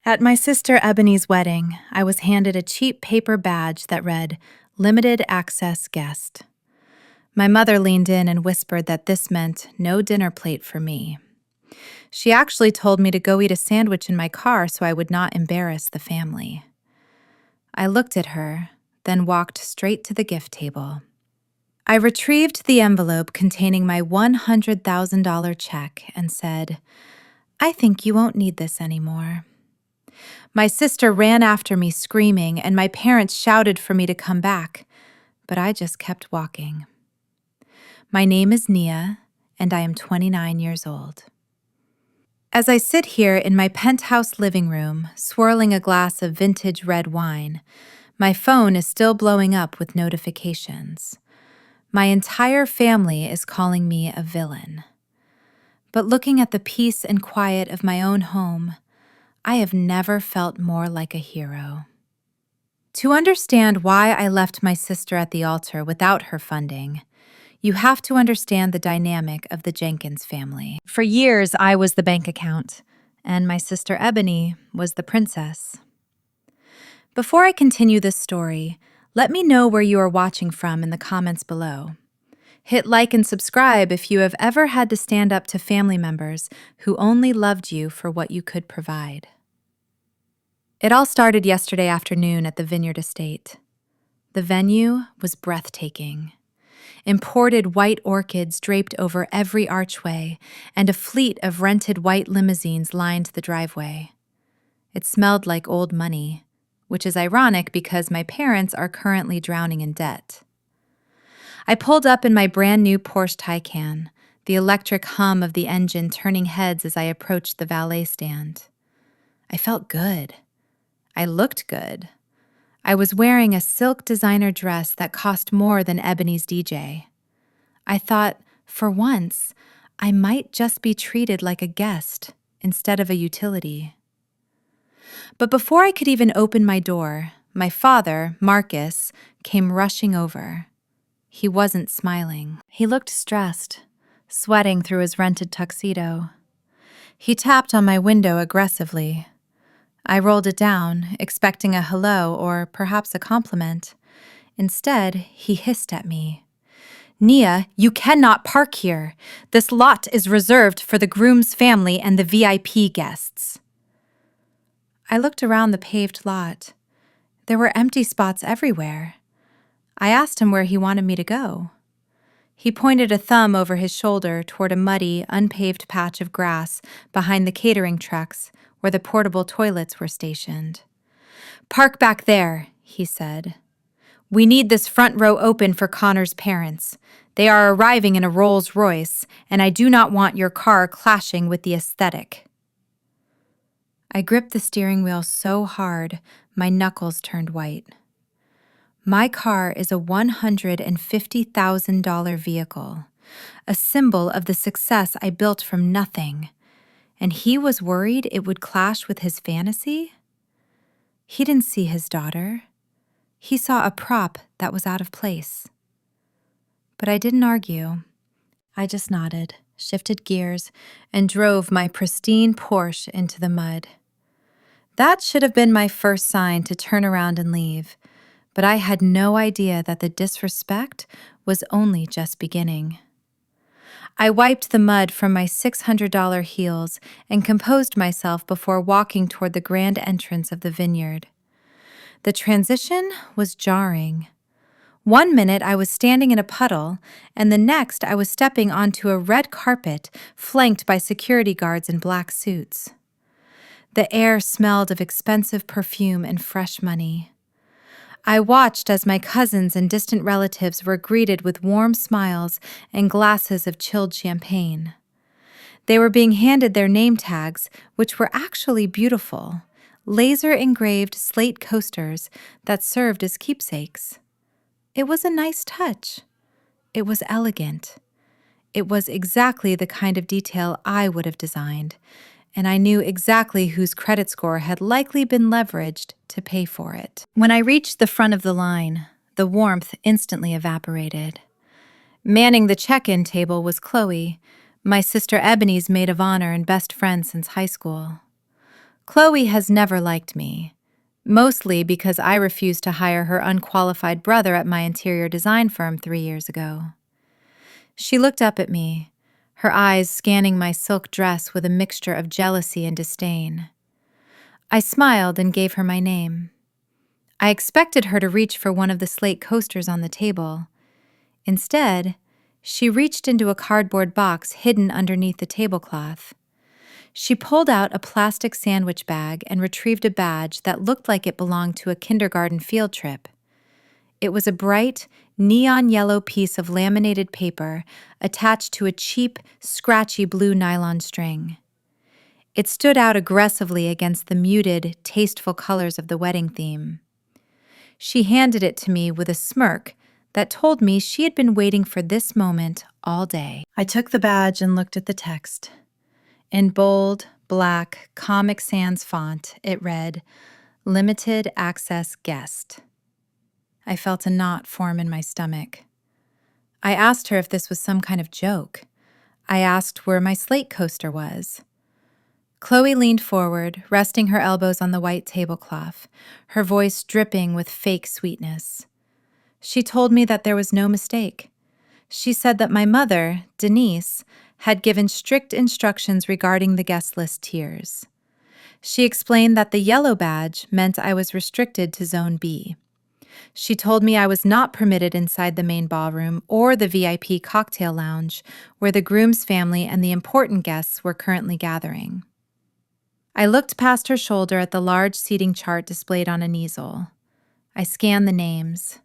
At my sister Ebony's wedding, I was handed a cheap paper badge that read, "Limited Access Guest." My mother leaned in and whispered that this meant no dinner plate for me. She actually told me to go eat a sandwich in my car so I would not embarrass the family. I looked at her, then walked straight to the gift table. I retrieved the envelope containing my $100,000 check and said, "I think you won't need this anymore." My sister ran after me screaming, and my parents shouted for me to come back, but I just kept walking. My name is Nia, and I am 29 years old. As I sit here in my penthouse living room, swirling a glass of vintage red wine, my phone is still blowing up with notifications. My entire family is calling me a villain. But looking at the peace and quiet of my own home, I have never felt more like a hero. To understand why I left my sister at the altar without her funding, you have to understand the dynamic of the Jenkins family. For years, I was the bank account, and my sister Ebony was the princess. Before I continue this story, let me know where you are watching from in the comments below. Hit like and subscribe if you have ever had to stand up to family members who only loved you for what you could provide. It all started yesterday afternoon at the Vineyard Estate. The venue was breathtaking. Imported white orchids draped over every archway, and a fleet of rented white limousines lined the driveway. It smelled like old money, which is ironic because my parents are currently drowning in debt. I pulled up in my brand new Porsche Taycan, the electric hum of the engine turning heads as I approached the valet stand. I felt good. I looked good. I was wearing a silk designer dress that cost more than Ebony's DJ. I thought, for once, I might just be treated like a guest instead of a utility. But before I could even open my door, my father, Marcus, came rushing over. He wasn't smiling. He looked stressed, sweating through his rented tuxedo. He tapped on my window aggressively. I rolled it down, expecting a hello or perhaps a compliment. Instead, he hissed at me. "Nia, you cannot park here. This lot is reserved for the groom's family and the VIP guests." I looked around the paved lot. There were empty spots everywhere. I asked him where he wanted me to go. He pointed a thumb over his shoulder toward a muddy, unpaved patch of grass behind the catering trucks where the portable toilets were stationed. "Park back there," he said. "We need this front row open for Connor's parents. They are arriving in a Rolls Royce, and I do not want your car clashing with the aesthetic." I gripped the steering wheel so hard, my knuckles turned white. My car is a $150,000 vehicle, a symbol of the success I built from nothing. And he was worried it would clash with his fantasy? He didn't see his daughter. He saw a prop that was out of place. But I didn't argue. I just nodded, shifted gears, and drove my pristine Porsche into the mud. That should have been my first sign to turn around and leave, but I had no idea that the disrespect was only just beginning. I wiped the mud from my $600 heels and composed myself before walking toward the grand entrance of the vineyard. The transition was jarring. One minute I was standing in a puddle, and the next I was stepping onto a red carpet flanked by security guards in black suits. The air smelled of expensive perfume and fresh money. I watched as my cousins and distant relatives were greeted with warm smiles and glasses of chilled champagne. They were being handed their name tags, which were actually beautiful, laser-engraved slate coasters that served as keepsakes. It was a nice touch. It was elegant. It was exactly the kind of detail I would have designed, and I knew exactly whose credit score had likely been leveraged to pay for it. When I reached the front of the line, the warmth instantly evaporated. Manning the check-in table was Chloe, my sister Ebony's maid of honor and best friend since high school. Chloe has never liked me, mostly because I refused to hire her unqualified brother at my interior design firm 3 years ago. She looked up at me, her eyes scanning my silk dress with a mixture of jealousy and disdain. I smiled and gave her my name. I expected her to reach for one of the slate coasters on the table. Instead, she reached into a cardboard box hidden underneath the tablecloth. She pulled out a plastic sandwich bag and retrieved a badge that looked like it belonged to a kindergarten field trip. It was a bright, neon yellow piece of laminated paper attached to a cheap, scratchy blue nylon string. It stood out aggressively against the muted, tasteful colors of the wedding theme. She handed it to me with a smirk that told me she had been waiting for this moment all day. I took the badge and looked at the text. In bold, black, Comic Sans font, it read, "Limited Access Guest." I felt a knot form in my stomach. I asked her if this was some kind of joke. I asked where my slate coaster was. Chloe leaned forward, resting her elbows on the white tablecloth, her voice dripping with fake sweetness. She told me that there was no mistake. She said that my mother, Denise, had given strict instructions regarding the guest list tiers. She explained that the yellow badge meant I was restricted to Zone B. She told me I was not permitted inside the main ballroom or the VIP cocktail lounge, where the groom's family and the important guests were currently gathering. I looked past her shoulder at the large seating chart displayed on an easel. I scanned the names.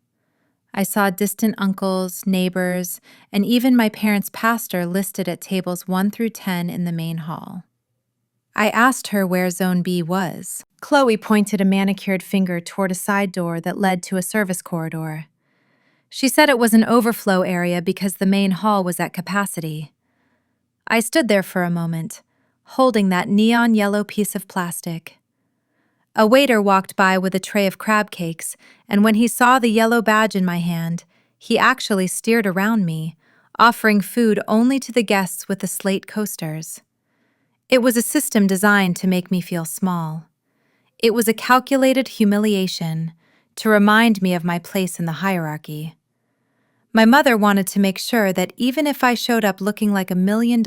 I saw distant uncles, neighbors, and even my parents' pastor listed at tables 1 through 10 in the main hall. I asked her where Zone B was. Chloe pointed a manicured finger toward a side door that led to a service corridor. She said it was an overflow area because the main hall was at capacity. I stood there for a moment, holding that neon yellow piece of plastic. A waiter walked by with a tray of crab cakes, and when he saw the yellow badge in my hand, he actually steered around me, offering food only to the guests with the slate coasters. It was a system designed to make me feel small. It was a calculated humiliation to remind me of my place in the hierarchy. My mother wanted to make sure that even if I showed up looking like $1 million,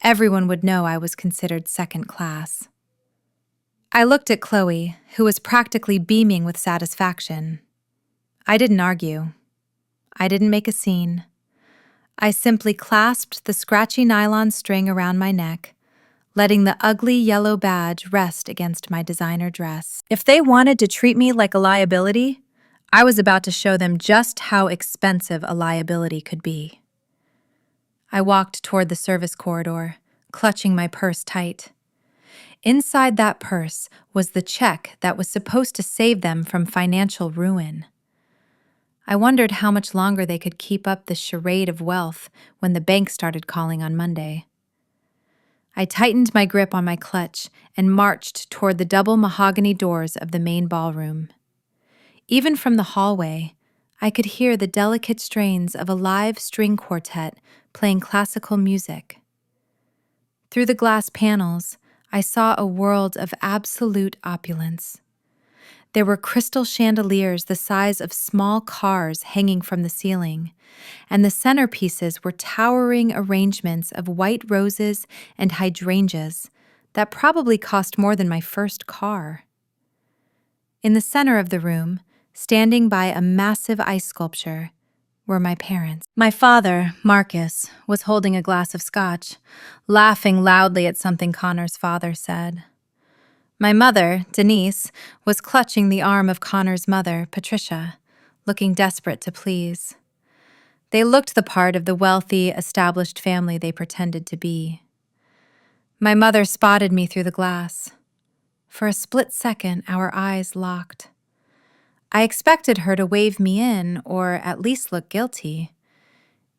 everyone would know I was considered second class. I looked at Chloe, who was practically beaming with satisfaction. I didn't argue. I didn't make a scene. I simply clasped the scratchy nylon string around my neck, letting the ugly yellow badge rest against my designer dress. If they wanted to treat me like a liability, I was about to show them just how expensive a liability could be. I walked toward the service corridor, clutching my purse tight. Inside that purse was the check that was supposed to save them from financial ruin. I wondered how much longer they could keep up the charade of wealth when the bank started calling on Monday. I tightened my grip on my clutch and marched toward the double mahogany doors of the main ballroom. Even from the hallway, I could hear the delicate strains of a live string quartet playing classical music. Through the glass panels, I saw a world of absolute opulence. There were crystal chandeliers the size of small cars hanging from the ceiling, and the centerpieces were towering arrangements of white roses and hydrangeas that probably cost more than my first car. In the center of the room, standing by a massive ice sculpture, were my parents. My father, Marcus, was holding a glass of scotch, laughing loudly at something Connor's father said. My mother, Denise, was clutching the arm of Connor's mother, Patricia, looking desperate to please. They looked the part of the wealthy, established family they pretended to be. My mother spotted me through the glass. For a split second, our eyes locked. I expected her to wave me in, or at least look guilty.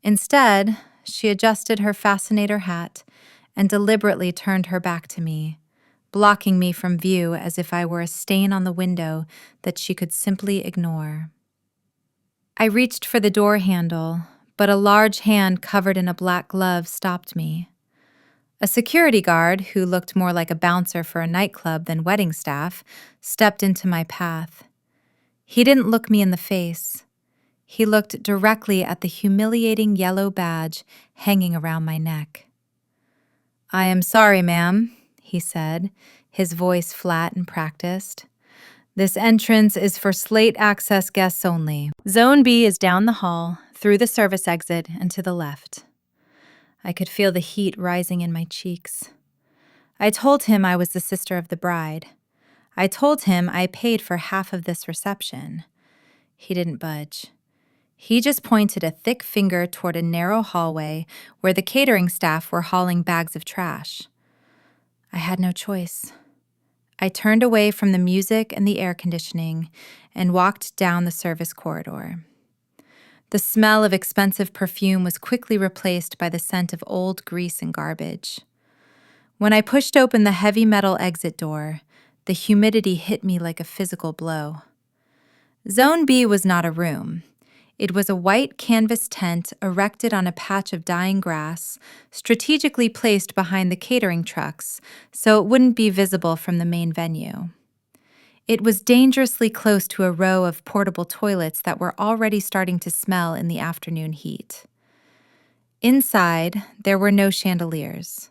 Instead, she adjusted her fascinator hat and deliberately turned her back to me, blocking me from view as if I were a stain on the window that she could simply ignore. I reached for the door handle, but a large hand covered in a black glove stopped me. A security guard, who looked more like a bouncer for a nightclub than wedding staff, stepped into my path. He didn't look me in the face. He looked directly at the humiliating yellow badge hanging around my neck. "I am sorry, ma'am," he said, his voice flat and practiced. "This entrance is for slate access guests only. Zone B is down the hall, through the service exit, and to the left." I could feel the heat rising in my cheeks. I told him I was the sister of the bride. I told him I paid for half of this reception. He didn't budge. He just pointed a thick finger toward a narrow hallway where the catering staff were hauling bags of trash. I had no choice. I turned away from the music and the air conditioning and walked down the service corridor. The smell of expensive perfume was quickly replaced by the scent of old grease and garbage. When I pushed open the heavy metal exit door, the humidity hit me like a physical blow. Zone B was not a room. It was a white canvas tent erected on a patch of dying grass, strategically placed behind the catering trucks so it wouldn't be visible from the main venue. It was dangerously close to a row of portable toilets that were already starting to smell in the afternoon heat. Inside, there were no chandeliers.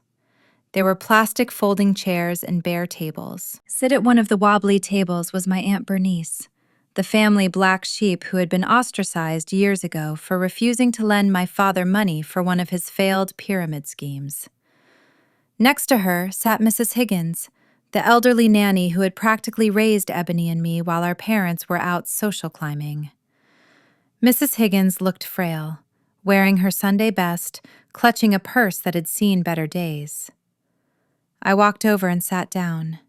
There were plastic folding chairs and bare tables. Sit at one of the wobbly tables was my Aunt Bernice, the family black sheep who had been ostracized years ago for refusing to lend my father money for one of his failed pyramid schemes. Next to her sat Mrs. Higgins, the elderly nanny who had practically raised Ebony and me while our parents were out social climbing. Mrs. Higgins looked frail, wearing her Sunday best, clutching a purse that had seen better days. I walked over and sat down.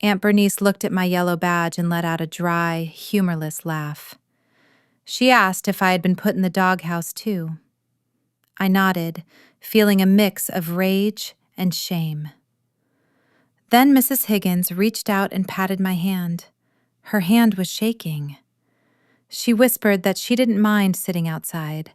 Aunt Bernice looked at my yellow badge and let out a dry, humorless laugh. She asked if I had been put in the doghouse too. I nodded, feeling a mix of rage and shame. Then Mrs. Higgins reached out and patted my hand. Her hand was shaking. She whispered that she didn't mind sitting outside.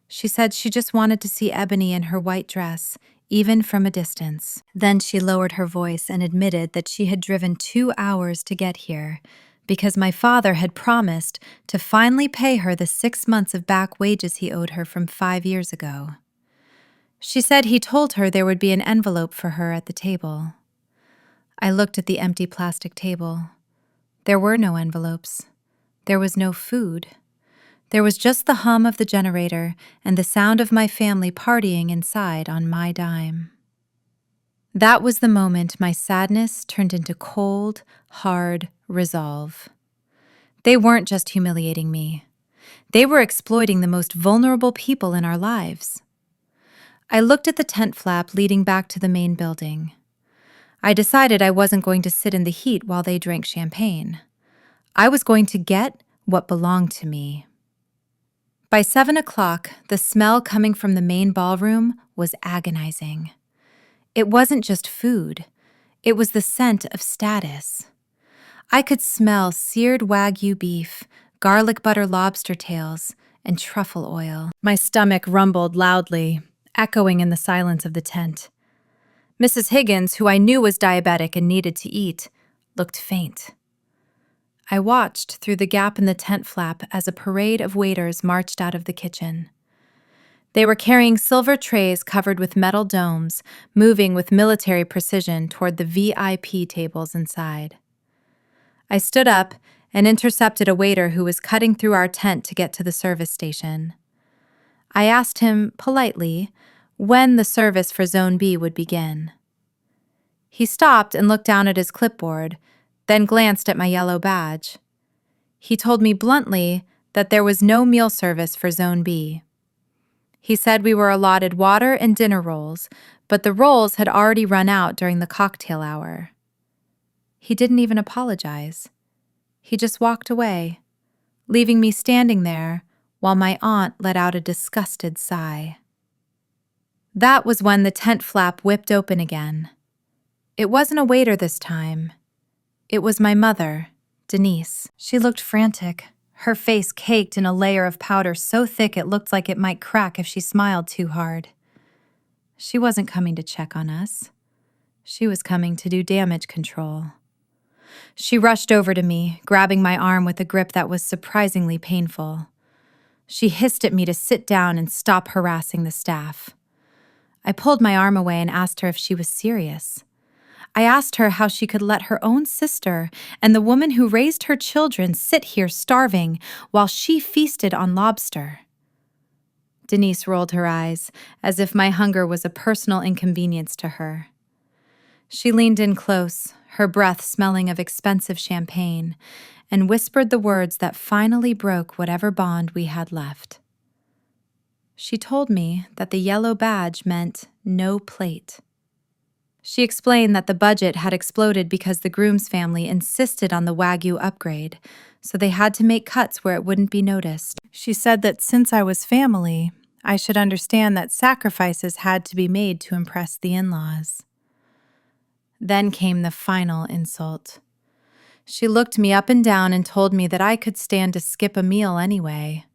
She said she just wanted to see Ebony in her white dress, even from a distance. Then she lowered her voice and admitted that she had driven 2 hours to get here because my father had promised to finally pay her the 6 months of back wages he owed her from 5 years ago. She said he told her there would be an envelope for her at the table. I looked at the empty plastic table. There were no envelopes. There was no food. There was just the hum of the generator and the sound of my family partying inside on my dime. That was the moment my sadness turned into cold, hard resolve. They weren't just humiliating me. They were exploiting the most vulnerable people in our lives. I looked at the tent flap leading back to the main building. I decided I wasn't going to sit in the heat while they drank champagne. I was going to get what belonged to me. By 7 o'clock, the smell coming from the main ballroom was agonizing. It wasn't just food. It was the scent of status. I could smell seared Wagyu beef, garlic butter lobster tails, and truffle oil. My stomach rumbled loudly, echoing in the silence of the tent. Mrs. Higgins, who I knew was diabetic and needed to eat, looked faint. I watched through the gap in the tent flap as a parade of waiters marched out of the kitchen. They were carrying silver trays covered with metal domes, moving with military precision toward the VIP tables inside. I stood up and intercepted a waiter who was cutting through our tent to get to the service station. I asked him, politely, when the service for Zone B would begin. He stopped and looked down at his clipboard, then glanced at my yellow badge. He told me bluntly that there was no meal service for Zone B. He said we were allotted water and dinner rolls, but the rolls had already run out during the cocktail hour. He didn't even apologize. He just walked away, leaving me standing there while my aunt let out a disgusted sigh. That was when the tent flap whipped open again. It wasn't a waiter this time. It was my mother, Denise. She looked frantic, her face caked in a layer of powder so thick it looked like it might crack if she smiled too hard. She wasn't coming to check on us. She was coming to do damage control. She rushed over to me, grabbing my arm with a grip that was surprisingly painful. She hissed at me to sit down and stop harassing the staff. I pulled my arm away and asked her if she was serious. I asked her how she could let her own sister and the woman who raised her children sit here starving while she feasted on lobster. Denise rolled her eyes, as if my hunger was a personal inconvenience to her. She leaned in close, her breath smelling of expensive champagne, and whispered the words that finally broke whatever bond we had left. She told me that the yellow badge meant no plate. She explained that the budget had exploded because the groom's family insisted on the Wagyu upgrade, so they had to make cuts where it wouldn't be noticed. She said that since I was family, I should understand that sacrifices had to be made to impress the in-laws. Then came the final insult. She looked me up and down and told me that I could stand to skip a meal anyway.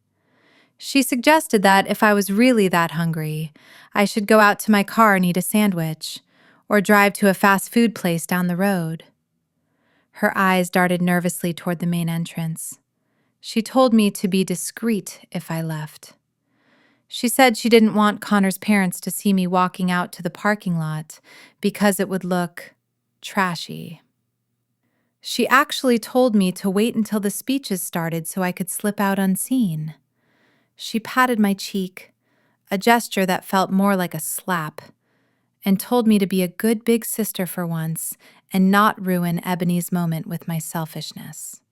She suggested that if I was really that hungry, I should go out to my car and eat a sandwich, or drive to a fast food place down the road. Her eyes darted nervously toward the main entrance. She told me to be discreet if I left. She said she didn't want Connor's parents to see me walking out to the parking lot because it would look trashy. She actually told me to wait until the speeches started so I could slip out unseen. She patted my cheek, a gesture that felt more like a slap, and told me to be a good big sister for once and not ruin Ebony's moment with my selfishness.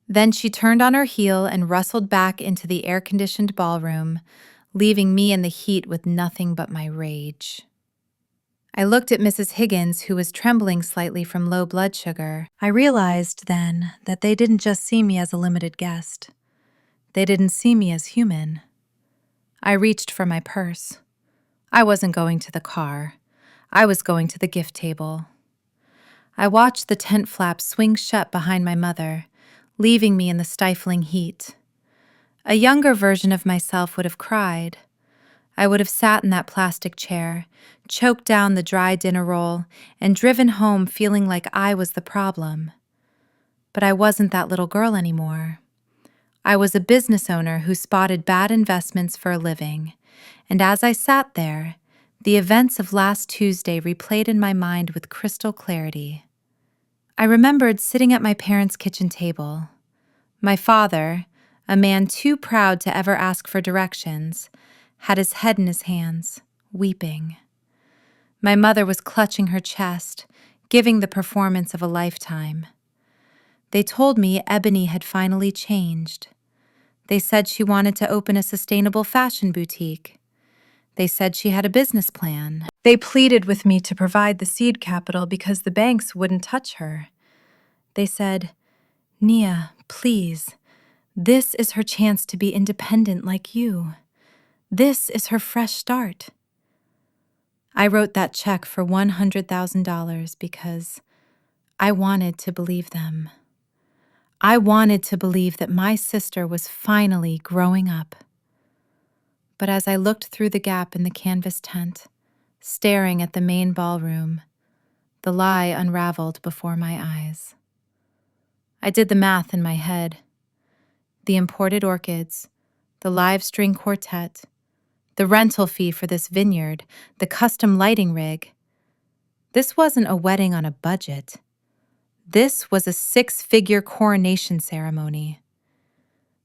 Then she turned on her heel and rustled back into the air-conditioned ballroom, leaving me in the heat with nothing but my rage. I looked at Mrs. Higgins, who was trembling slightly from low blood sugar. I realized then that they didn't just see me as a limited guest. They didn't see me as human. I reached for my purse. I wasn't going to the car. I was going to the gift table. I watched the tent flap swing shut behind my mother, leaving me in the stifling heat. A younger version of myself would have cried. I would have sat in that plastic chair, choked down the dry dinner roll, and driven home feeling like I was the problem. But I wasn't that little girl anymore. I was a business owner who spotted bad investments for a living, and as I sat there, the events of last Tuesday replayed in my mind with crystal clarity. I remembered sitting at my parents' kitchen table. My father, a man too proud to ever ask for directions, had his head in his hands, weeping. My mother was clutching her chest, giving the performance of a lifetime. They told me Ebony had finally changed. They said she wanted to open a sustainable fashion boutique. They said she had a business plan. They pleaded with me to provide the seed capital because the banks wouldn't touch her. They said, "Nia, please, this is her chance to be independent like you. This is her fresh start." I wrote that check for $100,000 because I wanted to believe them. I wanted to believe that my sister was finally growing up. But as I looked through the gap in the canvas tent, staring at the main ballroom, the lie unraveled before my eyes. I did the math in my head. The imported orchids, the live string quartet, the rental fee for this vineyard, the custom lighting rig. This wasn't a wedding on a budget. This was a 6-figure coronation ceremony.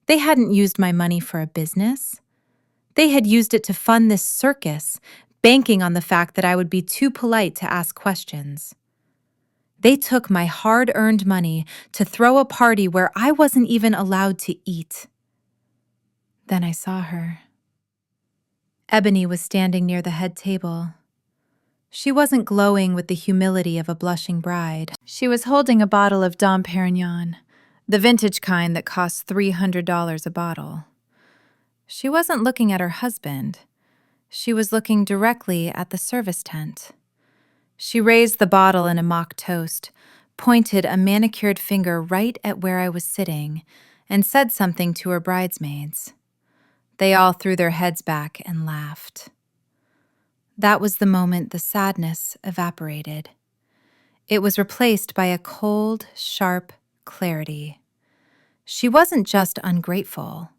They hadn't used my money for a business. They had used it to fund this circus, banking on the fact that I would be too polite to ask questions. They took my hard-earned money to throw a party where I wasn't even allowed to eat. Then I saw her. Ebony was standing near the head table. She wasn't glowing with the humility of a blushing bride. She was holding a bottle of Dom Perignon, the vintage kind that costs $300 a bottle. She wasn't looking at her husband. She was looking directly at the service tent. She raised the bottle in a mock toast, pointed a manicured finger right at where I was sitting, and said something to her bridesmaids. They all threw their heads back and laughed. That was the moment the sadness evaporated. It was replaced by a cold, sharp clarity. She wasn't just ungrateful.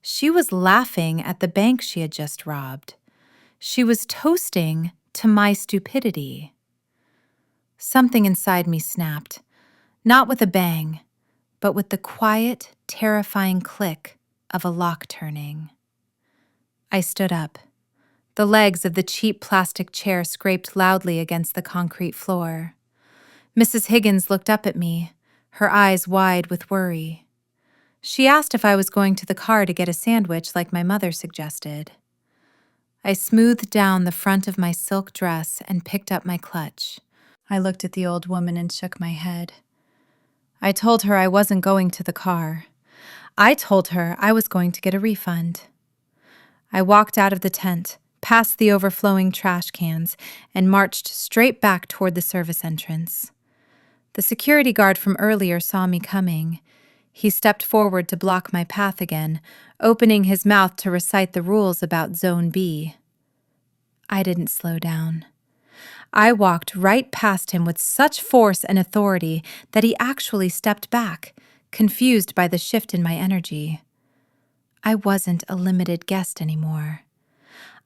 She was laughing at the bank she had just robbed. She was toasting to my stupidity. Something inside me snapped, not with a bang, but with the quiet, terrifying click of a lock turning. I stood up. The legs of the cheap plastic chair scraped loudly against the concrete floor. Mrs. Higgins looked up at me, her eyes wide with worry. She asked if I was going to the car to get a sandwich like my mother suggested. I smoothed down the front of my silk dress and picked up my clutch. I looked at the old woman and shook my head. I told her I wasn't going to the car. I told her I was going to get a refund. I walked out of the tent, past the overflowing trash cans, and marched straight back toward the service entrance. The security guard from earlier saw me coming. He stepped forward to block my path again, opening his mouth to recite the rules about Zone B. I didn't slow down. I walked right past him with such force and authority that he actually stepped back, confused by the shift in my energy. I wasn't a limited guest anymore.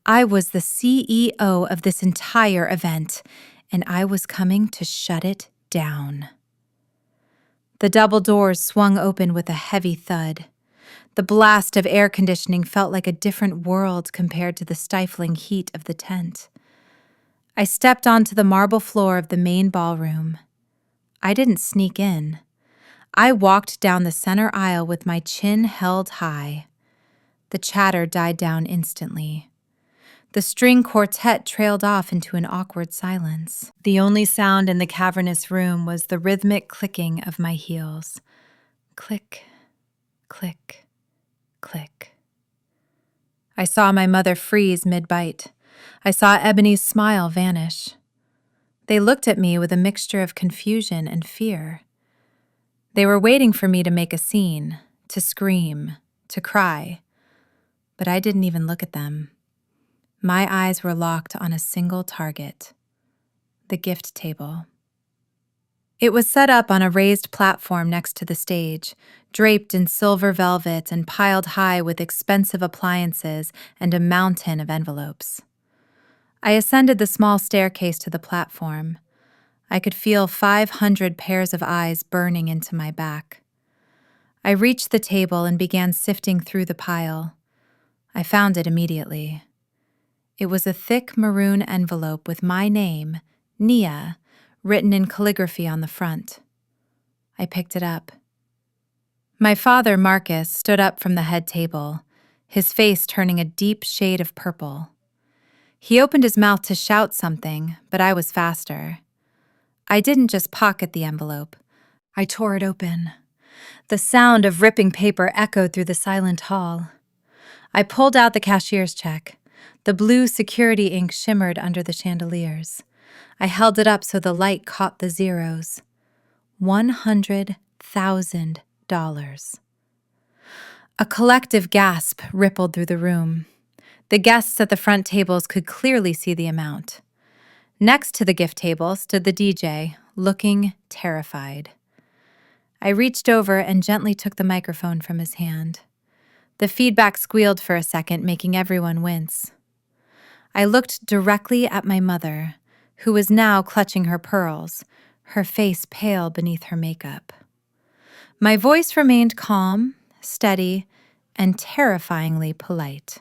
I was the CEO of this entire event, and I was coming to shut it down. The double doors swung open with a heavy thud. The blast of air conditioning felt like a different world compared to the stifling heat of the tent. I stepped onto the marble floor of the main ballroom. I didn't sneak in. I walked down the center aisle with my chin held high. The chatter died down instantly. The string quartet trailed off into an awkward silence. The only sound in the cavernous room was the rhythmic clicking of my heels. Click, click, click. I saw my mother freeze mid-bite. I saw Ebony's smile vanish. They looked at me with a mixture of confusion and fear. They were waiting for me to make a scene, to scream, to cry. But I didn't even look at them. My eyes were locked on a single target, the gift table. It was set up on a raised platform next to the stage, draped in silver velvet and piled high with expensive appliances and a mountain of envelopes. I ascended the small staircase to the platform. I could feel 500 pairs of eyes burning into my back. I reached the table and began sifting through the pile. I found it immediately. It was a thick maroon envelope with my name, Nia, written in calligraphy on the front. I picked it up. My father, Marcus, stood up from the head table, his face turning a deep shade of purple. He opened his mouth to shout something, but I was faster. I didn't just pocket the envelope. I tore it open. The sound of ripping paper echoed through the silent hall. I pulled out the cashier's check. The blue security ink shimmered under the chandeliers. I held it up so the light caught the zeros. $100,000. A collective gasp rippled through the room. The guests at the front tables could clearly see the amount. Next to the gift table stood the DJ, looking terrified. I reached over and gently took the microphone from his hand. The feedback squealed for a second, making everyone wince. I looked directly at my mother, who was now clutching her pearls, her face pale beneath her makeup. My voice remained calm, steady, and terrifyingly polite.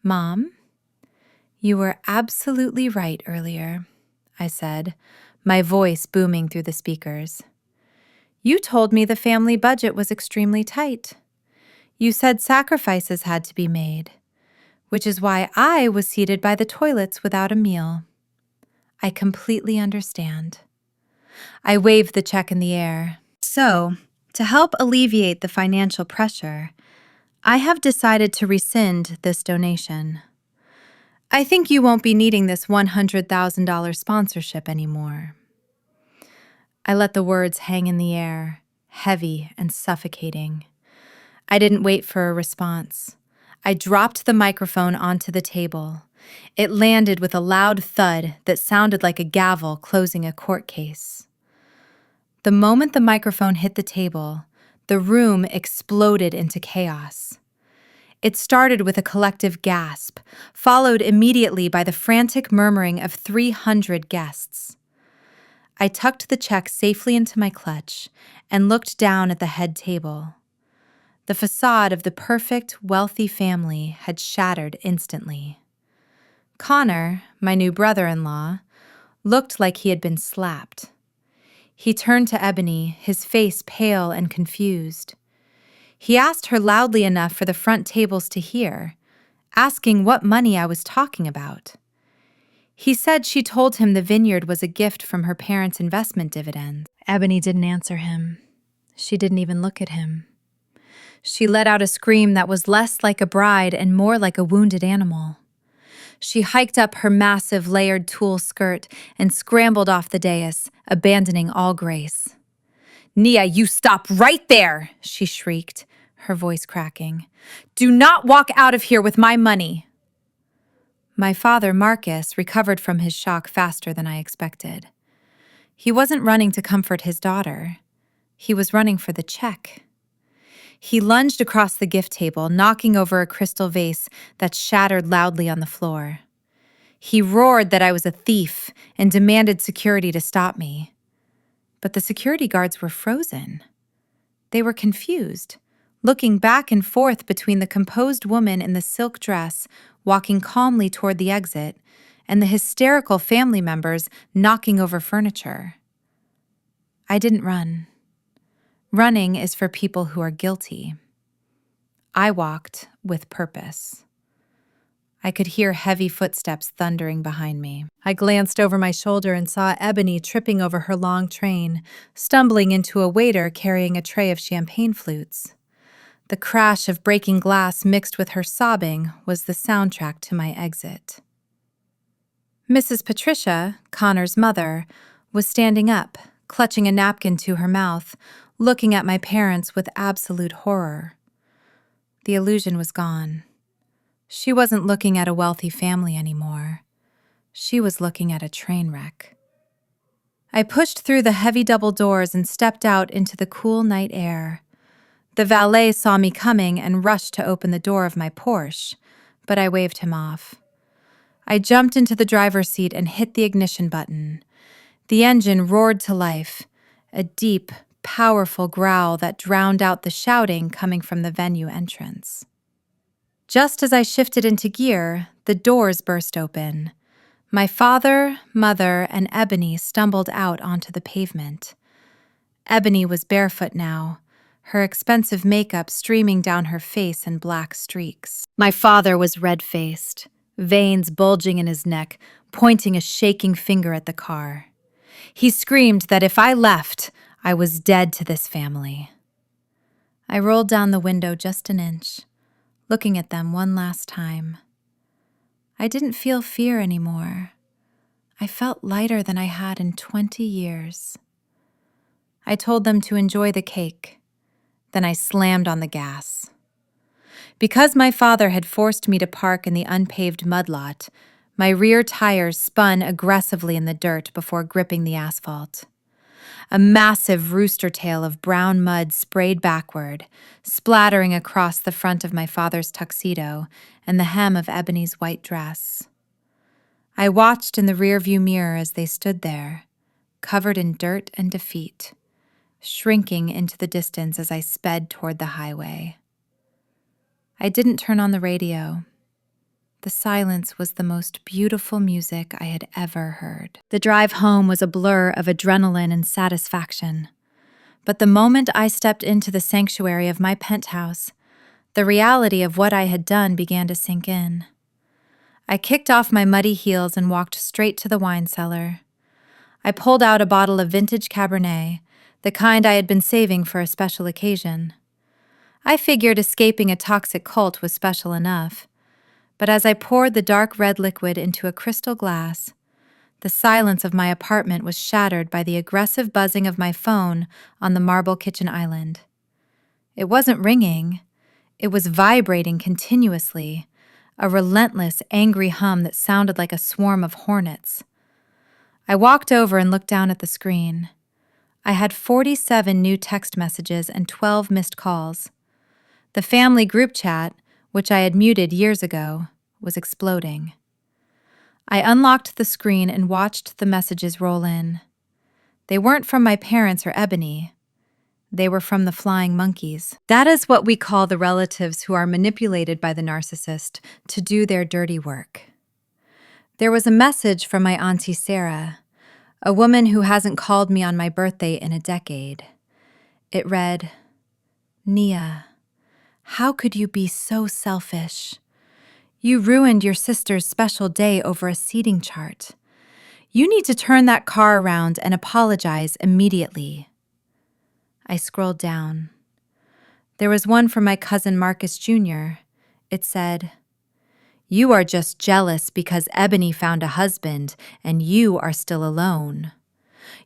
"Mom, you were absolutely right earlier," I said, my voice booming through the speakers. "You told me the family budget was extremely tight. You said sacrifices had to be made, which is why I was seated by the toilets without a meal. I completely understand." I waved the check in the air. "So, to help alleviate the financial pressure, I have decided to rescind this donation. I think you won't be needing this $100,000 sponsorship anymore." I let the words hang in the air, heavy and suffocating. I didn't wait for a response. I dropped the microphone onto the table. It landed with a loud thud that sounded like a gavel closing a court case. The moment the microphone hit the table, the room exploded into chaos. It started with a collective gasp, followed immediately by the frantic murmuring of 300 guests. I tucked the check safely into my clutch and looked down at the head table. The facade of the perfect, wealthy family had shattered instantly. Connor, my new brother-in-law, looked like he had been slapped. He turned to Ebony, his face pale and confused. He asked her loudly enough for the front tables to hear, asking what money I was talking about. He said she told him the vineyard was a gift from her parents' investment dividends. Ebony didn't answer him. She didn't even look at him. She let out a scream that was less like a bride and more like a wounded animal. She hiked up her massive layered tulle skirt and scrambled off the dais, abandoning all grace. "Nia, you stop right there!" she shrieked, her voice cracking. "Do not walk out of here with my money!" My father, Marcus, recovered from his shock faster than I expected. He wasn't running to comfort his daughter. He was running for the check. He lunged across the gift table, knocking over a crystal vase that shattered loudly on the floor. He roared that I was a thief and demanded security to stop me. But the security guards were frozen. They were confused, looking back and forth between the composed woman in the silk dress walking calmly toward the exit and the hysterical family members knocking over furniture. I didn't run. Running is for people who are guilty. I walked with purpose. I could hear heavy footsteps thundering behind me. I glanced over my shoulder and saw Ebony tripping over her long train, stumbling into a waiter carrying a tray of champagne flutes. The crash of breaking glass mixed with her sobbing was the soundtrack to my exit. Mrs. Patricia, Connor's mother, was standing up, clutching a napkin to her mouth, looking at my parents with absolute horror. The illusion was gone. She wasn't looking at a wealthy family anymore. She was looking at a train wreck. I pushed through the heavy double doors and stepped out into the cool night air. The valet saw me coming and rushed to open the door of my Porsche, but I waved him off. I jumped into the driver's seat and hit the ignition button. The engine roared to life, a deep, powerful growl that drowned out the shouting coming from the venue entrance. Just as I shifted into gear, the doors burst open. My father, mother, and Ebony stumbled out onto the pavement. Ebony was barefoot now, her expensive makeup streaming down her face in black streaks. My father was red-faced, veins bulging in his neck, pointing a shaking finger at the car. He screamed that if I left, I was dead to this family. I rolled down the window just an inch, looking at them one last time. I didn't feel fear anymore. I felt lighter than I had in 20 years. I told them to enjoy the cake. Then I slammed on the gas. Because my father had forced me to park in the unpaved mudlot, my rear tires spun aggressively in the dirt before gripping the asphalt. A massive rooster tail of brown mud sprayed backward, splattering across the front of my father's tuxedo and the hem of Ebony's white dress. I watched in the rearview mirror as they stood there, covered in dirt and defeat, shrinking into the distance as I sped toward the highway. I didn't turn on the radio. The silence was the most beautiful music I had ever heard. The drive home was a blur of adrenaline and satisfaction. But the moment I stepped into the sanctuary of my penthouse, the reality of what I had done began to sink in. I kicked off my muddy heels and walked straight to the wine cellar. I pulled out a bottle of vintage Cabernet, the kind I had been saving for a special occasion. I figured escaping a toxic cult was special enough. But as I poured the dark red liquid into a crystal glass, the silence of my apartment was shattered by the aggressive buzzing of my phone on the marble kitchen island. It wasn't ringing. It was vibrating continuously, a relentless, angry hum that sounded like a swarm of hornets. I walked over and looked down at the screen. I had 47 new text messages and 12 missed calls. The family group chat, which I had muted years ago, was exploding. I unlocked the screen and watched the messages roll in. They weren't from my parents or Ebony. They were from the flying monkeys. That is what we call the relatives who are manipulated by the narcissist to do their dirty work. There was a message from my Auntie Sarah, a woman who hasn't called me on my birthday in a decade. It read, "Nia, how could you be so selfish? You ruined your sister's special day over a seating chart. You need to turn that car around and apologize immediately." I scrolled down. There was one from my cousin Marcus Jr. It said, "You are just jealous because Ebony found a husband and you are still alone.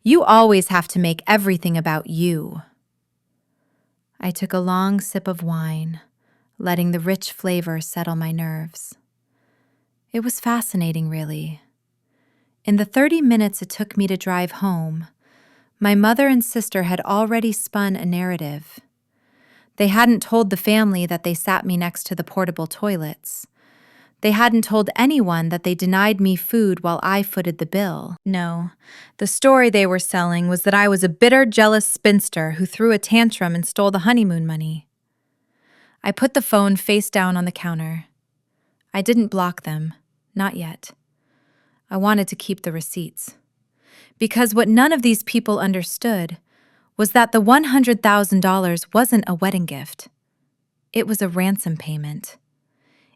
You always have to make everything about you." I took a long sip of wine, letting the rich flavor settle my nerves. It was fascinating, really. In the 30 minutes it took me to drive home, my mother and sister had already spun a narrative. They hadn't told the family that they sat me next to the portable toilets. They hadn't told anyone that they denied me food while I footed the bill. No, the story they were selling was that I was a bitter, jealous spinster who threw a tantrum and stole the honeymoon money. I put the phone face down on the counter. I didn't block them, not yet. I wanted to keep the receipts. Because what none of these people understood was that the $100,000 wasn't a wedding gift. It was a ransom payment.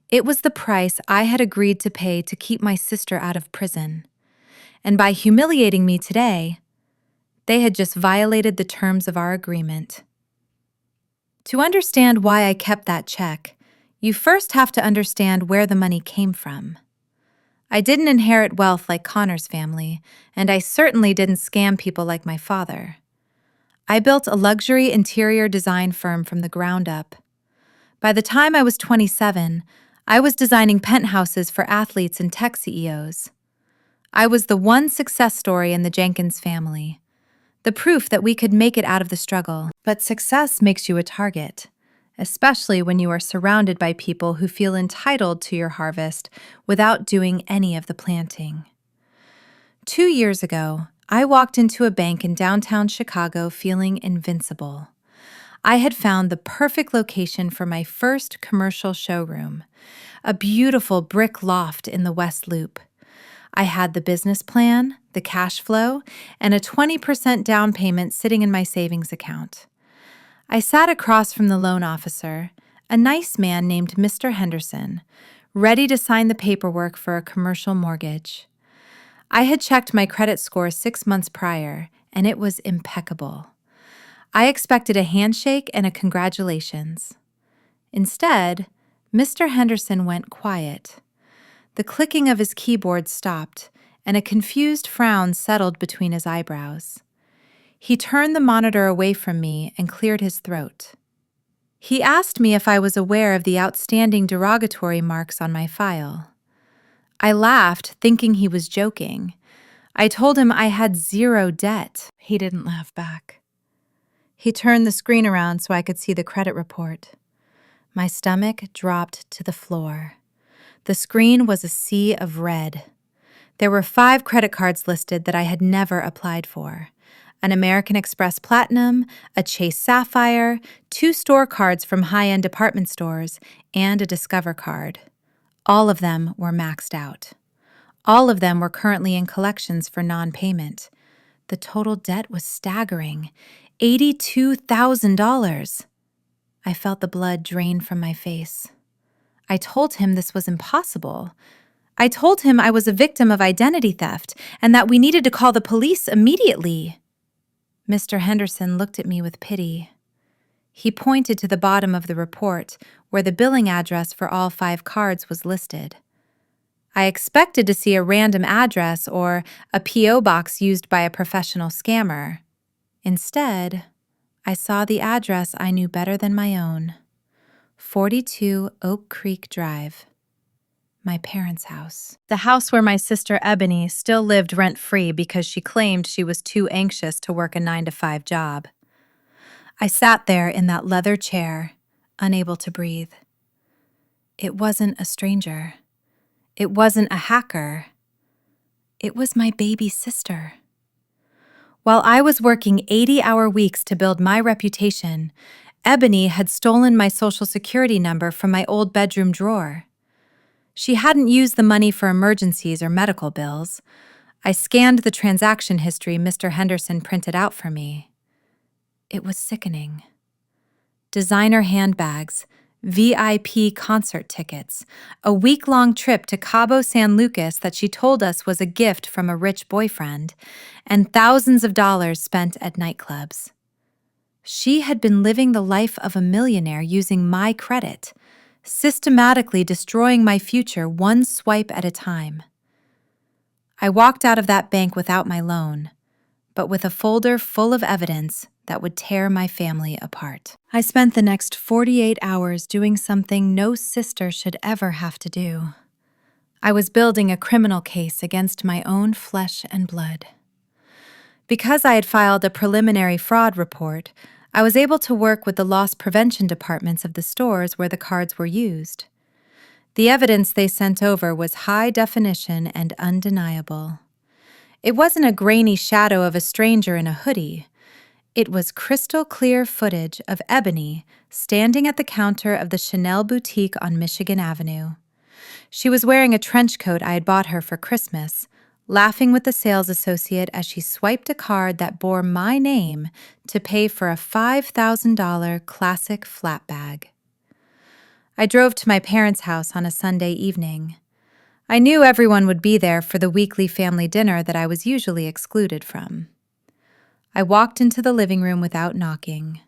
It was the price I had agreed to pay to keep my sister out of prison. And by humiliating me today, they had just violated the terms of our agreement. To understand why I kept that check, you first have to understand where the money came from. I didn't inherit wealth like Connor's family, and I certainly didn't scam people like my father. I built a luxury interior design firm from the ground up. By the time I was 27, I was designing penthouses for athletes and tech CEOs. I was the one success story in the Jenkins family, the proof that we could make it out of the struggle. But success makes you a target, especially when you are surrounded by people who feel entitled to your harvest without doing any of the planting. 2 years ago, I walked into a bank in downtown Chicago feeling invincible. I had found the perfect location for my first commercial showroom, a beautiful brick loft in the West Loop. I had the business plan, the cash flow, and a 20% down payment sitting in my savings account. I sat across from the loan officer, a nice man named Mr. Henderson, ready to sign the paperwork for a commercial mortgage. I had checked my credit score 6 months prior, and it was impeccable. I expected a handshake and a congratulations. Instead, Mr. Henderson went quiet. The clicking of his keyboard stopped, and a confused frown settled between his eyebrows. He turned the monitor away from me and cleared his throat. He asked me if I was aware of the outstanding derogatory marks on my file. I laughed, thinking he was joking. I told him I had 0 debt. He didn't laugh back. He turned the screen around so I could see the credit report. My stomach dropped to the floor. The screen was a sea of red. There were 5 credit cards listed that I had never applied for. An American Express Platinum, a Chase Sapphire, 2 store cards from high-end department stores, and a Discover card. All of them were maxed out. All of them were currently in collections for non-payment. The total debt was staggering, $82,000. I felt the blood drain from my face. I told him this was impossible. I told him I was a victim of identity theft and that we needed to call the police immediately. Mr. Henderson looked at me with pity. He pointed to the bottom of the report where the billing address for all 5 cards was listed. I expected to see a random address or a P.O. box used by a professional scammer. Instead, I saw the address I knew better than my own, 42 Oak Creek Drive. my parents' house. The house where my sister Ebony still lived rent-free because she claimed she was too anxious to work a 9-to-5 job. I sat there in that leather chair, unable to breathe. It wasn't a stranger. It wasn't a hacker. It was my baby sister. While I was working 80-hour weeks to build my reputation, Ebony had stolen my Social Security number from my old bedroom drawer. She hadn't used the money for emergencies or medical bills. I scanned the transaction history Mr. Henderson printed out for me. It was sickening. Designer handbags, VIP concert tickets, a week-long trip to Cabo San Lucas that she told us was a gift from a rich boyfriend, and thousands of dollars spent at nightclubs. She had been living the life of a millionaire using my credit, systematically destroying my future one swipe at a time. I walked out of that bank without my loan, but with a folder full of evidence that would tear my family apart. I spent the next 48 hours doing something no sister should ever have to do. I was building a criminal case against my own flesh and blood. Because I had filed a preliminary fraud report, I was able to work with the loss prevention departments of the stores where the cards were used. The evidence they sent over was high definition and undeniable. It wasn't a grainy shadow of a stranger in a hoodie. It was crystal clear footage of Ebony standing at the counter of the Chanel boutique on Michigan Avenue. She was wearing a trench coat I had bought her for Christmas, laughing with the sales associate as she swiped a card that bore my name to pay for a $5,000 classic flat bag. I drove to my parents' house on a Sunday evening. I knew everyone would be there for the weekly family dinner that I was usually excluded from. I walked into the living room without knocking.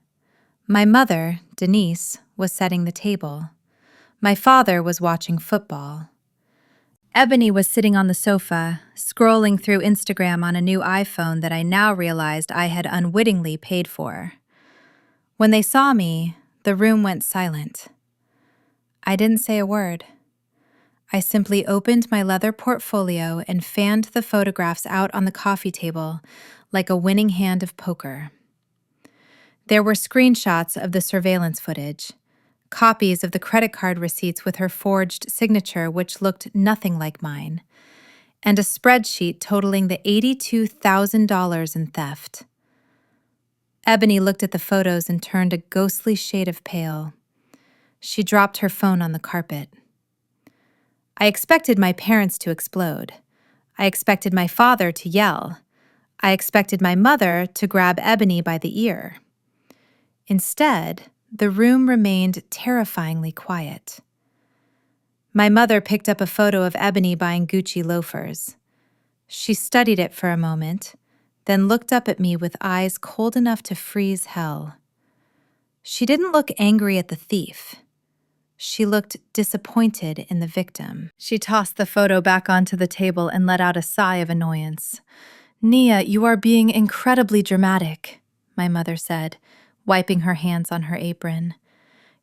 My mother, Denise, was setting the table. My father was watching football. Ebony was sitting on the sofa, scrolling through Instagram on a new iPhone that I now realized I had unwittingly paid for. When they saw me, the room went silent. I didn't say a word. I simply opened my leather portfolio and fanned the photographs out on the coffee table like a winning hand of poker. There were screenshots of the surveillance footage, copies of the credit card receipts with her forged signature which looked nothing like mine, and a spreadsheet totaling the $82,000 in theft. Ebony looked at the photos and turned a ghostly shade of pale. She dropped her phone on the carpet. I expected my parents to explode. I expected my father to yell. I expected my mother to grab Ebony by the ear. Instead, the room remained terrifyingly quiet. My mother picked up a photo of Ebony buying Gucci loafers. She studied it for a moment, then looked up at me with eyes cold enough to freeze hell. She didn't look angry at the thief. She looked disappointed in the victim. She tossed the photo back onto the table and let out a sigh of annoyance. "Nia, you are being incredibly dramatic," my mother said, wiping her hands on her apron.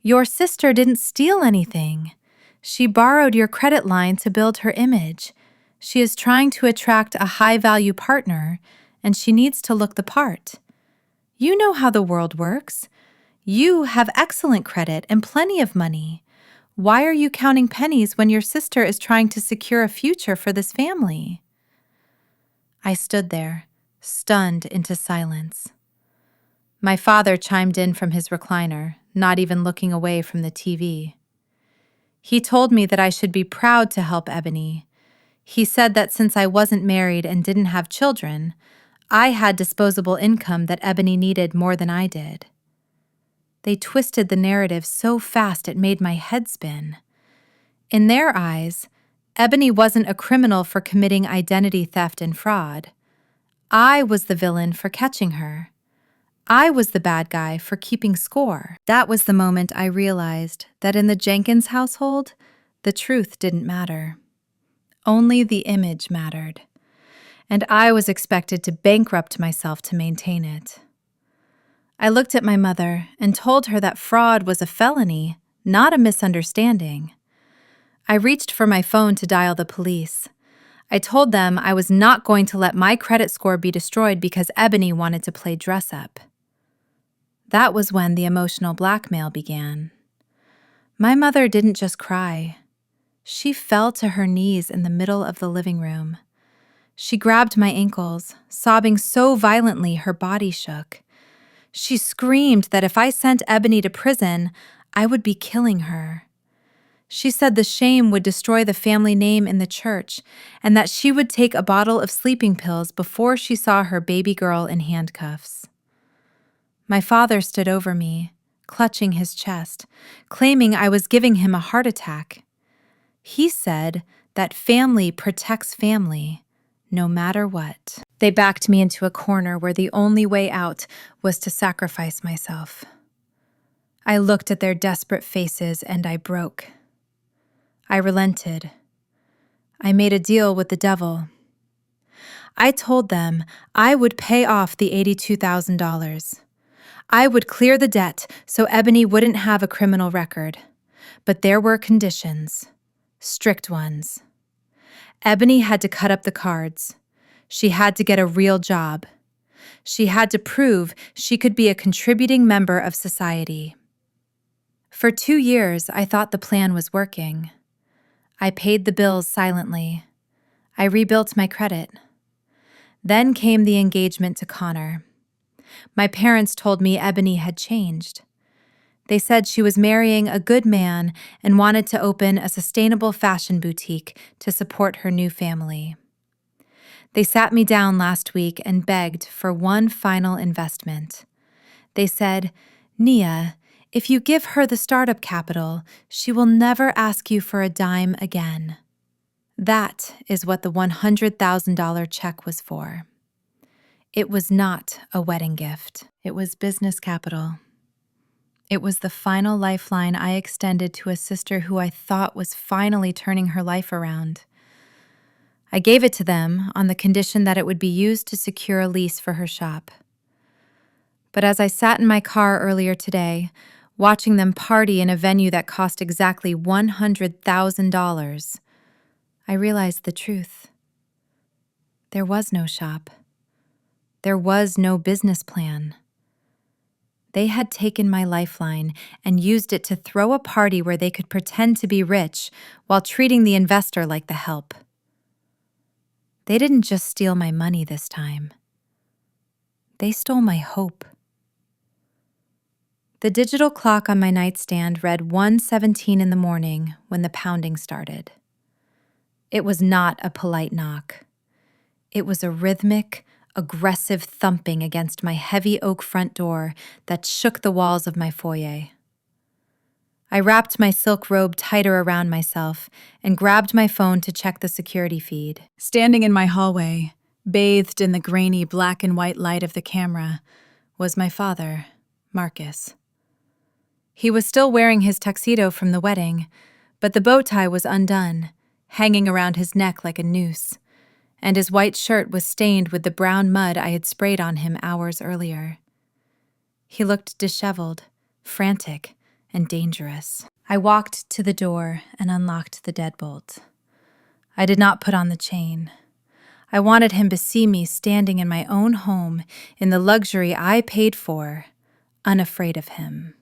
"Your sister didn't steal anything. She borrowed your credit line to build her image. She is trying to attract a high-value partner, and she needs to look the part. You know how the world works. You have excellent credit and plenty of money. Why are you counting pennies when your sister is trying to secure a future for this family?" I stood there, stunned into silence. My father chimed in from his recliner, not even looking away from the TV. He told me that I should be proud to help Ebony. He said that since I wasn't married and didn't have children, I had disposable income that Ebony needed more than I did. They twisted the narrative so fast it made my head spin. In their eyes, Ebony wasn't a criminal for committing identity theft and fraud. I was the villain for catching her. I was the bad guy for keeping score. That was the moment I realized that in the Jenkins household, the truth didn't matter. Only the image mattered. And I was expected to bankrupt myself to maintain it. I looked at my mother and told her that fraud was a felony, not a misunderstanding. I reached for my phone to dial the police. I told them I was not going to let my credit score be destroyed because Ebony wanted to play dress up. That was when the emotional blackmail began. My mother didn't just cry. She fell to her knees in the middle of the living room. She grabbed my ankles, sobbing so violently her body shook. She screamed that if I sent Ebony to prison, I would be killing her. She said the shame would destroy the family name in the church and that she would take a bottle of sleeping pills before she saw her baby girl in handcuffs. My father stood over me, clutching his chest, claiming I was giving him a heart attack. He said that family protects family, no matter what. They backed me into a corner where the only way out was to sacrifice myself. I looked at their desperate faces and I broke. I relented. I made a deal with the devil. I told them I would pay off the $82,000. I would clear the debt so Ebony wouldn't have a criminal record. But there were conditions, strict ones. Ebony had to cut up the cards. She had to get a real job. She had to prove she could be a contributing member of society. For 2 years, I thought the plan was working. I paid the bills silently. I rebuilt my credit. Then came the engagement to Connor. My parents told me Ebony had changed. They said she was marrying a good man and wanted to open a sustainable fashion boutique to support her new family. They sat me down last week and begged for one final investment. They said, "Nia, if you give her the startup capital, she will never ask you for a dime again." That is what the $100,000 check was for. It was not a wedding gift. It was business capital. It was the final lifeline I extended to a sister who I thought was finally turning her life around. I gave it to them on the condition that it would be used to secure a lease for her shop. But as I sat in my car earlier today, watching them party in a venue that cost exactly $100,000, I realized the truth. There was no shop. There was no business plan. They had taken my lifeline and used it to throw a party where they could pretend to be rich while treating the investor like the help. They didn't just steal my money this time. They stole my hope. The digital clock on my nightstand read 1:17 in the morning when the pounding started. It was not a polite knock. It was a rhythmic, aggressive thumping against my heavy oak front door that shook the walls of my foyer. I wrapped my silk robe tighter around myself and grabbed my phone to check the security feed. Standing in my hallway, bathed in the grainy black and white light of the camera, was my father, Marcus. He was still wearing his tuxedo from the wedding, but the bow tie was undone, hanging around his neck like a noose, and his white shirt was stained with the brown mud I had sprayed on him hours earlier. He looked disheveled, frantic, and dangerous. I walked to the door and unlocked the deadbolt. I did not put on the chain. I wanted him to see me standing in my own home in the luxury I paid for, unafraid of him.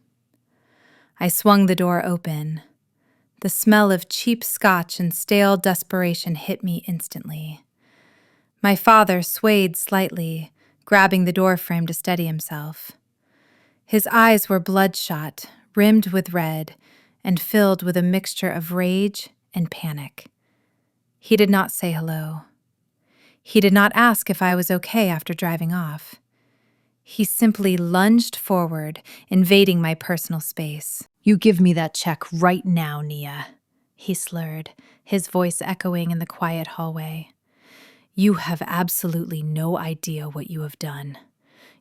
I swung the door open. The smell of cheap scotch and stale desperation hit me instantly. My father swayed slightly, grabbing the door frame to steady himself. His eyes were bloodshot, rimmed with red, and filled with a mixture of rage and panic. He did not say hello. He did not ask if I was okay after driving off. He simply lunged forward, invading my personal space. "You give me that check right now, Nia," he slurred, his voice echoing in the quiet hallway. "You have absolutely no idea what you have done.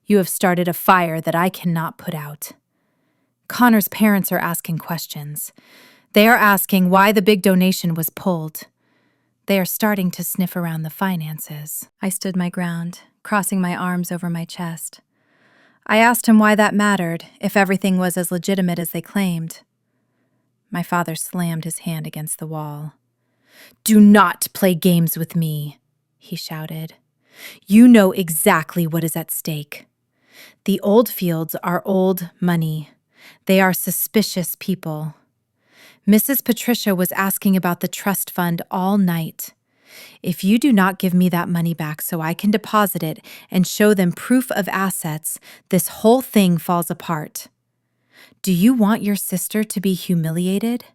You have started a fire that I cannot put out. Connor's parents are asking questions. They are asking why the big donation was pulled. They are starting to sniff around the finances." I stood my ground, crossing my arms over my chest. I asked him why that mattered, if everything was as legitimate as they claimed. My father slammed his hand against the wall. "Do not play games with me," he shouted. "You know exactly what is at stake. The Oldfields are old money. They are suspicious people. Mrs. Patricia was asking about the trust fund all night. If you do not give me that money back so I can deposit it and show them proof of assets, this whole thing falls apart. Do you want your sister to be humiliated?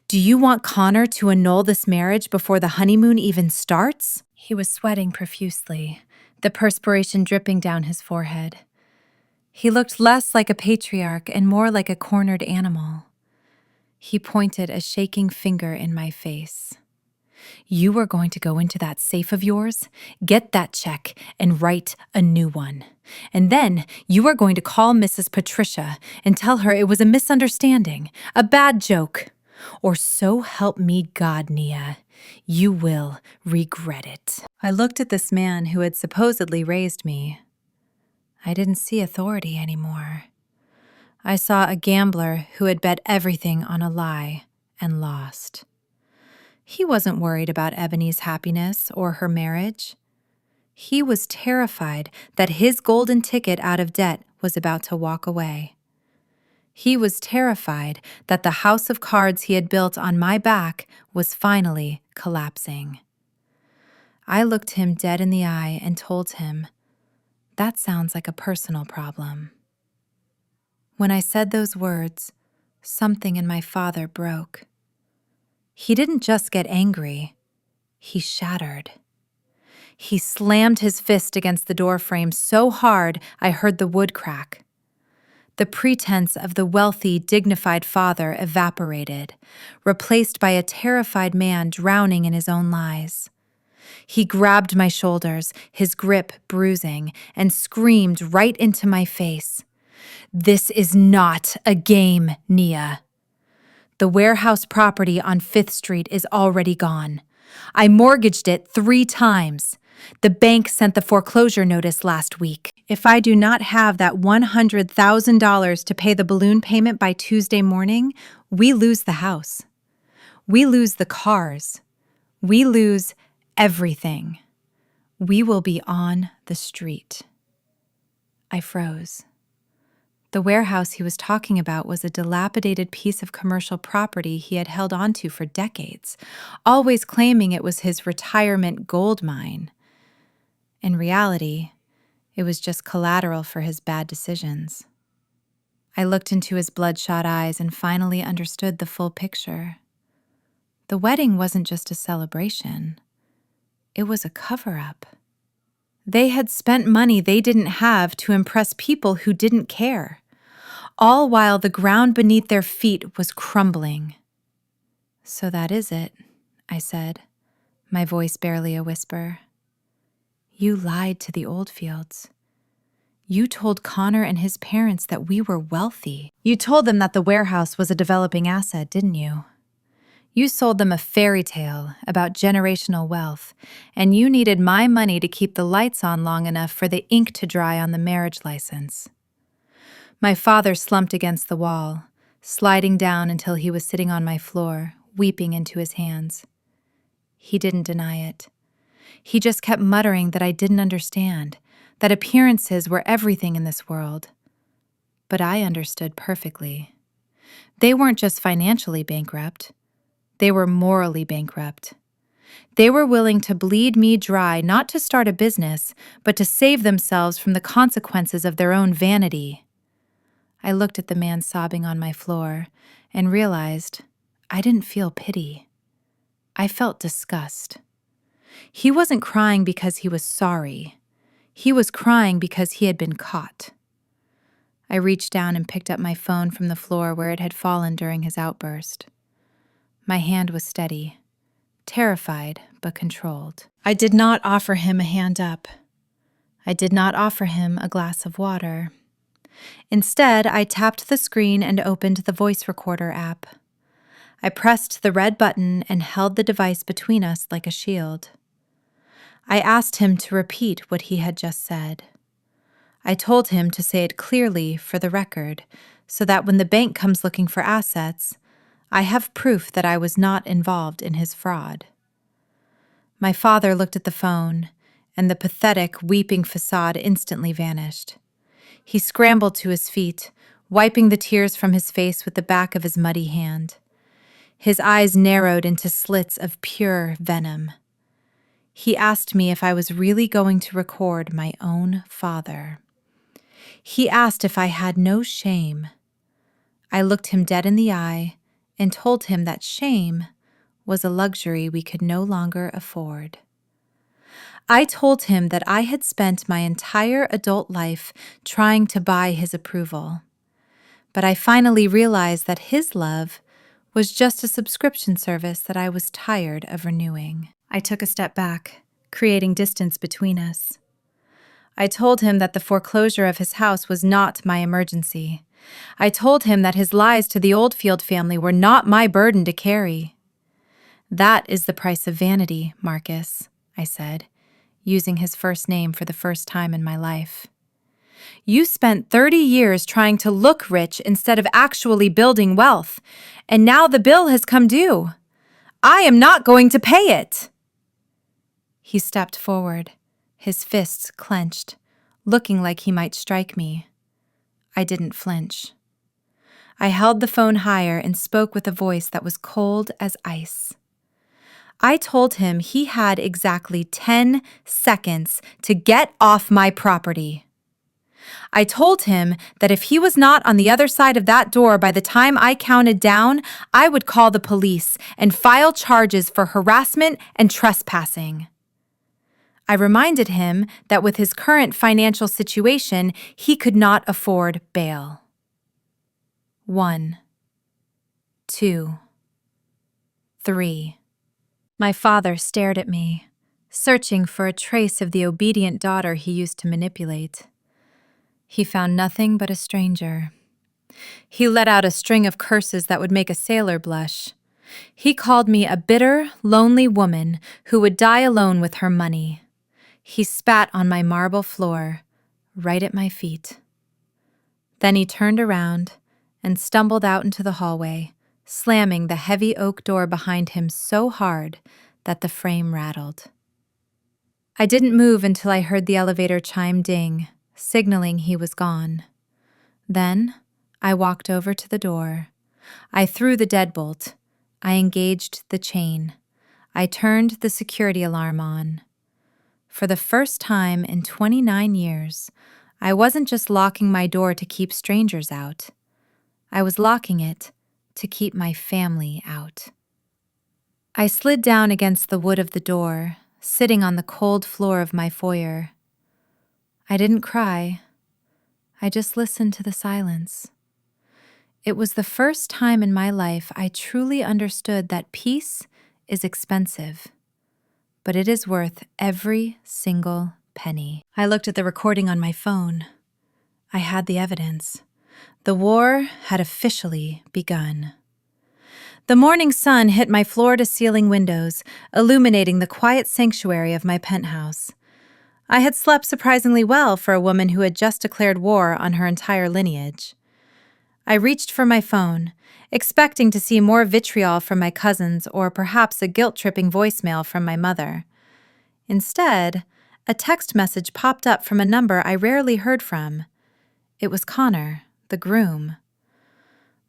Do you want Connor to annul this marriage before the honeymoon even starts?" He was sweating profusely, the perspiration dripping down his forehead. He looked less like a patriarch and more like a cornered animal. He pointed a shaking finger in my face. "You are going to go into that safe of yours, get that check, and write a new one. And then you are going to call Mrs. Patricia and tell her it was a misunderstanding, a bad joke. Or so help me God, Nia, you will regret it." I looked at this man who had supposedly raised me. I didn't see authority anymore. I saw a gambler who had bet everything on a lie and lost. He wasn't worried about Ebony's happiness or her marriage. He was terrified that his golden ticket out of debt was about to walk away. He was terrified that the house of cards he had built on my back was finally collapsing. I looked him dead in the eye and told him, "That sounds like a personal problem." When I said those words, something in my father broke. He didn't just get angry, he shattered. He slammed his fist against the door frame so hard I heard the wood crack. The pretense of the wealthy, dignified father evaporated, replaced by a terrified man drowning in his own lies. He grabbed my shoulders, his grip bruising, and screamed right into my face, "This is not a game, Nia. The warehouse property on 5th Street is already gone. I mortgaged it 3 times. The bank sent the foreclosure notice last week. If I do not have that $100,000 to pay the balloon payment by Tuesday morning, we lose the house. We lose the cars. We lose everything. We will be on the street." I froze. The warehouse he was talking about was a dilapidated piece of commercial property he had held onto for decades, always claiming it was his retirement gold mine. In reality, it was just collateral for his bad decisions. I looked into his bloodshot eyes and finally understood the full picture. The wedding wasn't just a celebration. It was a cover-up. They had spent money they didn't have to impress people who didn't care, all while the ground beneath their feet was crumbling. "So that is it," I said, my voice barely a whisper. "You lied to the Oldfields. You told Connor and his parents that we were wealthy. You told them that the warehouse was a developing asset, didn't you? You sold them a fairy tale about generational wealth, and you needed my money to keep the lights on long enough for the ink to dry on the marriage license." My father slumped against the wall, sliding down until he was sitting on my floor, weeping into his hands. He didn't deny it. He just kept muttering that I didn't understand, that appearances were everything in this world. But I understood perfectly. They weren't just financially bankrupt. They were morally bankrupt. They were willing to bleed me dry not to start a business, but to save themselves from the consequences of their own vanity. I looked at the man sobbing on my floor and realized I didn't feel pity. I felt disgust. He wasn't crying because he was sorry. He was crying because he had been caught. I reached down and picked up my phone from the floor where it had fallen during his outburst. My hand was steady, terrified but controlled. I did not offer him a hand up. I did not offer him a glass of water. Instead, I tapped the screen and opened the voice recorder app. I pressed the red button and held the device between us like a shield. I asked him to repeat what he had just said. I told him to say it clearly for the record, so that when the bank comes looking for assets, I have proof that I was not involved in his fraud. My father looked at the phone, and the pathetic, weeping facade instantly vanished. He scrambled to his feet, wiping the tears from his face with the back of his muddy hand. His eyes narrowed into slits of pure venom. He asked me if I was really going to record my own father. He asked if I had no shame. I looked him dead in the eye and told him that shame was a luxury we could no longer afford. I told him that I had spent my entire adult life trying to buy his approval. But I finally realized that his love was just a subscription service that I was tired of renewing. I took a step back, creating distance between us. I told him that the foreclosure of his house was not my emergency. I told him that his lies to the Oldfield family were not my burden to carry. That is the price of vanity, Marcus, I said, using his first name for the first time in my life. You spent 30 years trying to look rich instead of actually building wealth, and now the bill has come due. I am not going to pay it. He stepped forward, his fists clenched, looking like he might strike me. I didn't flinch. I held the phone higher and spoke with a voice that was cold as ice. I told him he had exactly 10 seconds to get off my property. I told him that if he was not on the other side of that door by the time I counted down, I would call the police and file charges for harassment and trespassing. I reminded him that with his current financial situation, he could not afford bail. 1, 2, 3. My father stared at me, searching for a trace of the obedient daughter he used to manipulate. He found nothing but a stranger. He let out a string of curses that would make a sailor blush. He called me a bitter, lonely woman who would die alone with her money. He spat on my marble floor, right at my feet. Then he turned around and stumbled out into the hallway, slamming the heavy oak door behind him so hard that the frame rattled. I didn't move until I heard the elevator chime ding, signaling he was gone. Then I walked over to the door. I threw the deadbolt. I engaged the chain. I turned the security alarm on. For the first time in 29 years, I wasn't just locking my door to keep strangers out. I was locking it to keep my family out. I slid down against the wood of the door, sitting on the cold floor of my foyer. I didn't cry. I just listened to the silence. It was the first time in my life I truly understood that peace is expensive, but it is worth every single penny. I looked at the recording on my phone. I had the evidence. The war had officially begun. The morning sun hit my floor-to-ceiling windows, illuminating the quiet sanctuary of my penthouse. I had slept surprisingly well for a woman who had just declared war on her entire lineage. I reached for my phone, expecting to see more vitriol from my cousins or perhaps a guilt-tripping voicemail from my mother. Instead, a text message popped up from a number I rarely heard from. It was Connor, the groom.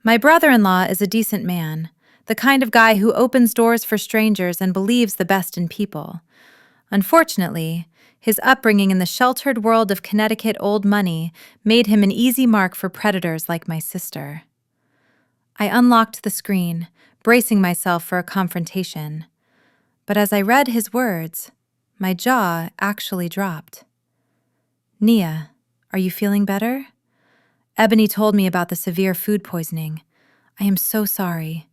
My brother-in-law is a decent man, the kind of guy who opens doors for strangers and believes the best in people. Unfortunately, his upbringing in the sheltered world of Connecticut old money made him an easy mark for predators like my sister. I unlocked the screen, bracing myself for a confrontation. But as I read his words, my jaw actually dropped. "Nia, are you feeling better? Ebony told me about the severe food poisoning. I am so sorry.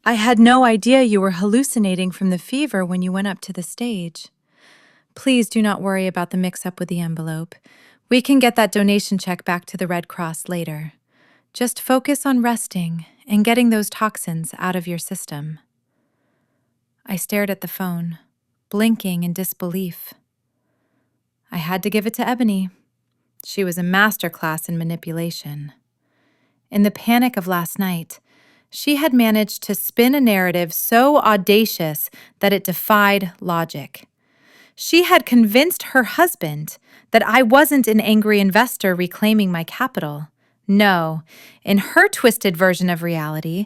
I had no idea you were hallucinating from the fever when you went up to the stage. Please do not worry about the mix-up with the envelope. We can get that donation check back to the Red Cross later. Just focus on resting and getting those toxins out of your system." I stared at the phone, blinking in disbelief. I had to give it to Ebony. She was a masterclass in manipulation. In the panic of last night, She had managed to spin a narrative so audacious that it defied logic. She had convinced her husband that I wasn't an angry investor reclaiming my capital. No, in her twisted version of reality,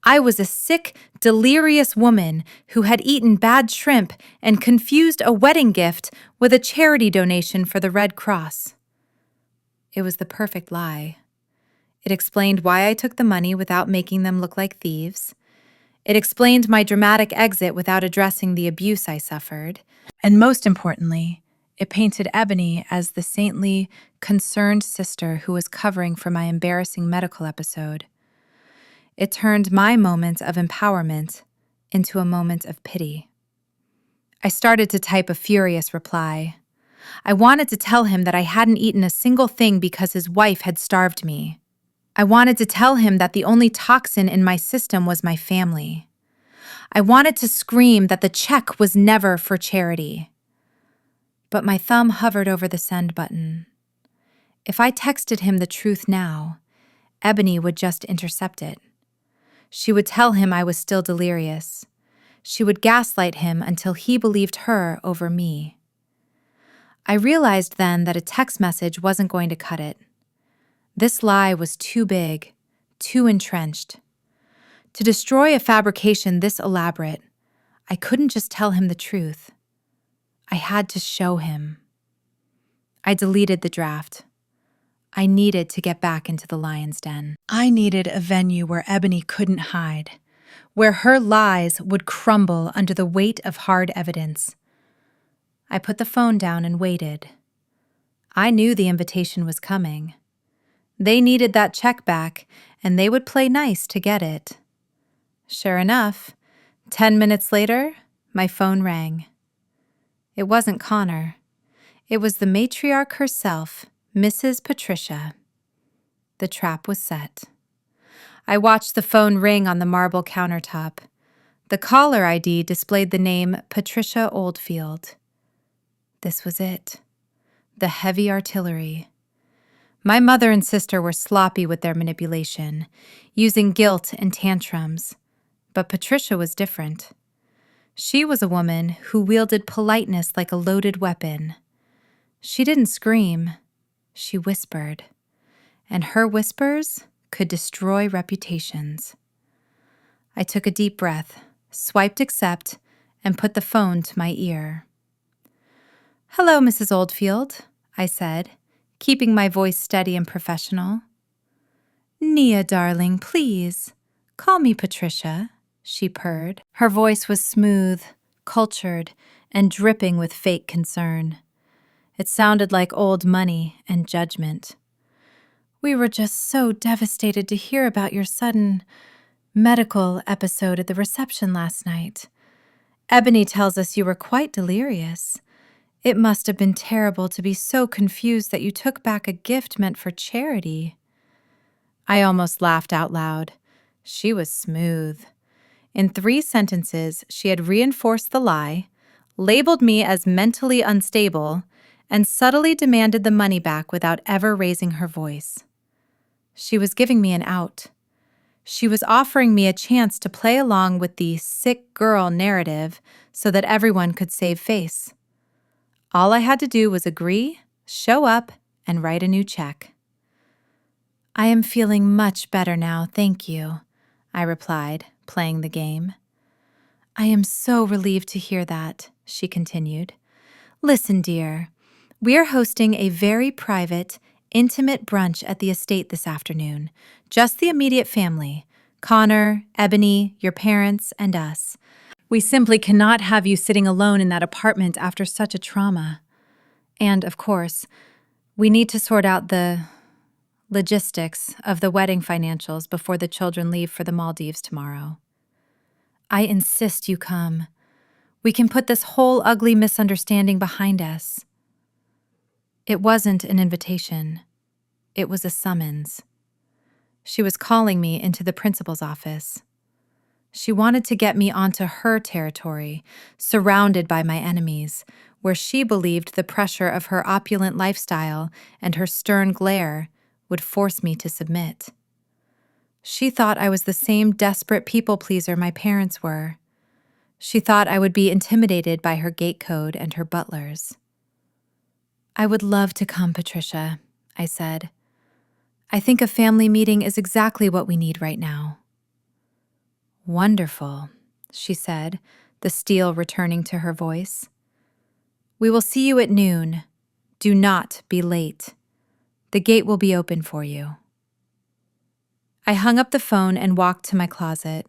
I was a sick, delirious woman who had eaten bad shrimp and confused a wedding gift with a charity donation for the Red Cross. It was the perfect lie. It explained why I took the money without making them look like thieves. It explained my dramatic exit without addressing the abuse I suffered. And most importantly, it painted Ebony as the saintly, concerned sister who was covering for my embarrassing medical episode. It turned my moment of empowerment into a moment of pity. I started to type a furious reply. I wanted to tell him that I hadn't eaten a single thing because his wife had starved me. I wanted to tell him that the only toxin in my system was my family. I wanted to scream that the check was never for charity. But my thumb hovered over the send button. If I texted him the truth now, Ebony would just intercept it. She would tell him I was still delirious. She would gaslight him until he believed her over me. I realized then that a text message wasn't going to cut it. This lie was too big, too entrenched. To destroy a fabrication this elaborate, I couldn't just tell him the truth. I had to show him. I deleted the draft. I needed to get back into the lion's den. I needed a venue where Ebony couldn't hide, where her lies would crumble under the weight of hard evidence. I put the phone down and waited. I knew the invitation was coming. They needed that check back, and they would play nice to get it. Sure enough, 10 minutes later, my phone rang. It wasn't Connor. It was the matriarch herself, Mrs. Patricia. The trap was set. I watched the phone ring on the marble countertop. The caller ID displayed the name Patricia Oldfield. This was it. The heavy artillery. My mother and sister were sloppy with their manipulation, using guilt and tantrums. But Patricia was different. She was a woman who wielded politeness like a loaded weapon. She didn't scream. She whispered. And her whispers could destroy reputations. I took a deep breath, swiped accept, and put the phone to my ear. "Hello, Mrs. Oldfield," I said, keeping my voice steady and professional. "Nia, darling, please, call me Patricia," she purred. Her voice was smooth, cultured, and dripping with fake concern. It sounded like old money and judgment. "We were just so devastated to hear about your sudden medical episode at the reception last night. Ebony tells us you were quite delirious. It must have been terrible to be so confused that you took back a gift meant for charity." I almost laughed out loud. She was smooth. In 3 sentences, she had reinforced the lie, labeled me as mentally unstable, and subtly demanded the money back without ever raising her voice. She was giving me an out. She was offering me a chance to play along with the sick girl narrative so that everyone could save face. All I had to do was agree, show up, and write a new check. "I am feeling much better now, thank you," I replied, playing the game. "I am so relieved to hear that," she continued. "Listen, dear, we are hosting a very private, intimate brunch at the estate this afternoon. Just the immediate family. Connor, Ebony, your parents, and us. We simply cannot have you sitting alone in that apartment after such a trauma. And, of course, we need to sort out the logistics of the wedding financials before the children leave for the Maldives tomorrow. I insist you come. We can put this whole ugly misunderstanding behind us." It wasn't an invitation. It was a summons. She was calling me into the principal's office. She wanted to get me onto her territory, surrounded by my enemies, where she believed the pressure of her opulent lifestyle and her stern glare would force me to submit. She thought I was the same desperate people pleaser my parents were. She thought I would be intimidated by her gate code and her butlers. "I would love to come, Patricia," I said. "I think a family meeting is exactly what we need right now." "Wonderful," she said, the steel returning to her voice. "We will see you at noon. Do not be late. The gate will be open for you." I hung up the phone and walked to my closet.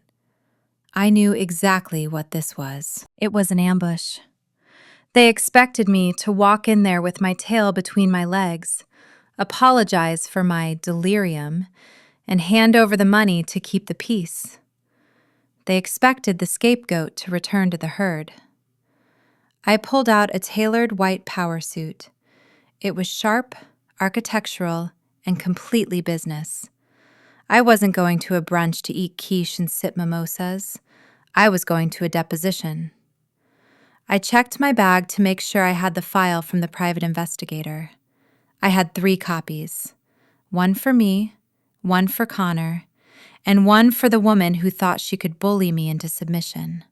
I knew exactly what this was. It was an ambush. They expected me to walk in there with my tail between my legs, apologize for my delirium, and hand over the money to keep the peace. They expected the scapegoat to return to the herd. I pulled out a tailored white power suit. It was sharp, architectural, and completely business. I wasn't going to a brunch to eat quiche and sip mimosas. I was going to a deposition. I checked my bag to make sure I had the file from the private investigator. I had 3 copies. One for me, one for Connor, and one for the woman who thought she could bully me into submission.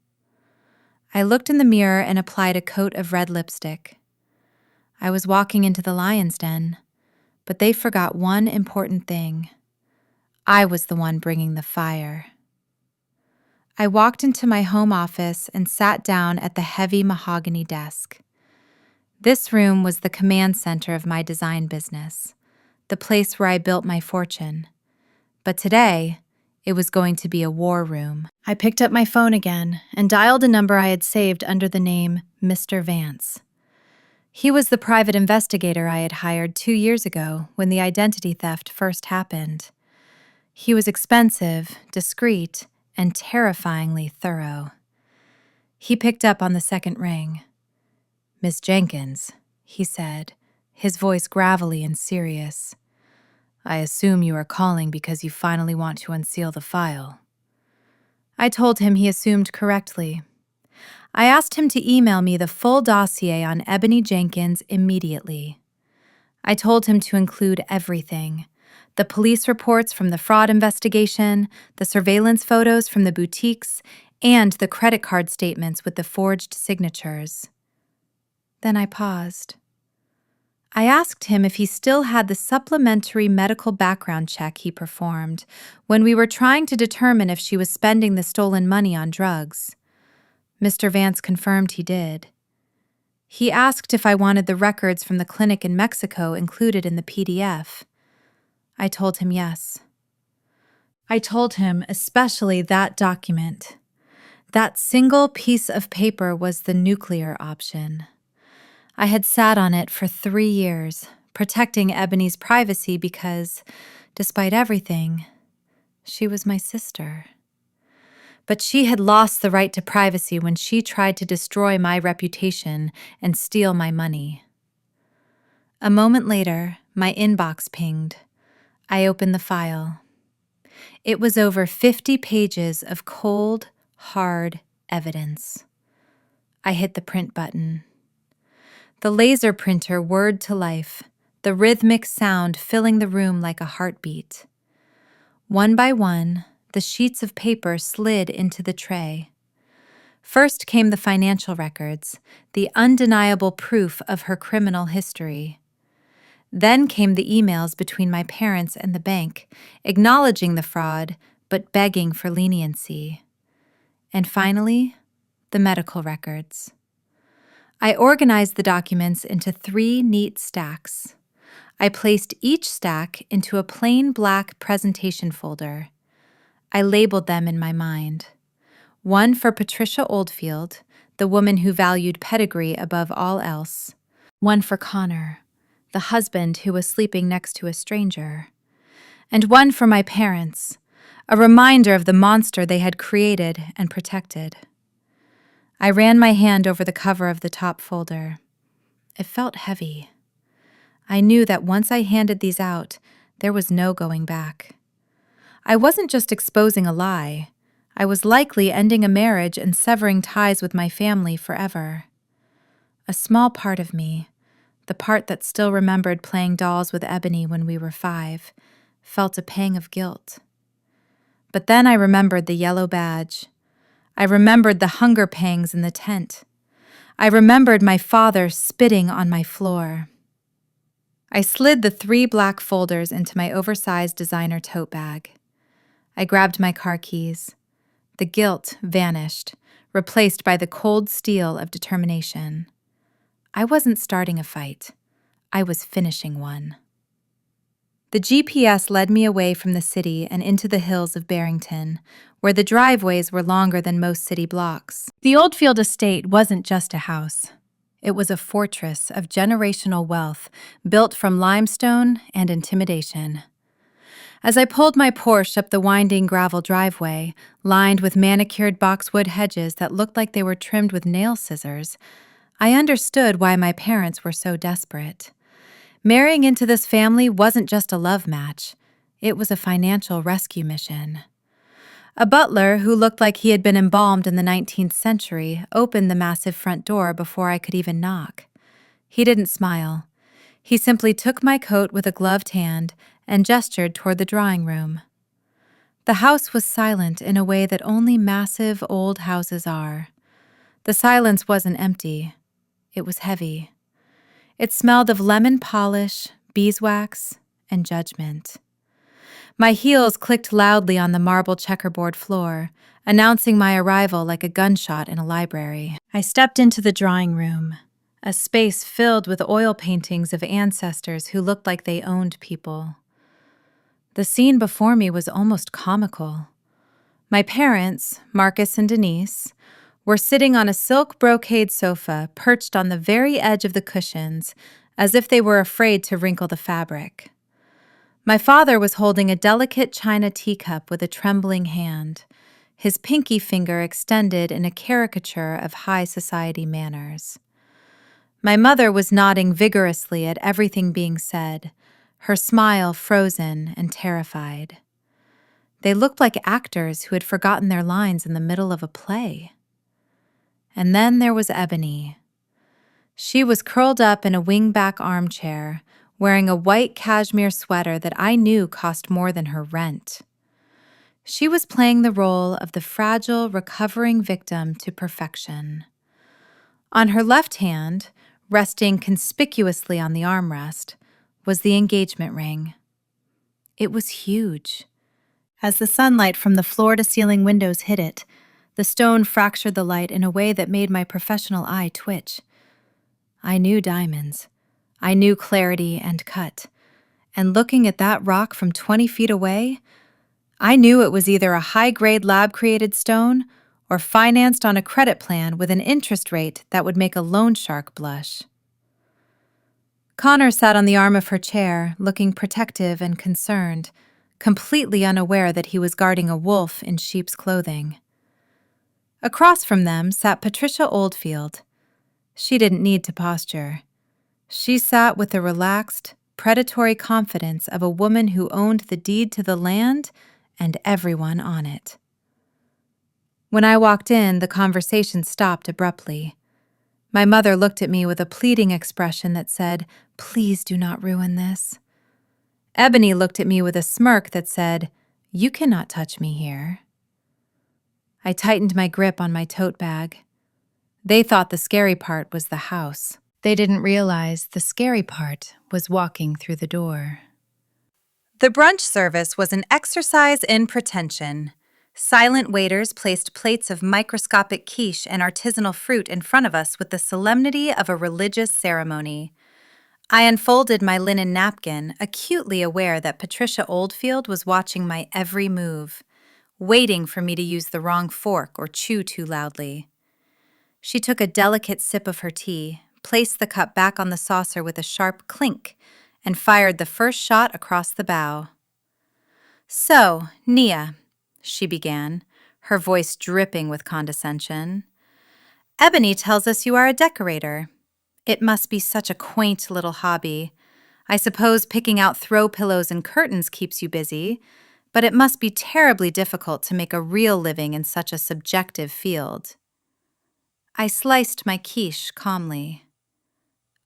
I looked in the mirror and applied a coat of red lipstick. I was walking into the lion's den, but they forgot one important thing. I was the one bringing the fire. I walked into my home office and sat down at the heavy mahogany desk. This room was the command center of my design business, the place where I built my fortune. But today, it was going to be a war room. I picked up my phone again and dialed a number I had saved under the name Mr. Vance. He was the private investigator I had hired 2 years ago when the identity theft first happened. He was expensive, discreet, and terrifyingly thorough. He picked up on the second ring. "Miss Jenkins," he said, his voice gravelly and serious. "I assume you are calling because you finally want to unseal the file." I told him he assumed correctly. I asked him to email me the full dossier on Ebony Jenkins immediately. I told him to include everything: the police reports from the fraud investigation, the surveillance photos from the boutiques, and the credit card statements with the forged signatures. Then I paused. I asked him if he still had the supplementary medical background check he performed when we were trying to determine if she was spending the stolen money on drugs. Mr. Vance confirmed he did. He asked if I wanted the records from the clinic in Mexico included in the PDF. I told him yes. I told him especially that document. That single piece of paper was the nuclear option. I had sat on it for 3 years, protecting Ebony's privacy because, despite everything, she was my sister. But she had lost the right to privacy when she tried to destroy my reputation and steal my money. A moment later, my inbox pinged. I opened the file. It was over 50 pages of cold, hard evidence. I hit the print button. The laser printer whirred to life, the rhythmic sound filling the room like a heartbeat. One by one, the sheets of paper slid into the tray. First came the financial records, the undeniable proof of her criminal history. Then came the emails between my parents and the bank, acknowledging the fraud, but begging for leniency. And finally, the medical records. I organized the documents into 3 neat stacks. I placed each stack into a plain black presentation folder. I labeled them in my mind. One for Patricia Oldfield, the woman who valued pedigree above all else. One for Connor, the husband who was sleeping next to a stranger. And one for my parents, a reminder of the monster they had created and protected. I ran my hand over the cover of the top folder. It felt heavy. I knew that once I handed these out, there was no going back. I wasn't just exposing a lie. I was likely ending a marriage and severing ties with my family forever. A small part of me, the part that still remembered playing dolls with Ebony when we were 5, felt a pang of guilt. But then I remembered the yellow badge. I remembered the hunger pangs in the tent. I remembered my father spitting on my floor. I slid the 3 black folders into my oversized designer tote bag. I grabbed my car keys. The guilt vanished, replaced by the cold steel of determination. I wasn't starting a fight. I was finishing one. The GPS led me away from the city and into the hills of Barrington, where the driveways were longer than most city blocks. The Oldfield estate wasn't just a house. It was a fortress of generational wealth built from limestone and intimidation. As I pulled my Porsche up the winding gravel driveway, lined with manicured boxwood hedges that looked like they were trimmed with nail scissors, I understood why my parents were so desperate. Marrying into this family wasn't just a love match. It was a financial rescue mission. A butler who looked like he had been embalmed in the 19th century opened the massive front door before I could even knock. He didn't smile. He simply took my coat with a gloved hand and gestured toward the drawing room. The house was silent in a way that only massive old houses are. The silence wasn't empty. It was heavy. It smelled of lemon polish, beeswax, and judgment. My heels clicked loudly on the marble checkerboard floor, announcing my arrival like a gunshot in a library. I stepped into the drawing room, a space filled with oil paintings of ancestors who looked like they owned people. The scene before me was almost comical. My parents, Marcus and Denise, were sitting on a silk brocade sofa perched on the very edge of the cushions, as if they were afraid to wrinkle the fabric. My father was holding a delicate china teacup with a trembling hand, his pinky finger extended in a caricature of high society manners. My mother was nodding vigorously at everything being said, her smile frozen and terrified. They looked like actors who had forgotten their lines in the middle of a play. And then there was Ebony. She was curled up in a wing-back armchair, wearing a white cashmere sweater that I knew cost more than her rent. She was playing the role of the fragile, recovering victim to perfection. On her left hand, resting conspicuously on the armrest, was the engagement ring. It was huge. As the sunlight from the floor-to-ceiling windows hit it, the stone fractured the light in a way that made my professional eye twitch. I knew diamonds. I knew clarity and cut. And looking at that rock from 20 feet away, I knew it was either a high-grade lab-created stone or financed on a credit plan with an interest rate that would make a loan shark blush. Connor sat on the arm of her chair, looking protective and concerned, completely unaware that he was guarding a wolf in sheep's clothing. Across from them sat Patricia Oldfield. She didn't need to posture. She sat with the relaxed, predatory confidence of a woman who owned the deed to the land and everyone on it. When I walked in, the conversation stopped abruptly. My mother looked at me with a pleading expression that said, "Please do not ruin this." Ebony looked at me with a smirk that said, "You cannot touch me here." I tightened my grip on my tote bag. They thought the scary part was the house. They didn't realize the scary part was walking through the door. The brunch service was an exercise in pretension. Silent waiters placed plates of microscopic quiche and artisanal fruit in front of us with the solemnity of a religious ceremony. I unfolded my linen napkin, acutely aware that Patricia Oldfield was watching my every move, waiting for me to use the wrong fork or chew too loudly. She took a delicate sip of her tea, placed the cup back on the saucer with a sharp clink, and fired the first shot across the bow. "So, Nia," she began, her voice dripping with condescension, "Ebony tells us you are a decorator. It must be such a quaint little hobby. I suppose picking out throw pillows and curtains keeps you busy, but it must be terribly difficult to make a real living in such a subjective field." I sliced my quiche calmly.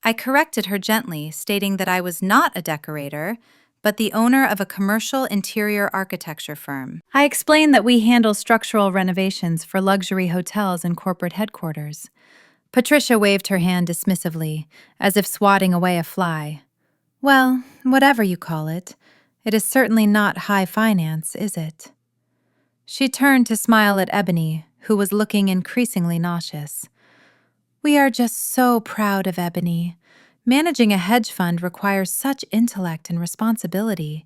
I corrected her gently, stating that I was not a decorator, but the owner of a commercial interior architecture firm. I explained that we handle structural renovations for luxury hotels and corporate headquarters. Patricia waved her hand dismissively, as if swatting away a fly. Well, whatever you call it, it is certainly not high finance, is it? She turned to smile at Ebony, who was looking increasingly nauseous. We are just so proud of Ebony. Managing a hedge fund requires such intellect and responsibility.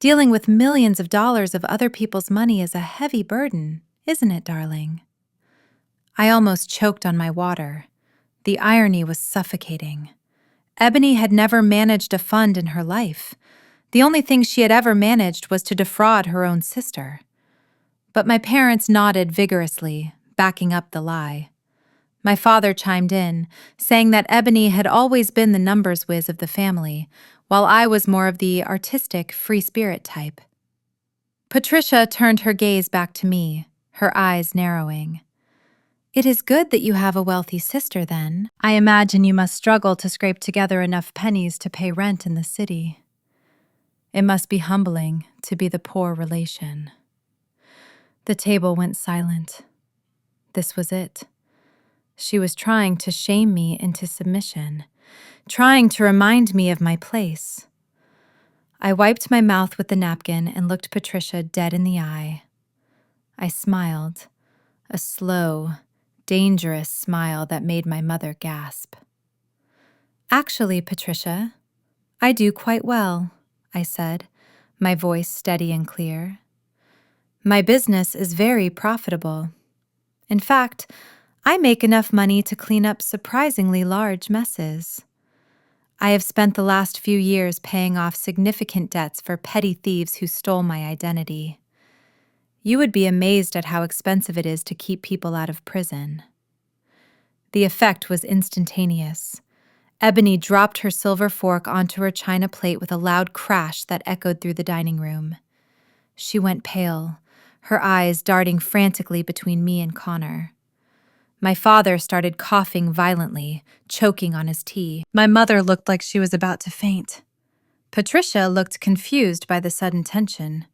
Dealing with millions of dollars of other people's money is a heavy burden, isn't it, darling? I almost choked on my water. The irony was suffocating. Ebony had never managed a fund in her life. The only thing she had ever managed was to defraud her own sister. But my parents nodded vigorously, backing up the lie. My father chimed in, saying that Ebony had always been the numbers whiz of the family, while I was more of the artistic, free spirit type. Patricia turned her gaze back to me, her eyes narrowing. It is good that you have a wealthy sister, then. I imagine you must struggle to scrape together enough pennies to pay rent in the city. It must be humbling to be the poor relation. The table went silent. This was it. She was trying to shame me into submission, trying to remind me of my place. I wiped my mouth with the napkin and looked Patricia dead in the eye. I smiled, a slow, dangerous smile that made my mother gasp. Actually, Patricia, I do quite well, I said, my voice steady and clear. My business is very profitable. In fact, I make enough money to clean up surprisingly large messes. I have spent the last few years paying off significant debts for petty thieves who stole my identity. You would be amazed at how expensive it is to keep people out of prison. The effect was instantaneous. Ebony dropped her silver fork onto her china plate with a loud crash that echoed through the dining room. She went pale, her eyes darting frantically between me and Connor. My father started coughing violently, choking on his tea. My mother looked like she was about to faint. Patricia looked confused by the sudden tension.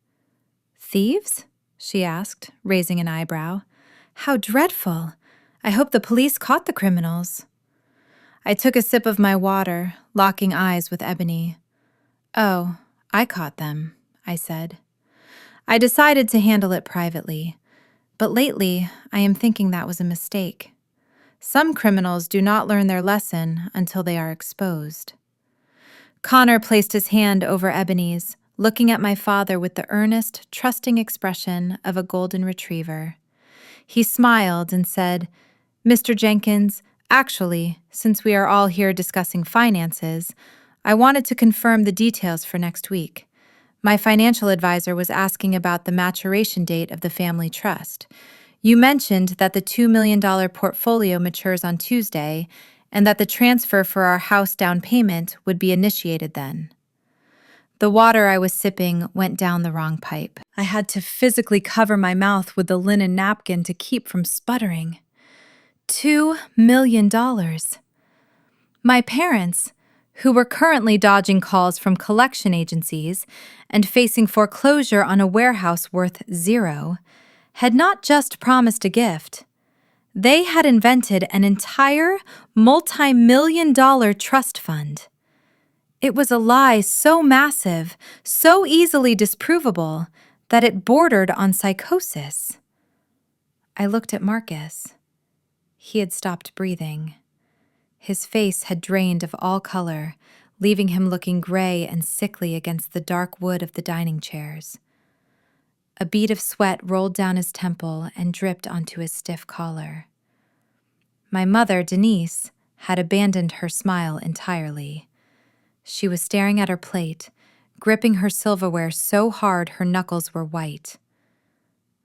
Thieves? She asked, raising an eyebrow. How dreadful! I hope the police caught the criminals. I took a sip of my water, locking eyes with Ebony. Oh, I caught them, I said. I decided to handle it privately. But lately, I am thinking that was a mistake. Some criminals do not learn their lesson until they are exposed. Connor placed his hand over Ebony's, looking at my father with the earnest, trusting expression of a golden retriever. He smiled and said, Mr. Jenkins, actually, since we are all here discussing finances, I wanted to confirm the details for next week. My financial advisor was asking about the maturation date of the family trust. You mentioned that the $2 million portfolio matures on Tuesday and that the transfer for our house down payment would be initiated then. The water I was sipping went down the wrong pipe. I had to physically cover my mouth with the linen napkin to keep from sputtering. $2 million. My parents, who were currently dodging calls from collection agencies and facing foreclosure on a warehouse worth $0, had not just promised a gift. They had invented an entire multi-million-dollar trust fund. It was a lie so massive, so easily disprovable, that it bordered on psychosis. I looked at Marcus. He had stopped breathing. His face had drained of all color, leaving him looking gray and sickly against the dark wood of the dining chairs. A bead of sweat rolled down his temple and dripped onto his stiff collar. My mother, Denise, had abandoned her smile entirely. She was staring at her plate, gripping her silverware so hard her knuckles were white.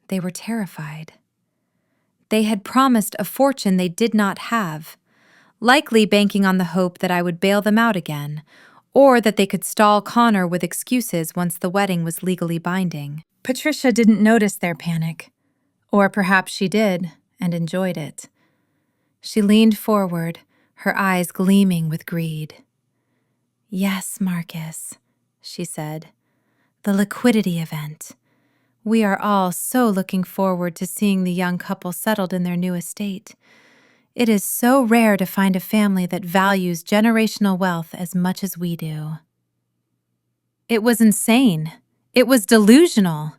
They were terrified. They had promised a fortune they did not have, likely banking on the hope that I would bail them out again, or that they could stall Connor with excuses once the wedding was legally binding. Patricia didn't notice their panic, or perhaps she did and enjoyed it. She leaned forward, her eyes gleaming with greed. Yes, Marcus, she said. The liquidity event. We are all so looking forward to seeing the young couple settled in their new estate. It is so rare to find a family that values generational wealth as much as we do. It was insane. It was delusional.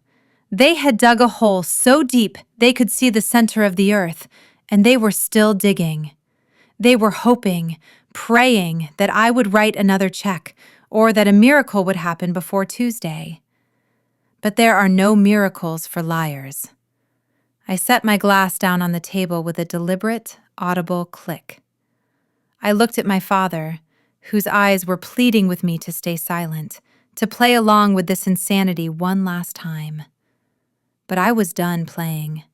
They had dug a hole so deep they could see the center of the earth, and they were still digging. They were hoping, praying that I would write another check or that a miracle would happen before Tuesday. But there are no miracles for liars. I set my glass down on the table with a deliberate, audible click. I looked at my father, whose eyes were pleading with me to stay silent, to play along with this insanity one last time. But I was done playing.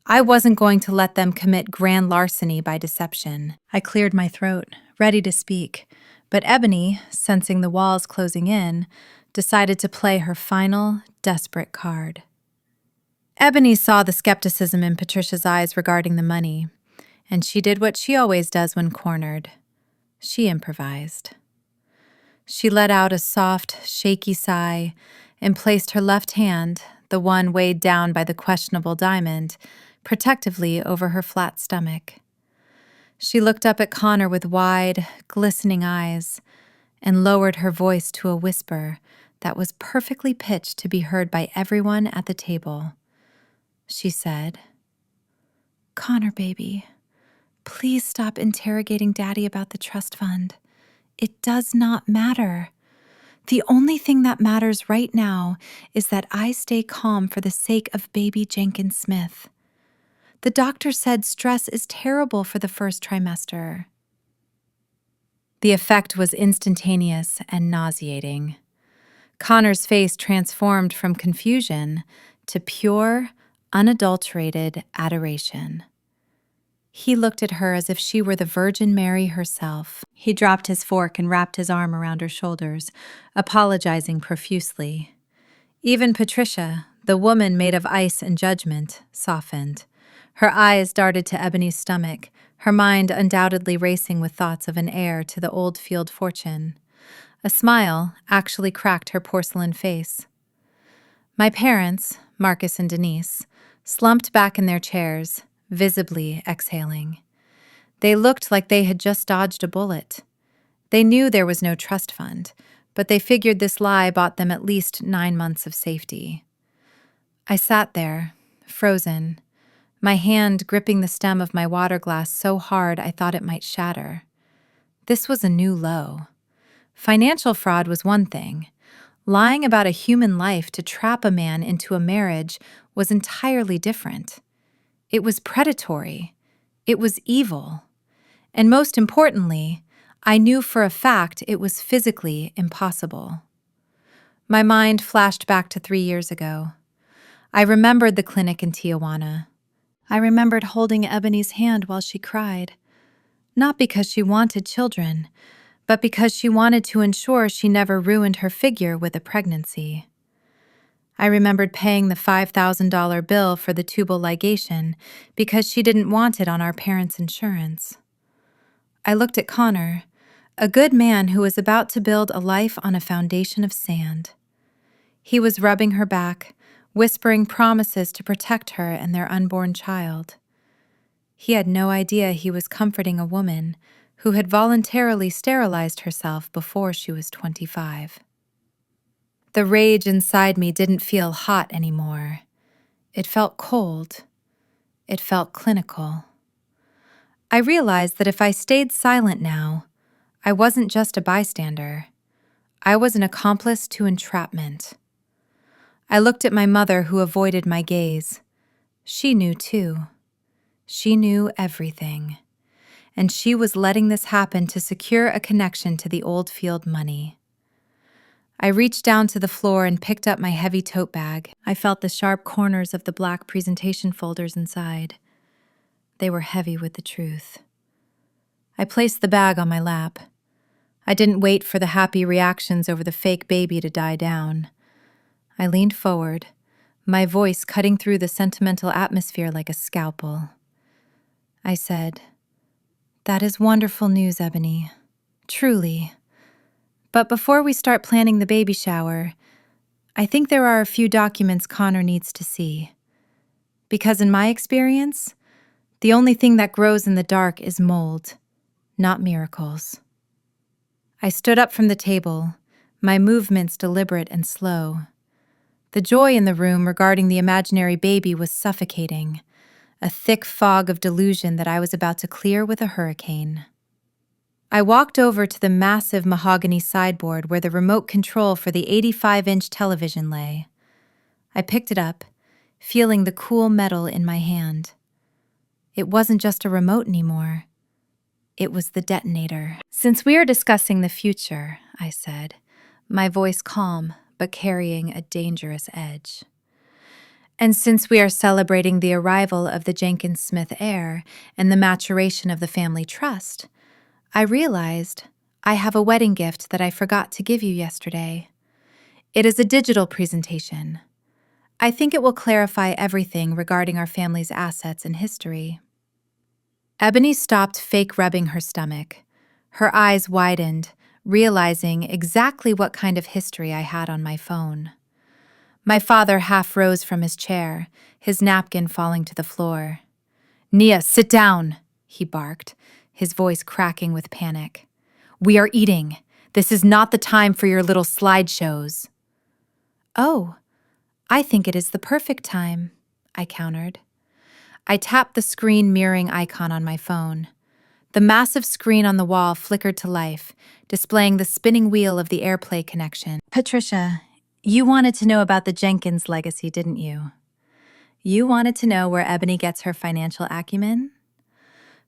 I wasn't going to let them commit grand larceny by deception. I cleared my throat, ready to speak, but Ebony, sensing the walls closing in, decided to play her final, desperate card. Ebony saw the skepticism in Patricia's eyes regarding the money, and she did what she always does when cornered. She improvised. She let out a soft, shaky sigh and placed her left hand, the one weighed down by the questionable diamond, protectively over her flat stomach. She looked up at Connor with wide, glistening eyes and lowered her voice to a whisper that was perfectly pitched to be heard by everyone at the table. She said, "Connor, baby, please stop interrogating Daddy about the trust fund. It does not matter. The only thing that matters right now is that I stay calm for the sake of baby Jenkins Smith. The doctor said stress is terrible for the first trimester." The effect was instantaneous and nauseating. Connor's face transformed from confusion to pure, unadulterated adoration. He looked at her as if she were the Virgin Mary herself. He dropped his fork and wrapped his arm around her shoulders, apologizing profusely. Even Patricia, the woman made of ice and judgment, softened. Her eyes darted to Ebony's stomach, her mind undoubtedly racing with thoughts of an heir to the Oldfield fortune. A smile actually cracked her porcelain face. My parents, Marcus and Denise, slumped back in their chairs, visibly exhaling. They looked like they had just dodged a bullet. They knew there was no trust fund, but they figured this lie bought them at least 9 months of safety. I sat there, frozen, my hand gripping the stem of my water glass so hard I thought it might shatter. This was a new low. Financial fraud was one thing. Lying about a human life to trap a man into a marriage was entirely different. It was predatory. It was evil. And most importantly, I knew for a fact it was physically impossible. My mind flashed back to 3 years ago. I remembered the clinic in Tijuana. I remembered holding Ebony's hand while she cried, not because she wanted children, but because she wanted to ensure she never ruined her figure with a pregnancy. I remembered paying the $5,000 bill for the tubal ligation because she didn't want it on our parents' insurance. I looked at Connor, a good man who was about to build a life on a foundation of sand. He was rubbing her back, whispering promises to protect her and their unborn child. He had no idea he was comforting a woman who had voluntarily sterilized herself before she was 25. The rage inside me didn't feel hot anymore. It felt cold. It felt clinical. I realized that if I stayed silent now, I wasn't just a bystander. I was an accomplice to entrapment. I looked at my mother, who avoided my gaze. She knew too. She knew everything. And she was letting this happen to secure a connection to the Oldfield money. I reached down to the floor and picked up my heavy tote bag. I felt the sharp corners of the black presentation folders inside. They were heavy with the truth. I placed the bag on my lap. I didn't wait for the happy reactions over the fake baby to die down. I leaned forward, my voice cutting through the sentimental atmosphere like a scalpel. I said, "That is wonderful news, Ebony. Truly. But before we start planning the baby shower, I think there are a few documents Connor needs to see. Because in my experience, the only thing that grows in the dark is mold, not miracles. I stood up from the table, my movements deliberate and slow. The joy in the room regarding the imaginary baby was suffocating, a thick fog of delusion that I was about to clear with a hurricane. I walked over to the massive mahogany sideboard where the remote control for the 85-inch television lay. I picked it up, feeling the cool metal in my hand. It wasn't just a remote anymore. It was the detonator. "Since we are discussing the future," I said, my voice calm but carrying a dangerous edge. "And since we are celebrating the arrival of the Jenkins-Smith heir and the maturation of the family trust, I realized I have a wedding gift that I forgot to give you yesterday. It is a digital presentation. I think it will clarify everything regarding our family's assets and history." Ebony stopped fake rubbing her stomach. Her eyes widened, realizing exactly what kind of history I had on my phone. My father half rose from his chair, his napkin falling to the floor. "Nia, sit down," he barked, his voice cracking with panic. "We are eating. This is not the time for your little slideshows." "Oh, I think it is the perfect time," I countered. I tapped the screen mirroring icon on my phone. The massive screen on the wall flickered to life, displaying the spinning wheel of the AirPlay connection. "Patricia, you wanted to know about the Jenkins legacy, didn't you? You wanted to know where Ebony gets her financial acumen?"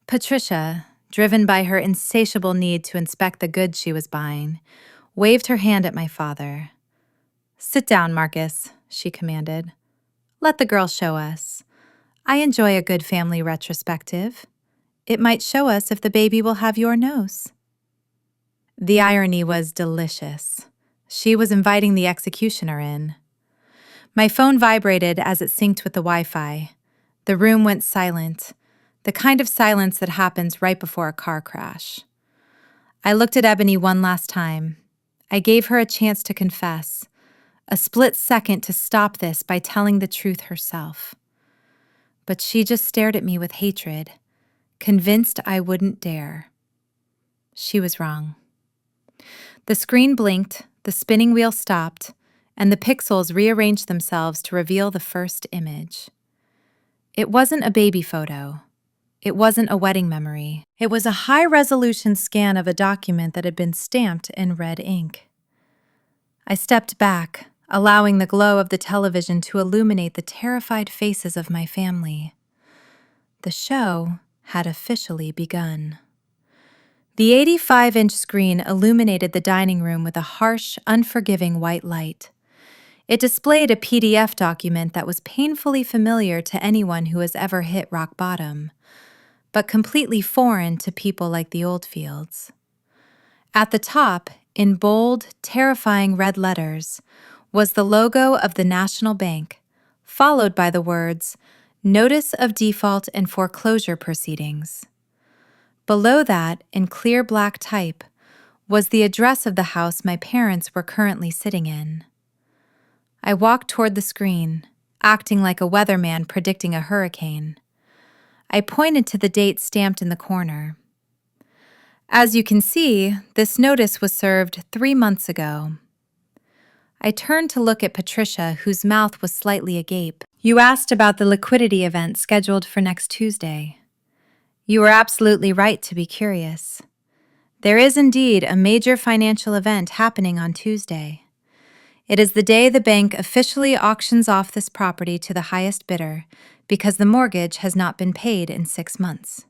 Patricia, driven by her insatiable need to inspect the goods she was buying, waved her hand at my father. "Sit down, Marcus," she commanded. "Let the girl show us. I enjoy a good family retrospective. It might show us if the baby will have your nose." The irony was delicious. She was inviting the executioner in. My phone vibrated as it synced with the Wi-Fi. The room went silent, the kind of silence that happens right before a car crash. I looked at Ebony one last time. I gave her a chance to confess, a split second to stop this by telling the truth herself. But she just stared at me with hatred, convinced I wouldn't dare. She was wrong. The screen blinked, the spinning wheel stopped, and the pixels rearranged themselves to reveal the first image. It wasn't a baby photo. It wasn't a wedding memory. It was a high-resolution scan of a document that had been stamped in red ink. I stepped back, allowing the glow of the television to illuminate the terrified faces of my family. The show had officially begun. The 85-inch screen illuminated the dining room with a harsh, unforgiving white light. It displayed a PDF document that was painfully familiar to anyone who has ever hit rock bottom, but completely foreign to people like the Oldfields. At the top, in bold, terrifying red letters, was the logo of the National Bank, followed by the words, "Notice of Default and Foreclosure Proceedings." Below that, in clear black type, was the address of the house my parents were currently sitting in. I walked toward the screen, acting like a weatherman predicting a hurricane. I pointed to the date stamped in the corner. "As you can see, this notice was served 3 months ago." I turned to look at Patricia, whose mouth was slightly agape. "You asked about the liquidity event scheduled for next Tuesday. You were absolutely right to be curious. There is indeed a major financial event happening on Tuesday. It is the day the bank officially auctions off this property to the highest bidder because the mortgage has not been paid in 6 months."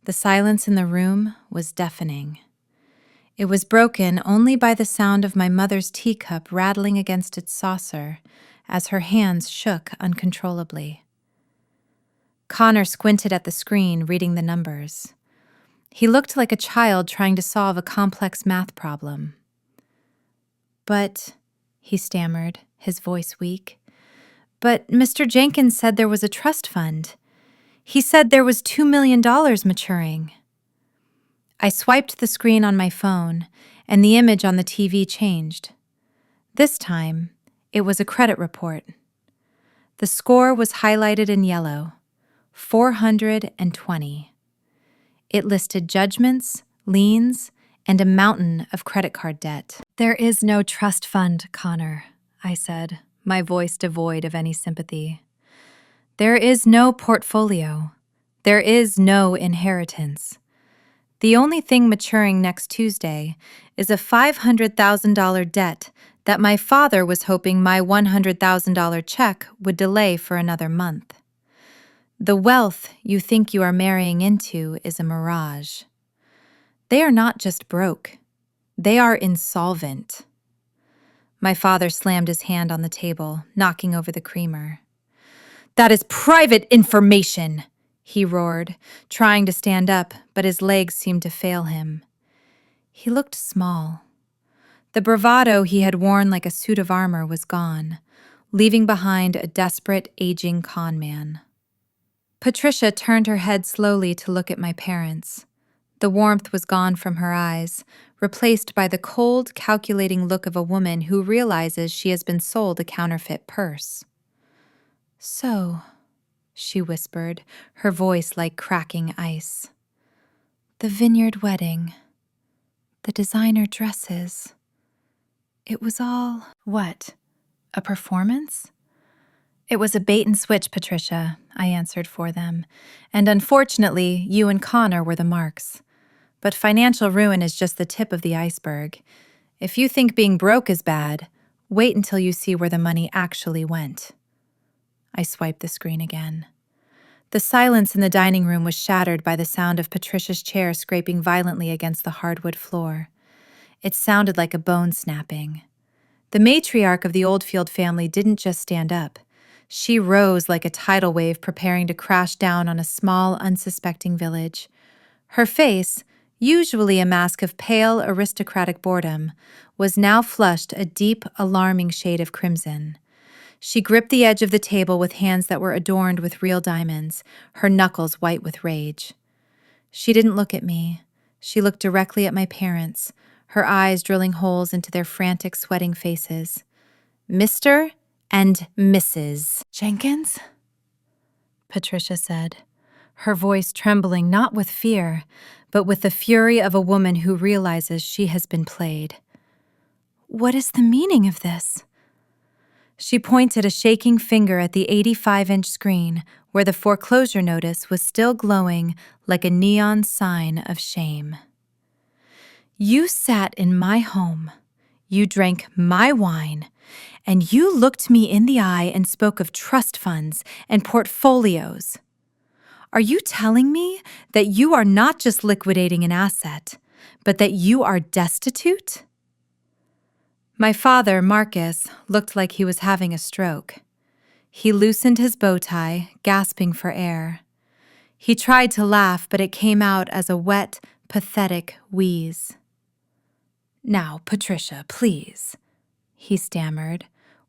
The silence in the room was deafening. It was broken only by the sound of my mother's teacup rattling against its saucer as her hands shook uncontrollably. Connor squinted at the screen, reading the numbers. He looked like a child trying to solve a complex math problem. "But," he stammered, his voice weak, "but Mr. Jenkins said there was a trust fund. He said there was $2 million maturing." I swiped the screen on my phone, and the image on the TV changed. This time, it was a credit report. The score was highlighted in yellow, 420. It listed judgments, liens, and a mountain of credit card debt. "There is no trust fund, Connor," I said, my voice devoid of any sympathy. "There is no portfolio. There is no inheritance. The only thing maturing next Tuesday is a $500,000 debt that my father was hoping my $100,000 check would delay for another month. The wealth you think you are marrying into is a mirage. They are not just broke. They are insolvent." My father slammed his hand on the table, knocking over the creamer. "That is private information," he roared, trying to stand up, but his legs seemed to fail him. He looked small. The bravado he had worn like a suit of armor was gone, leaving behind a desperate, aging con man. Patricia turned her head slowly to look at my parents. The warmth was gone from her eyes, replaced by the cold, calculating look of a woman who realizes she has been sold a counterfeit purse. "So," she whispered, her voice like cracking ice. "The vineyard wedding, the designer dresses. It was all..." "What? A performance?" "It was a bait and switch, Patricia," I answered for them. "And unfortunately, you and Connor were the marks. But financial ruin is just the tip of the iceberg. If you think being broke is bad, wait until you see where the money actually went." I swiped the screen again. The silence in the dining room was shattered by the sound of Patricia's chair scraping violently against the hardwood floor. It sounded like a bone snapping. The matriarch of the Oldfield family didn't just stand up. She rose like a tidal wave preparing to crash down on a small, unsuspecting village. Her face, usually a mask of pale, aristocratic boredom, was now flushed a deep, alarming shade of crimson. She gripped the edge of the table with hands that were adorned with real diamonds, her knuckles white with rage. She didn't look at me. She looked directly at my parents, her eyes drilling holes into their frantic, sweating faces. "Mr. and Mrs. Jenkins?" Patricia said, her voice trembling not with fear, but with the fury of a woman who realizes she has been played. "What is the meaning of this?" She pointed a shaking finger at the 85-inch screen where the foreclosure notice was still glowing like a neon sign of shame. "You sat in my home, you drank my wine, and you looked me in the eye and spoke of trust funds and portfolios. Are you telling me that you are not just liquidating an asset, but that you are destitute?" My father, Marcus, looked like he was having a stroke. He loosened his bow tie, gasping for air. He tried to laugh, but it came out as a wet, pathetic wheeze. "Now, Patricia, please," he stammered,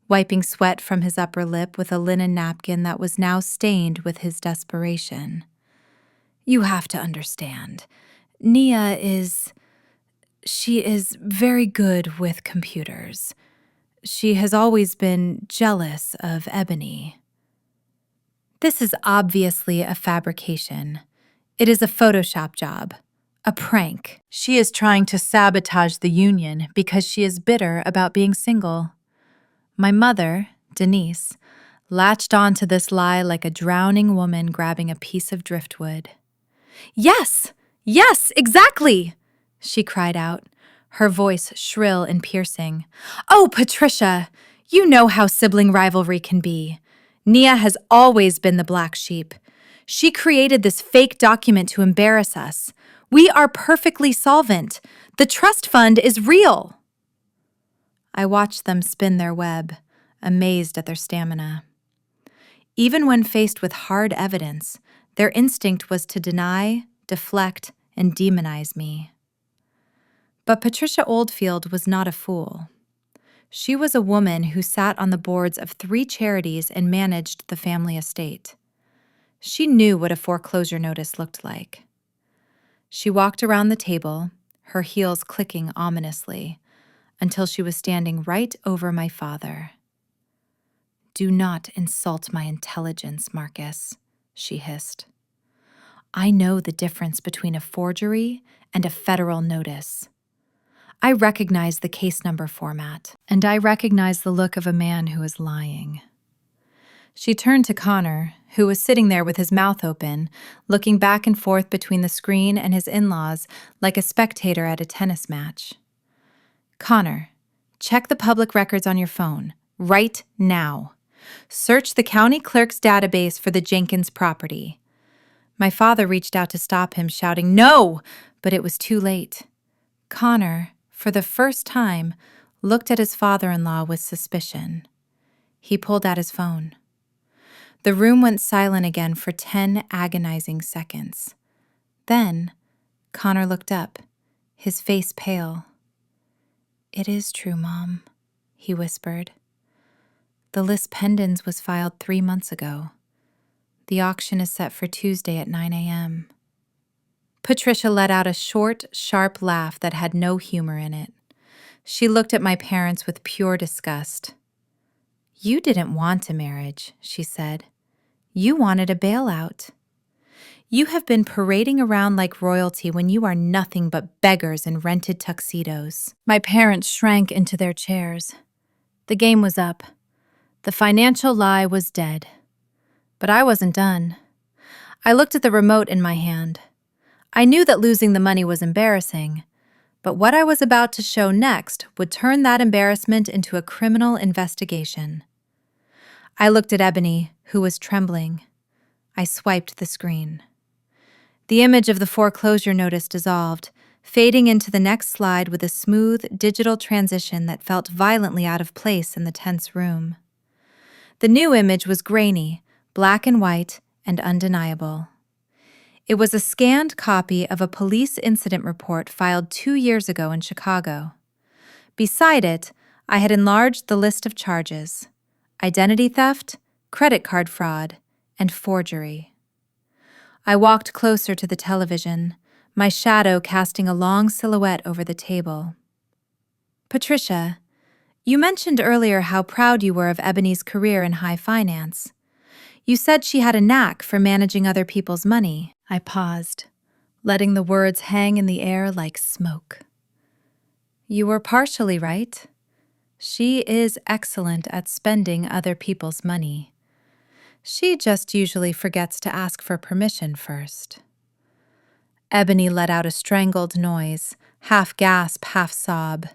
wiping sweat from his upper lip with a linen napkin that was now stained with his desperation. "You have to understand. Nia She is very good with computers. She has always been jealous of Ebony." "This is obviously a fabrication. It is a Photoshop job, a prank. She is trying to sabotage the union because she is bitter about being single." My mother, Denise, latched onto this lie like a drowning woman grabbing a piece of driftwood. Yes, exactly!" she cried out, her voice shrill and piercing. "Oh, Patricia, you know how sibling rivalry can be. Nia has always been the black sheep. She created this fake document to embarrass us. We are perfectly solvent. The trust fund is real." I watched them spin their web, amazed at their stamina. Even when faced with hard evidence, their instinct was to deny, deflect, and demonize me. But Patricia Oldfield was not a fool. She was a woman who sat on the boards of 3 charities and managed the family estate. She knew what a foreclosure notice looked like. She walked around the table, her heels clicking ominously, until she was standing right over my father. "Do not insult my intelligence, Marcus," she hissed. "I know the difference between a forgery and a federal notice. I recognize the case number format, and I recognize the look of a man who is lying." She turned to Connor, who was sitting there with his mouth open, looking back and forth between the screen and his in-laws like a spectator at a tennis match. "Connor, check the public records on your phone, right now. Search the county clerk's database for the Jenkins property." My father reached out to stop him, shouting, "No!" But it was too late. Connor, for the first time, looked at his father-in-law with suspicion. He pulled out his phone. The room went silent again for 10 agonizing seconds. Then, Connor looked up, his face pale. "It is true, Mom," he whispered. "The list pendens was filed 3 months ago. The auction is set for Tuesday at 9 a.m. Patricia let out a short, sharp laugh that had no humor in it. She looked at my parents with pure disgust. "You didn't want a marriage," she said. "You wanted a bailout. You have been parading around like royalty when you are nothing but beggars in rented tuxedos." My parents shrank into their chairs. The game was up. The financial lie was dead. But I wasn't done. I looked at the remote in my hand. I knew that losing the money was embarrassing, but what I was about to show next would turn that embarrassment into a criminal investigation. I looked at Ebony, who was trembling. I swiped the screen. The image of the foreclosure notice dissolved, fading into the next slide with a smooth, digital transition that felt violently out of place in the tense room. The new image was grainy, black and white, and undeniable. It was a scanned copy of a police incident report filed 2 years ago in Chicago. Beside it, I had enlarged the list of charges: identity theft, credit card fraud, and forgery. I walked closer to the television, my shadow casting a long silhouette over the table. "Patricia, you mentioned earlier how proud you were of Ebony's career in high finance. You said she had a knack for managing other people's money." I paused, letting the words hang in the air like smoke. "You were partially right. She is excellent at spending other people's money. She just usually forgets to ask for permission first." Ebony let out a strangled noise, half gasp, half sob.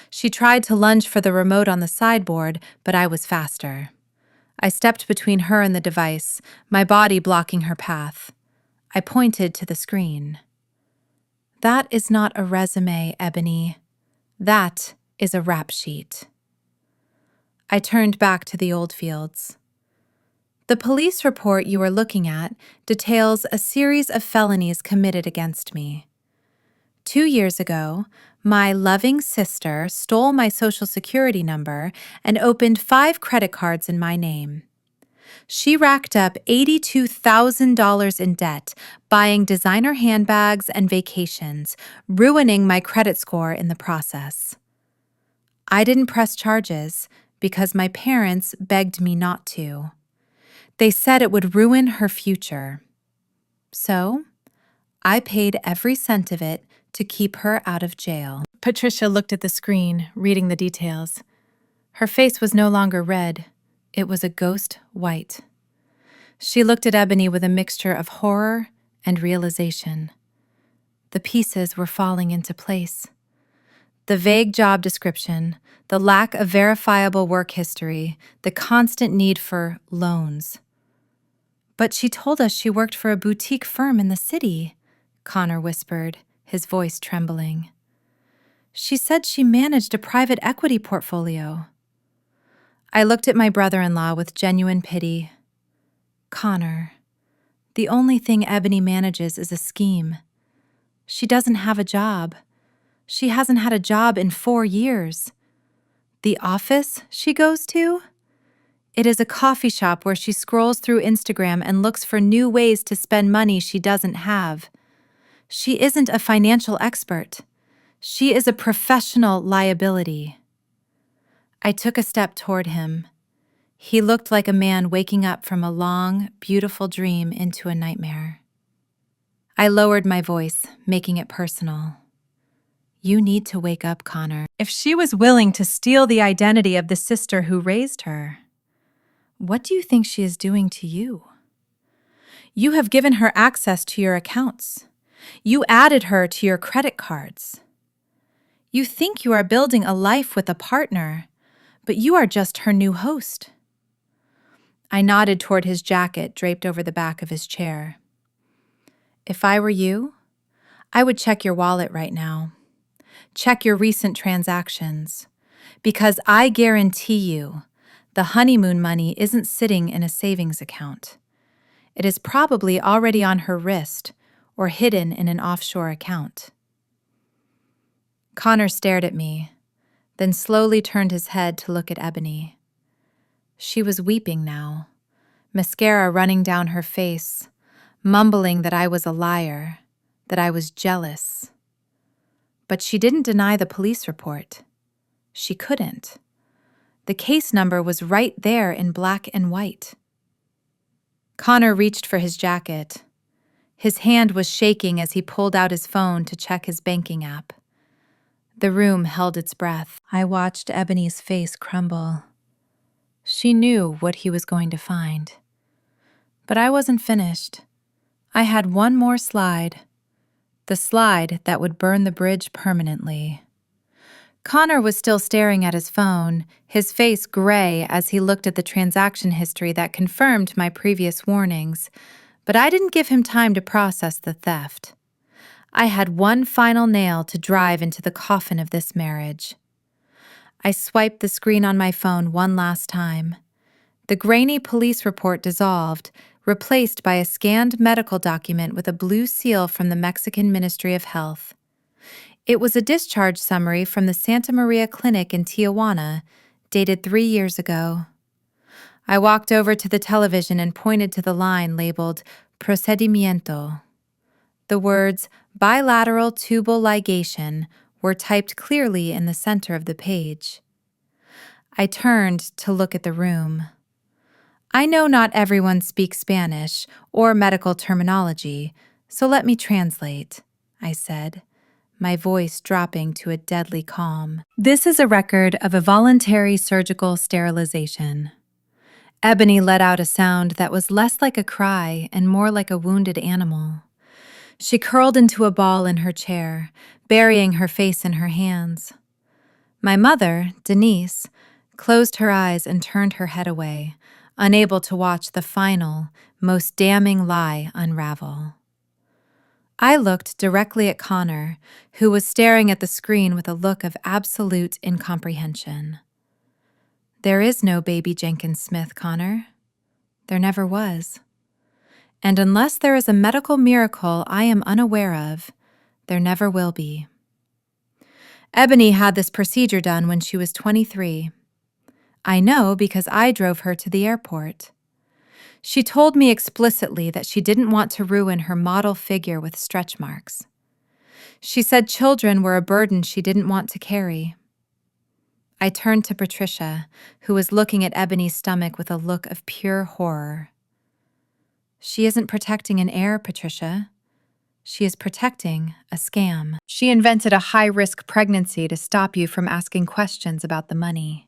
She tried to lunge for the remote on the sideboard, but I was faster. I stepped between her and the device, my body blocking her path. I pointed to the screen. "That is not a resume, Ebony. That is a rap sheet." I turned back to the Oldfields. "The police report you are looking at details a series of felonies committed against me. 2 years ago, my loving sister stole my Social Security number and opened 5 credit cards in my name. She racked up $82,000 in debt, buying designer handbags and vacations, ruining my credit score in the process. I didn't press charges because my parents begged me not to. They said it would ruin her future. So, I paid every cent of it to keep her out of jail." Patricia looked at the screen, reading the details. Her face was no longer red. It was a ghost white. She looked at Ebony with a mixture of horror and realization. The pieces were falling into place. The vague job description, the lack of verifiable work history, the constant need for loans. "But she told us she worked for a boutique firm in the city," Connor whispered, his voice trembling. "She said she managed a private equity portfolio." I looked at my brother-in-law with genuine pity. "Connor, the only thing Ebony manages is a scheme. She doesn't have a job. She hasn't had a job in 4 years. The office she goes to? It is a coffee shop where she scrolls through Instagram and looks for new ways to spend money she doesn't have. She isn't a financial expert. She is a professional liability. I took a step toward him. He looked like a man waking up from a long, beautiful dream into a nightmare. I lowered my voice, making it personal. You need to wake up, Connor. If she was willing to steal the identity of the sister who raised her, what do you think she is doing to you? You have given her access to your accounts. You added her to your credit cards. You think you are building a life with a partner, but you are just her new host. I nodded toward his jacket draped over the back of his chair. If I were you, I would check your wallet right now. Check your recent transactions. Because I guarantee you, the honeymoon money isn't sitting in a savings account. It is probably already on her wrist or hidden in an offshore account. Connor stared at me, then slowly turned his head to look at Ebony. She was weeping now, mascara running down her face, mumbling that I was a liar, that I was jealous. But she didn't deny the police report. She couldn't. The case number was right there in black and white. Connor reached for his jacket. His hand was shaking as he pulled out his phone to check his banking app. The room held its breath. I watched Ebony's face crumble. She knew what he was going to find. But I wasn't finished. I had one more slide. The slide that would burn the bridge permanently. Connor was still staring at his phone, his face gray as he looked at the transaction history that confirmed my previous warnings, but I didn't give him time to process the theft. I had one final nail to drive into the coffin of this marriage. I swiped the screen on my phone one last time. The grainy police report dissolved, replaced by a scanned medical document with a blue seal from the Mexican Ministry of Health. It was a discharge summary from the Santa Maria Clinic in Tijuana, dated 3 years ago. I walked over to the television and pointed to the line labeled Procedimiento. The words bilateral tubal ligation were typed clearly in the center of the page. I turned to look at the room. I know not everyone speaks Spanish or medical terminology, so let me translate, I said, my voice dropping to a deadly calm. This is a record of a voluntary surgical sterilization. Ebony let out a sound that was less like a cry and more like a wounded animal. She curled into a ball in her chair, burying her face in her hands. My mother, Denise, closed her eyes and turned her head away, unable to watch the final, most damning lie unravel. I looked directly at Connor, who was staring at the screen with a look of absolute incomprehension. There is no baby Jenkins Smith, Connor. There never was. And unless there is a medical miracle I am unaware of, there never will be. Ebony had this procedure done when she was 23. I know because I drove her to the airport. She told me explicitly that she didn't want to ruin her model figure with stretch marks. She said children were a burden she didn't want to carry. I turned to Patricia, who was looking at Ebony's stomach with a look of pure horror. She isn't protecting an heir, Patricia. She is protecting a scam. She invented a high-risk pregnancy to stop you from asking questions about the money.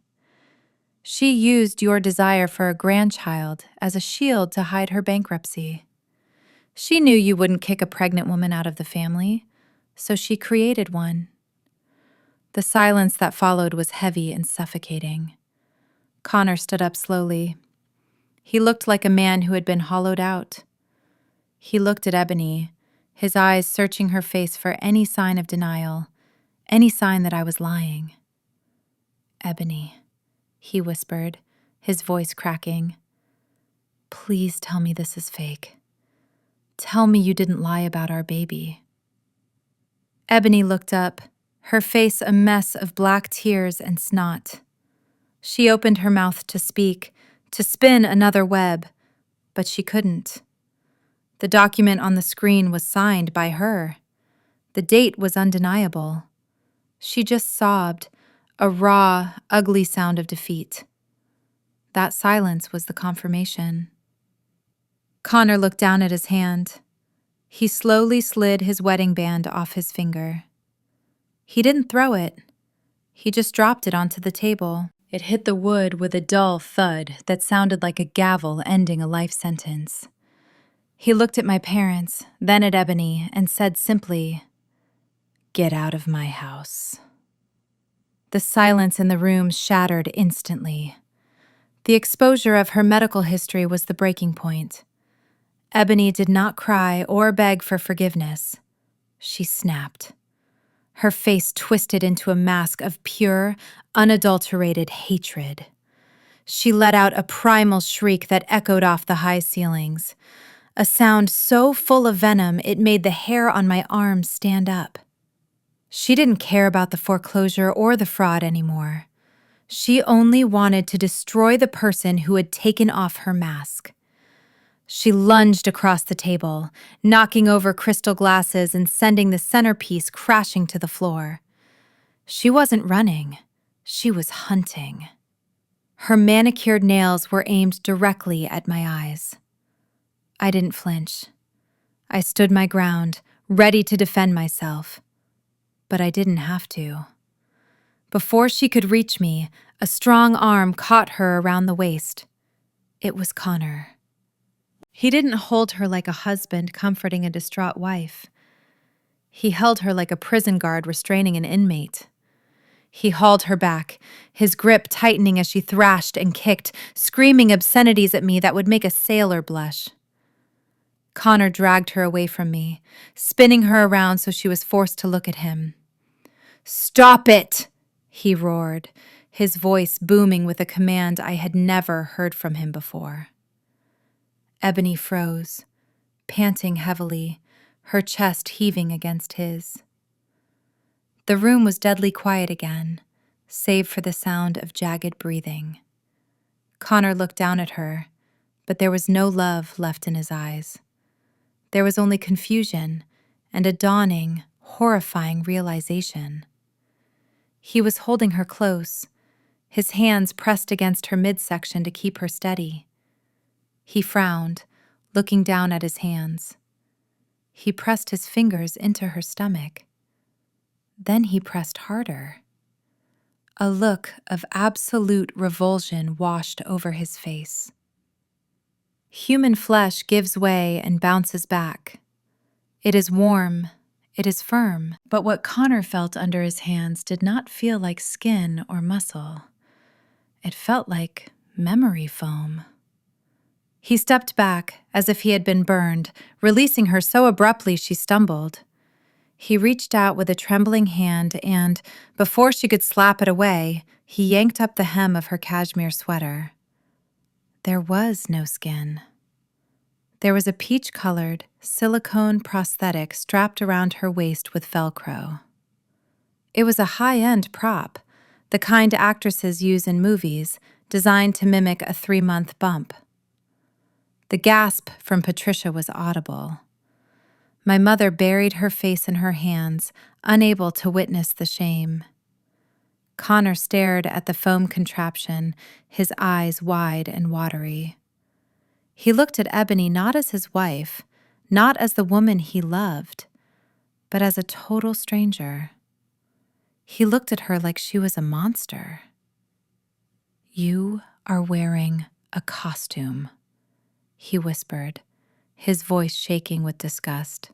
She used your desire for a grandchild as a shield to hide her bankruptcy. She knew you wouldn't kick a pregnant woman out of the family, so she created one. The silence that followed was heavy and suffocating. Connor stood up slowly. He looked like a man who had been hollowed out. He looked at Ebony, his eyes searching her face for any sign of denial, any sign that I was lying. Ebony, he whispered, his voice cracking. Please tell me this is fake. Tell me you didn't lie about our baby. Ebony looked up, her face a mess of black tears and snot. She opened her mouth to speak, to spin another web, but she couldn't. The document on the screen was signed by her. The date was undeniable. She just sobbed, a raw, ugly sound of defeat. That silence was the confirmation. Connor looked down at his hand. He slowly slid his wedding band off his finger. He didn't throw it. He just dropped it onto the table. It hit the wood with a dull thud that sounded like a gavel ending a life sentence. He looked at my parents, then at Ebony, and said simply, "Get out of my house." The silence in the room shattered instantly. The exposure of her medical history was the breaking point. Ebony did not cry or beg for forgiveness. She snapped. Her face twisted into a mask of pure, unadulterated hatred. She let out a primal shriek that echoed off the high ceilings, a sound so full of venom it made the hair on my arms stand up. She didn't care about the foreclosure or the fraud anymore. She only wanted to destroy the person who had taken off her mask. She lunged across the table, knocking over crystal glasses and sending the centerpiece crashing to the floor. She wasn't running. She was hunting. Her manicured nails were aimed directly at my eyes. I didn't flinch. I stood my ground, ready to defend myself. But I didn't have to. Before she could reach me, a strong arm caught her around the waist. It was Connor. He didn't hold her like a husband comforting a distraught wife. He held her like a prison guard restraining an inmate. He hauled her back, his grip tightening as she thrashed and kicked, screaming obscenities at me that would make a sailor blush. Connor dragged her away from me, spinning her around so she was forced to look at him. "Stop it!" he roared, his voice booming with a command I had never heard from him before. Ebony froze, panting heavily, her chest heaving against his. The room was deadly quiet again, save for the sound of jagged breathing. Connor looked down at her, but there was no love left in his eyes. There was only confusion and a dawning, horrifying realization. He was holding her close, his hands pressed against her midsection to keep her steady. He frowned, looking down at his hands. He pressed his fingers into her stomach. Then he pressed harder. A look of absolute revulsion washed over his face. Human flesh gives way and bounces back. It is warm, it is firm, but what Connor felt under his hands did not feel like skin or muscle. It felt like memory foam. He stepped back as if he had been burned, releasing her so abruptly she stumbled. He reached out with a trembling hand and, before she could slap it away, he yanked up the hem of her cashmere sweater. There was no skin. There was a peach-colored, silicone prosthetic strapped around her waist with Velcro. It was a high-end prop, the kind actresses use in movies, designed to mimic a 3-month bump. The gasp from Patricia was audible. My mother buried her face in her hands, unable to witness the shame. Connor stared at the foam contraption, his eyes wide and watery. He looked at Ebony not as his wife, not as the woman he loved, but as a total stranger. He looked at her like she was a monster. "You are wearing a costume," he whispered, his voice shaking with disgust.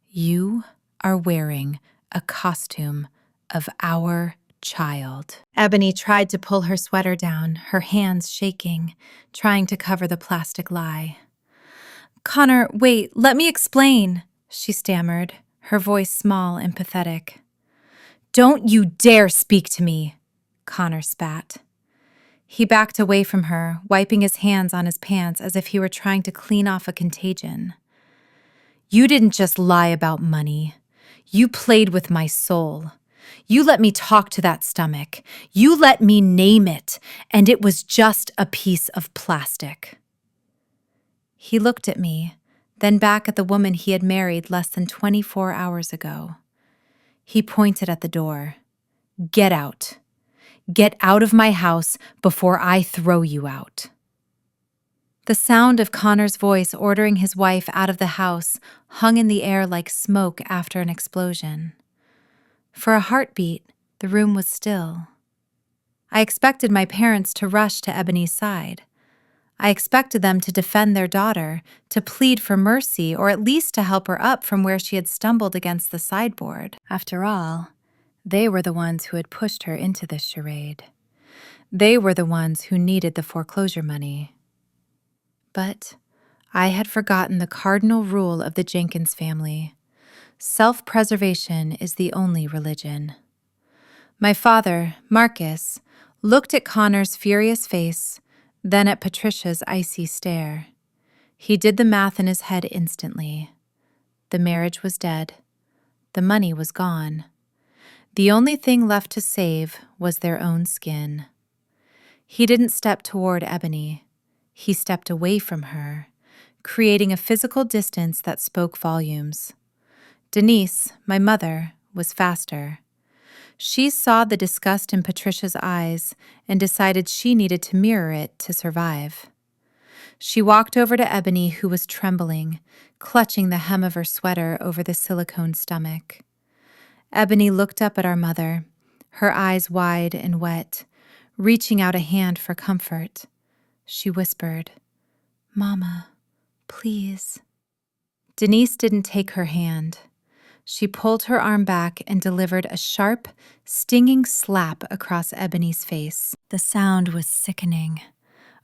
"You are wearing a costume of our child." Ebony tried to pull her sweater down, her hands shaking, trying to cover the plastic lie. "Connor, wait, let me explain," she stammered, her voice small and pathetic. "Don't you dare speak to me," Connor spat. He backed away from her, wiping his hands on his pants as if he were trying to clean off a contagion. "You didn't just lie about money. You played with my soul. You let me talk to that stomach. You let me name it, and it was just a piece of plastic." He looked at me, then back at the woman he had married less than 24 hours ago. He pointed at the door. "Get out. Get out of my house before I throw you out." The sound of Connor's voice ordering his wife out of the house hung in the air like smoke after an explosion. For a heartbeat, the room was still. I expected my parents to rush to Ebony's side. I expected them to defend their daughter, to plead for mercy, or at least to help her up from where she had stumbled against the sideboard. After all, they were the ones who had pushed her into this charade. They were the ones who needed the foreclosure money. But I had forgotten the cardinal rule of the Jenkins family. Self-preservation is the only religion. My father, Marcus, looked at Connor's furious face, then at Patricia's icy stare. He did the math in his head instantly. The marriage was dead. The money was gone. The only thing left to save was their own skin. He didn't step toward Ebony. He stepped away from her, creating a physical distance that spoke volumes. Denise, my mother, was faster. She saw the disgust in Patricia's eyes and decided she needed to mirror it to survive. She walked over to Ebony, who was trembling, clutching the hem of her sweater over the silicone stomach. Ebony looked up at our mother, her eyes wide and wet, reaching out a hand for comfort. She whispered, "Mama, please." Denise didn't take her hand. She pulled her arm back and delivered a sharp, stinging slap across Ebony's face. The sound was sickening,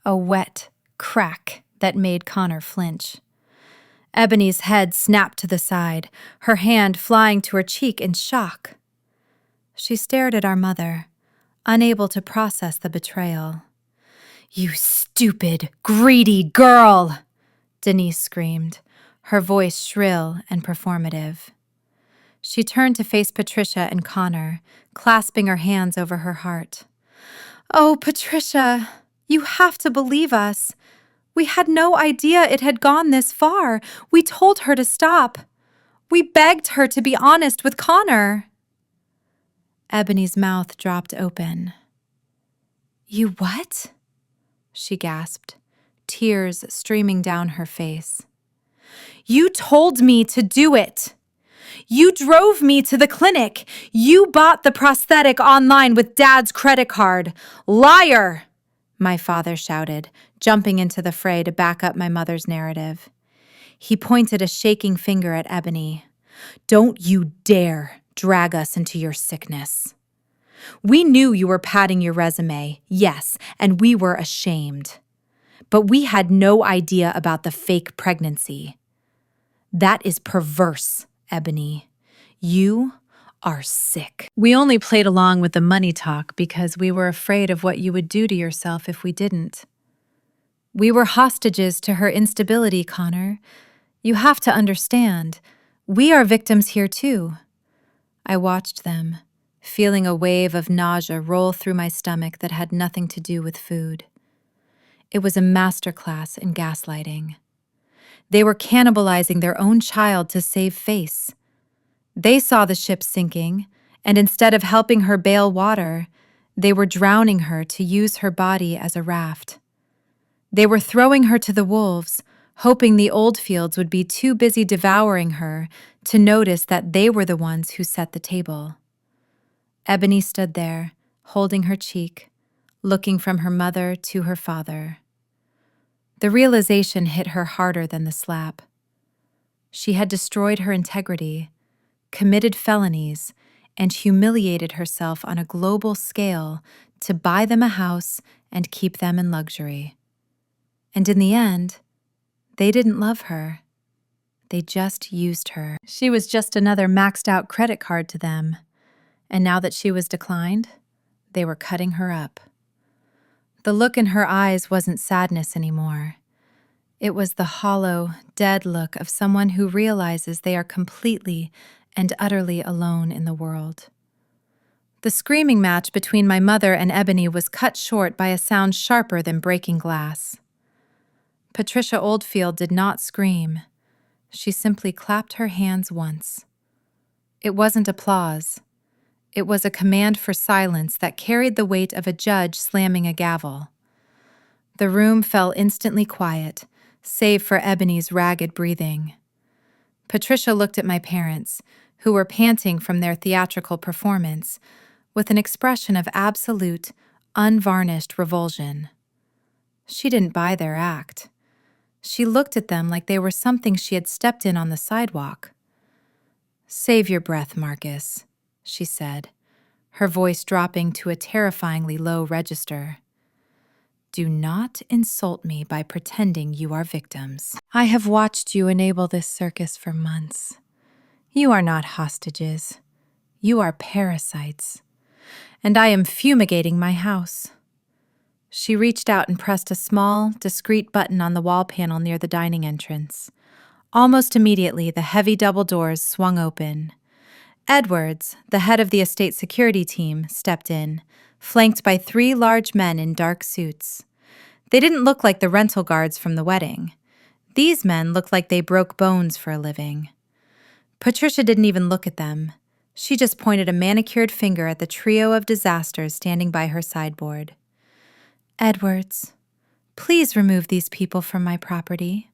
a wet crack that made Connor flinch. Ebony's head snapped to the side, her hand flying to her cheek in shock. She stared at our mother, unable to process the betrayal. "You stupid, greedy girl!" Denise screamed, her voice shrill and performative. She turned to face Patricia and Connor, clasping her hands over her heart. "Oh, Patricia, you have to believe us. We had no idea it had gone this far. We told her to stop. We begged her to be honest with Connor." Ebony's mouth dropped open. "You what?" she gasped, tears streaming down her face. "You told me to do it. You drove me to the clinic. You bought the prosthetic online with Dad's credit card. Liar!" my father shouted, jumping into the fray to back up my mother's narrative. He pointed a shaking finger at Ebony. "Don't you dare drag us into your sickness. We knew you were padding your resume, yes, and we were ashamed. But we had no idea about the fake pregnancy. That is perverse, Ebony. You are sick." We only played along with the money talk because we were afraid of what you would do to yourself if we didn't. We were hostages to her instability, Connor. You have to understand. We are victims here too. I watched them, feeling a wave of nausea roll through my stomach that had nothing to do with food. It was a masterclass in gaslighting. They were cannibalizing their own child to save face. They saw the ship sinking, and instead of helping her bail water, they were drowning her to use her body as a raft. They were throwing her to the wolves, hoping the Oldfields would be too busy devouring her to notice that they were the ones who set the table. Ebony stood there, holding her cheek, looking from her mother to her father. The realization hit her harder than the slap. She had destroyed her integrity, committed felonies, and humiliated herself on a global scale to buy them a house and keep them in luxury. And in the end, they didn't love her. They just used her. She was just another maxed-out credit card to them. And now that she was declined, they were cutting her up. The look in her eyes wasn't sadness anymore. It was the hollow, dead look of someone who realizes they are completely and utterly alone in the world. The screaming match between my mother and Ebony was cut short by a sound sharper than breaking glass. Patricia Oldfield did not scream. She simply clapped her hands once. It wasn't applause. It was a command for silence that carried the weight of a judge slamming a gavel. The room fell instantly quiet, save for Ebony's ragged breathing. Patricia looked at my parents, who were panting from their theatrical performance, with an expression of absolute, unvarnished revulsion. She didn't buy their act. She looked at them like they were something she had stepped in on the sidewalk. "Save your breath, Marcus," she said, her voice dropping to a terrifyingly low register. "Do not insult me by pretending you are victims. I have watched you enable this circus for months. You are not hostages. You are parasites. And I am fumigating my house." She reached out and pressed a small, discreet button on the wall panel near the dining entrance. Almost immediately, the heavy double doors swung open. Edwards, the head of the estate security team, stepped in, flanked by 3 large men in dark suits. They didn't look like the rental guards from the wedding. These men looked like they broke bones for a living. Patricia didn't even look at them. She just pointed a manicured finger at the trio of disasters standing by her sideboard. "Edwards, please remove these people from my property,"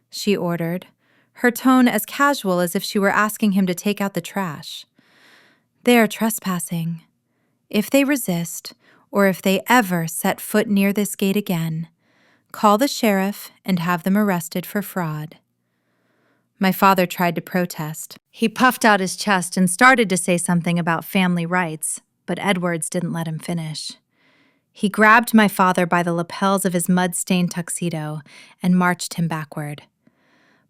she ordered, her tone as casual as if she were asking him to take out the trash. "They are trespassing. If they resist, or if they ever set foot near this gate again, call the sheriff and have them arrested for fraud." My father tried to protest. He puffed out his chest and started to say something about family rights, but Edwards didn't let him finish. He grabbed my father by the lapels of his mud-stained tuxedo and marched him backward.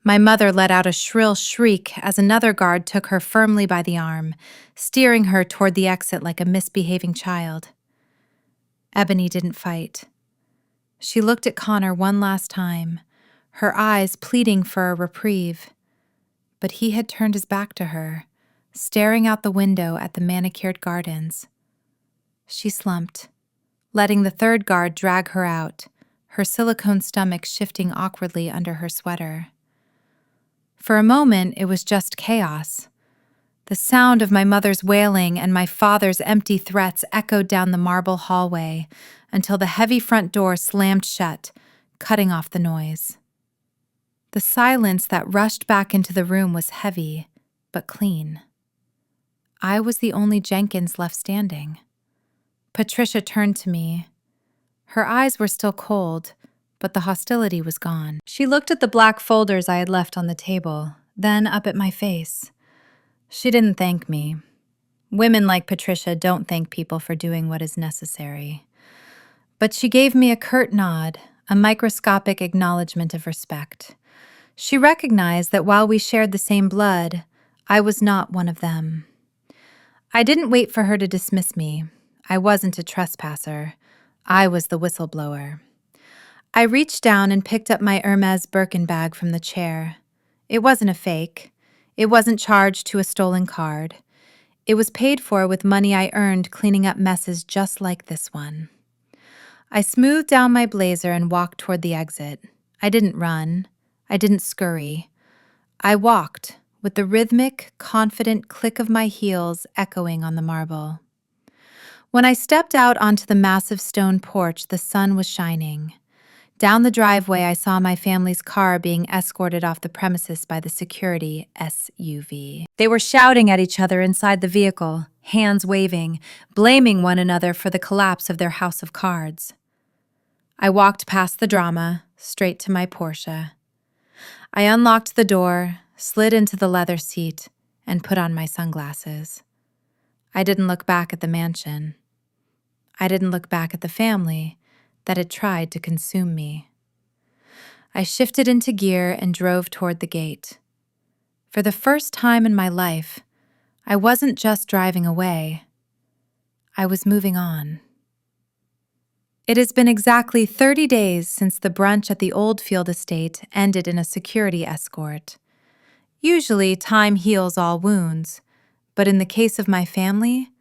My mother let out a shrill shriek as another guard took her firmly by the arm, steering her toward the exit like a misbehaving child. Ebony didn't fight. She looked at Connor one last time, her eyes pleading for a reprieve. But he had turned his back to her, staring out the window at the manicured gardens. She slumped, letting the third guard drag her out, her silicone stomach shifting awkwardly under her sweater. For a moment, it was just chaos. The sound of my mother's wailing and my father's empty threats echoed down the marble hallway until the heavy front door slammed shut, cutting off the noise. The silence that rushed back into the room was heavy, but clean. I was the only Jenkins left standing. Patricia turned to me. Her eyes were still cold, but the hostility was gone. She looked at the black folders I had left on the table, then up at my face. She didn't thank me. Women like Patricia don't thank people for doing what is necessary. But she gave me a curt nod, a microscopic acknowledgement of respect. She recognized that while we shared the same blood, I was not one of them. I didn't wait for her to dismiss me. I wasn't a trespasser. I was the whistleblower. I reached down and picked up my Hermes Birkin bag from the chair. It wasn't a fake. It wasn't charged to a stolen card. It was paid for with money I earned cleaning up messes just like this one. I smoothed down my blazer and walked toward the exit. I didn't run. I didn't scurry. I walked, with the rhythmic, confident click of my heels echoing on the marble. When I stepped out onto the massive stone porch, the sun was shining. Down the driveway, I saw my family's car being escorted off the premises by the security SUV. They were shouting at each other inside the vehicle, hands waving, blaming one another for the collapse of their house of cards. I walked past the drama, straight to my Porsche. I unlocked the door, slid into the leather seat, and put on my sunglasses. I didn't look back at the mansion. I didn't look back at the family that had tried to consume me. I shifted into gear and drove toward the gate. For the first time in my life, I wasn't just driving away. I was moving on. It has been exactly 30 days since the brunch at the Oldfield estate ended in a security escort. Usually, time heals all wounds, but in the case of my family,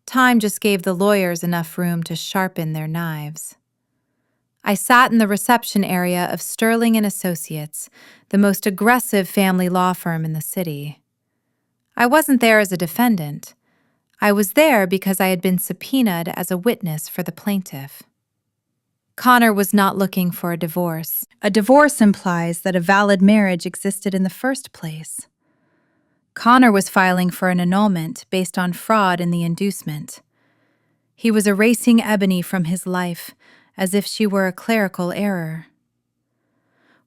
time just gave the lawyers enough room to sharpen their knives. I sat in the reception area of Sterling and Associates, the most aggressive family law firm in the city. I wasn't there as a defendant. I was there because I had been subpoenaed as a witness for the plaintiff. Connor was not looking for a divorce. A divorce implies that a valid marriage existed in the first place. Connor was filing for an annulment based on fraud in the inducement. He was erasing Ebony from his life as if she were a clerical error.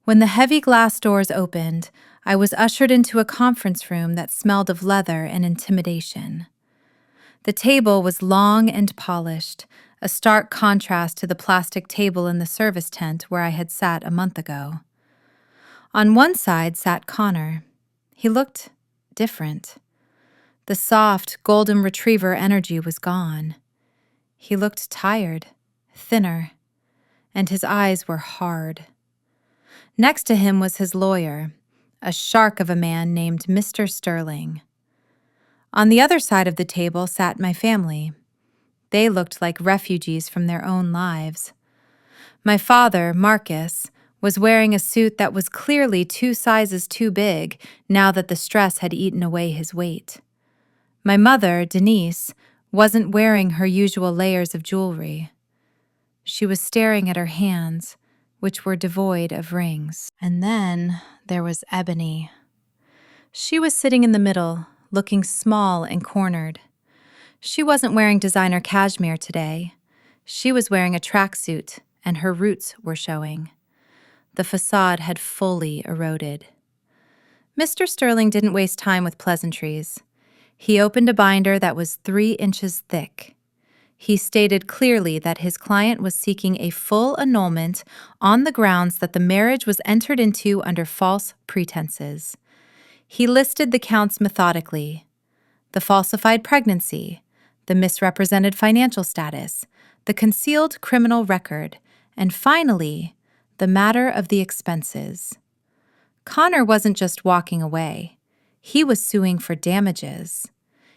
When the heavy glass doors opened, I was ushered into a conference room that smelled of leather and intimidation. The table was long and polished, a stark contrast to the plastic table in the service tent where I had sat a month ago. On one side sat Connor. He looked different. The soft, golden retriever energy was gone. He looked tired, thinner, and his eyes were hard. Next to him was his lawyer, a shark of a man named Mr. Sterling. On the other side of the table sat my family. They looked like refugees from their own lives. My father, Marcus, was wearing a suit that was clearly 2 sizes too big now that the stress had eaten away his weight. My mother, Denise, wasn't wearing her usual layers of jewelry. She was staring at her hands, which were devoid of rings. And then there was Ebony. She was sitting in the middle, looking small and cornered. She wasn't wearing designer cashmere today. She was wearing a tracksuit, and her roots were showing. The facade had fully eroded. Mr. Sterling didn't waste time with pleasantries. He opened a binder that was 3 inches thick. He stated clearly that his client was seeking a full annulment on the grounds that the marriage was entered into under false pretenses. He listed the counts methodically: the falsified pregnancy, the misrepresented financial status, the concealed criminal record, and finally, the matter of the expenses. Connor wasn't just walking away. He was suing for damages.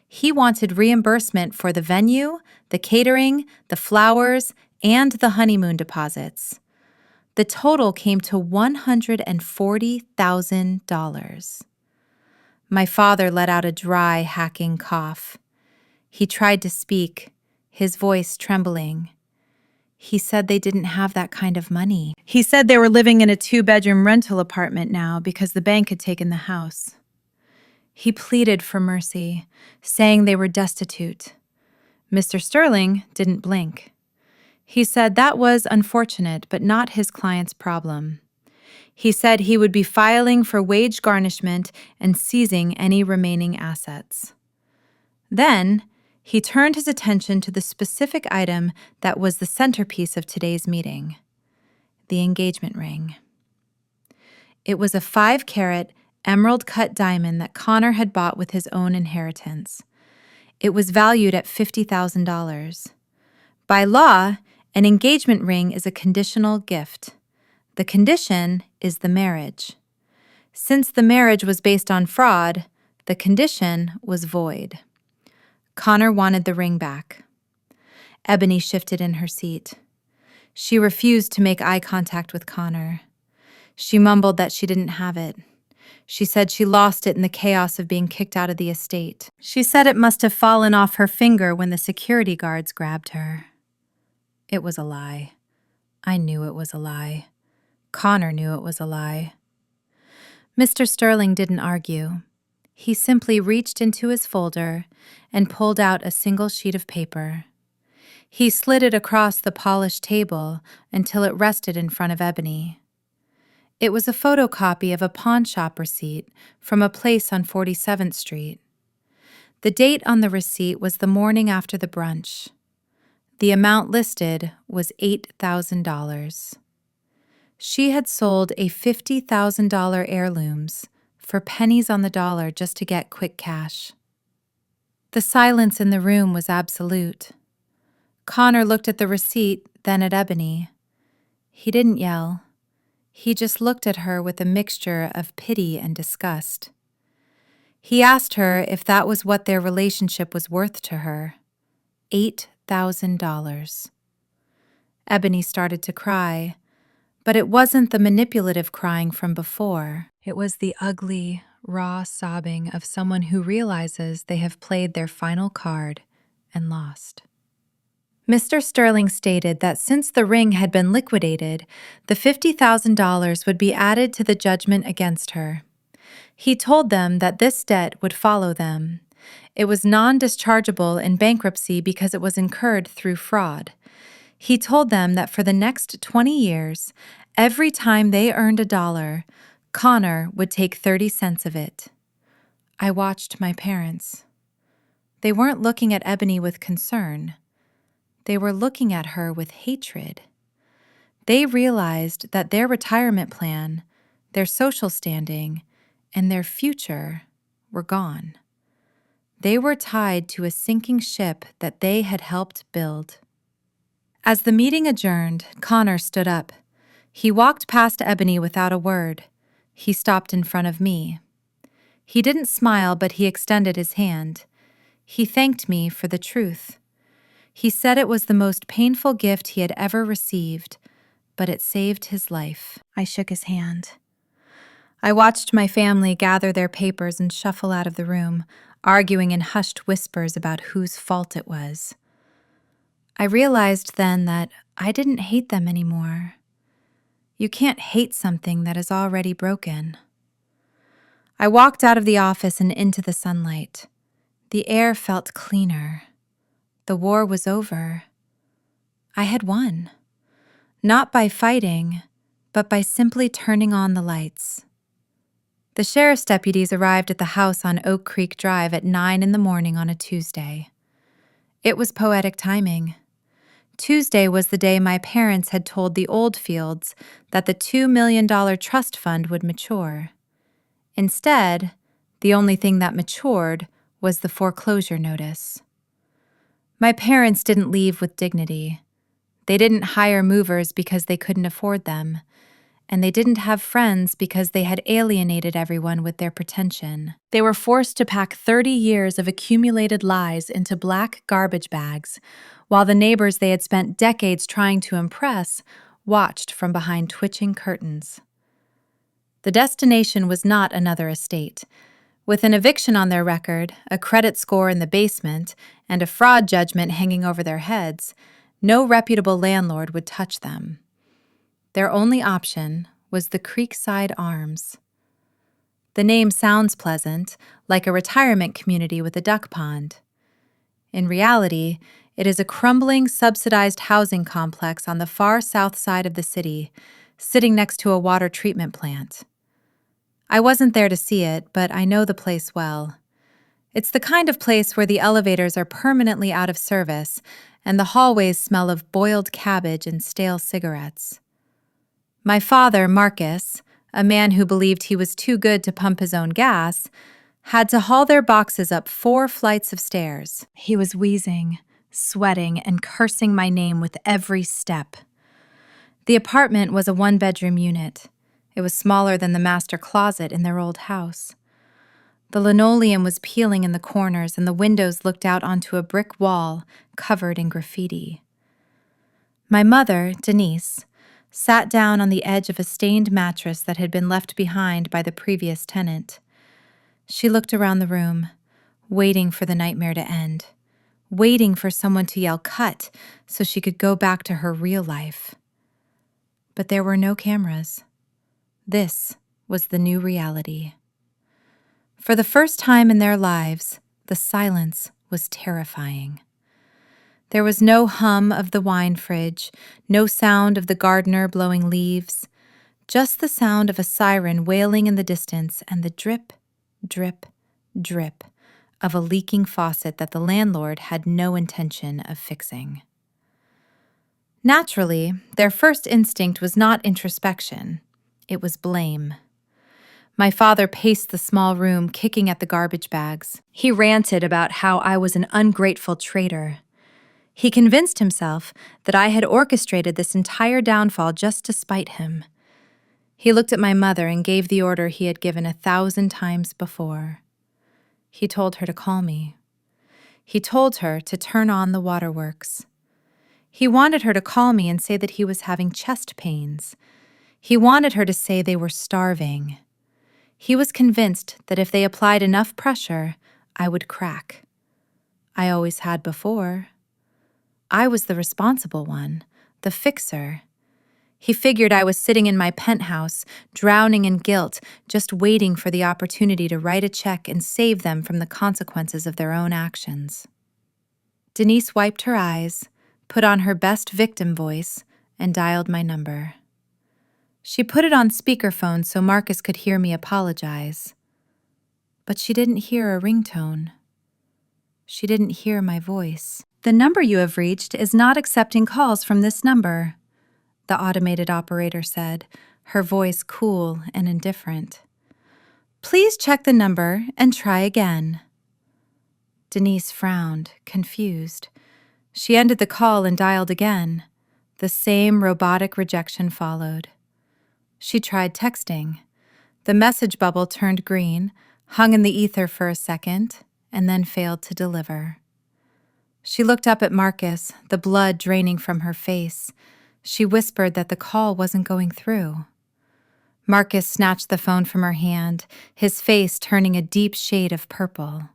He wanted reimbursement for the venue, the catering, the flowers, and the honeymoon deposits. The total came to $140,000. My father let out a dry, hacking cough. He tried to speak, his voice trembling. He said they didn't have that kind of money. He said they were living in a 2-bedroom rental apartment now because the bank had taken the house. He pleaded for mercy, saying they were destitute. Mr. Sterling didn't blink. He said that was unfortunate, but not his client's problem. He said he would be filing for wage garnishment and seizing any remaining assets. Then, he turned his attention to the specific item that was the centerpiece of today's meeting: the engagement ring. It was a 5-carat, emerald-cut diamond that Connor had bought with his own inheritance. It was valued at $50,000. By law, an engagement ring is a conditional gift. The condition is the marriage. Since the marriage was based on fraud, the condition was void. Connor wanted the ring back. Ebony shifted in her seat. She refused to make eye contact with Connor. She mumbled that she didn't have it. She said she lost it in the chaos of being kicked out of the estate. She said it must have fallen off her finger when the security guards grabbed her. It was a lie. I knew it was a lie. Connor knew it was a lie. Mr. Sterling didn't argue. He simply reached into his folder and pulled out a single sheet of paper. He slid it across the polished table until it rested in front of Ebony. It was a photocopy of a pawn shop receipt from a place on 47th Street. The date on the receipt was the morning after the brunch. The amount listed was $8,000. She had sold a $50,000 heirlooms for pennies on the dollar just to get quick cash. The silence in the room was absolute. Connor looked at the receipt, then at Ebony. He didn't yell. He just looked at her with a mixture of pity and disgust. He asked her if that was what their relationship was worth to her. $8,000. Ebony started to cry, but it wasn't the manipulative crying from before. It was the ugly, raw sobbing of someone who realizes they have played their final card and lost. Mr. Sterling stated that since the ring had been liquidated, the $50,000 would be added to the judgment against her. He told them that this debt would follow them. It was non-dischargeable in bankruptcy because it was incurred through fraud. He told them that for the next 20 years, every time they earned $1, Connor would take 30 cents of it. I watched my parents. They weren't looking at Ebony with concern. They were looking at her with hatred. They realized that their retirement plan, their social standing, and their future were gone. They were tied to a sinking ship that they had helped build. As the meeting adjourned, Connor stood up. He walked past Ebony without a word. He stopped in front of me. He didn't smile, but he extended his hand. He thanked me for the truth. He said it was the most painful gift he had ever received, but it saved his life. I shook his hand. I watched my family gather their papers and shuffle out of the room, arguing in hushed whispers about whose fault it was. I realized then that I didn't hate them anymore. You can't hate something that is already broken. I walked out of the office and into the sunlight. The air felt cleaner. The war was over. I had won. Not by fighting, but by simply turning on the lights. The sheriff's deputies arrived at the house on Oak Creek Drive at 9 a.m. on a Tuesday. It was poetic timing. Tuesday was the day my parents had told the Oldfields that the $2 million trust fund would mature. Instead, the only thing that matured was the foreclosure notice. My parents didn't leave with dignity. They didn't hire movers because they couldn't afford them, and they didn't have friends because they had alienated everyone with their pretension. They were forced to pack 30 years of accumulated lies into black garbage bags, while the neighbors they had spent decades trying to impress watched from behind twitching curtains. The destination was not another estate. With an eviction on their record, a credit score in the basement, and a fraud judgment hanging over their heads, no reputable landlord would touch them. Their only option was the Creekside Arms. The name sounds pleasant, like a retirement community with a duck pond. In reality, it is a crumbling, subsidized housing complex on the far south side of the city, sitting next to a water treatment plant. I wasn't there to see it, but I know the place well. It's the kind of place where the elevators are permanently out of service and the hallways smell of boiled cabbage and stale cigarettes. My father, Marcus, a man who believed he was too good to pump his own gas, had to haul their boxes up 4 flights of stairs. He was wheezing, sweating, and cursing my name with every step. The apartment was a 1-bedroom unit. It was smaller than the master closet in their old house. The linoleum was peeling in the corners, and the windows looked out onto a brick wall covered in graffiti. My mother, Denise, sat down on the edge of a stained mattress that had been left behind by the previous tenant. She looked around the room, waiting for the nightmare to end, waiting for someone to yell "cut" so she could go back to her real life. But there were no cameras. This was the new reality. For the first time in their lives, the silence was terrifying. There was no hum of the wine fridge, no sound of the gardener blowing leaves, just the sound of a siren wailing in the distance and the drip, drip, drip of a leaking faucet that the landlord had no intention of fixing. Naturally, their first instinct was not introspection. It was blame. My father paced the small room, kicking at the garbage bags. He ranted about how I was an ungrateful traitor. He convinced himself that I had orchestrated this entire downfall just to spite him. He looked at my mother and gave the order he had given 1,000 times before. He told her to call me. He told her to turn on the waterworks. He wanted her to call me and say that he was having chest pains. He wanted her to say they were starving. He was convinced that if they applied enough pressure, I would crack. I always had before. I was the responsible one, the fixer. He figured I was sitting in my penthouse, drowning in guilt, just waiting for the opportunity to write a check and save them from the consequences of their own actions. Denise wiped her eyes, put on her best victim voice, and dialed my number. She put it on speakerphone so Marcus could hear me apologize. But she didn't hear a ringtone. She didn't hear my voice. "The number you have reached is not accepting calls from this number," the automated operator said, her voice cool and indifferent. "Please check the number and try again." Denise frowned, confused. She ended the call and dialed again. The same robotic rejection followed. She tried texting. The message bubble turned green, hung in the ether for a second, and then failed to deliver. She looked up at Marcus, the blood draining from her face. She whispered that the call wasn't going through. Marcus snatched the phone from her hand, his face turning a deep shade of purple.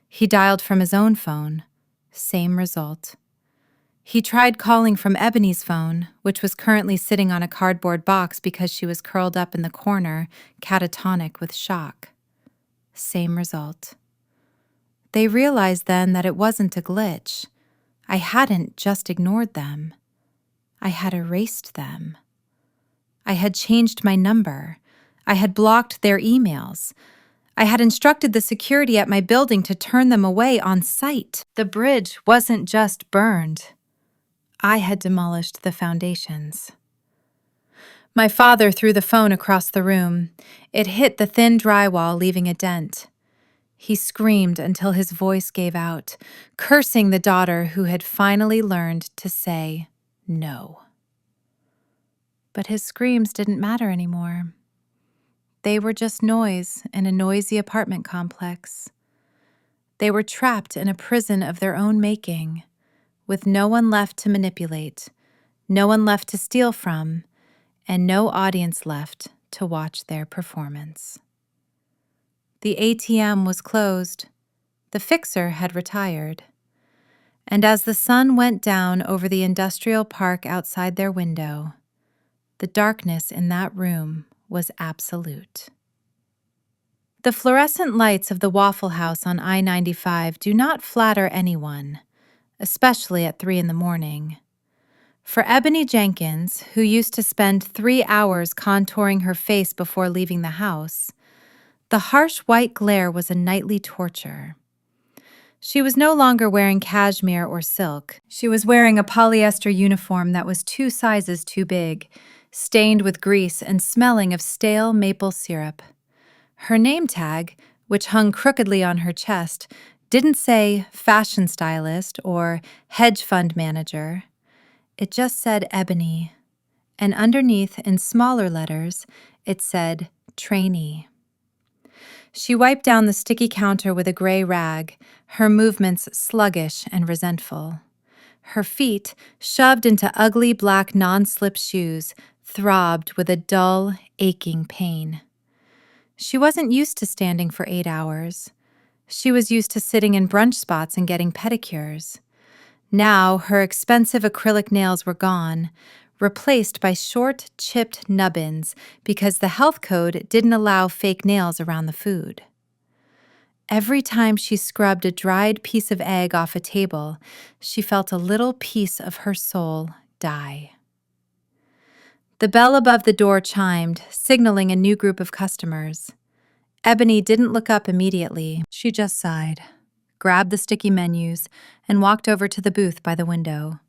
He dialed from his own phone. Same result. He tried calling from Ebony's phone, which was currently sitting on a cardboard box because she was curled up in the corner, catatonic with shock. Same result. They realized then that it wasn't a glitch. I hadn't just ignored them. I had erased them. I had changed my number. I had blocked their emails. I had instructed the security at my building to turn them away on sight. The bridge wasn't just burned. I had demolished the foundations. My father threw the phone across the room. It hit the thin drywall, leaving a dent. He screamed until his voice gave out, cursing the daughter who had finally learned to say no. But his screams didn't matter anymore. They were just noise in a noisy apartment complex. They were trapped in a prison of their own making, with no one left to manipulate, no one left to steal from, and no audience left to watch their performance. The ATM was closed. The fixer had retired. And as the sun went down over the industrial park outside their window, the darkness in that room was absolute. The fluorescent lights of the Waffle House on I-95 do not flatter anyone, especially at 3 a.m. For Ebony Jenkins, who used to spend 3 hours contouring her face before leaving the house, the harsh white glare was a nightly torture. She was no longer wearing cashmere or silk. She was wearing a polyester uniform that was 2 sizes too big, stained with grease and smelling of stale maple syrup. Her name tag, which hung crookedly on her chest, didn't say fashion stylist or hedge fund manager. It just said Ebony, and underneath in smaller letters, it said trainee. She wiped down the sticky counter with a gray rag, her movements sluggish and resentful. Her feet, shoved into ugly black non-slip shoes, throbbed with a dull, aching pain. She wasn't used to standing for 8 hours. She was used to sitting in brunch spots and getting pedicures. Now her expensive acrylic nails were gone, replaced by short, chipped nubbins because the health code didn't allow fake nails around the food. Every time she scrubbed a dried piece of egg off a table, she felt a little piece of her soul die. The bell above the door chimed, signaling a new group of customers. Ebony didn't look up immediately. She just sighed, grabbed the sticky menus, and walked over to the booth by the window.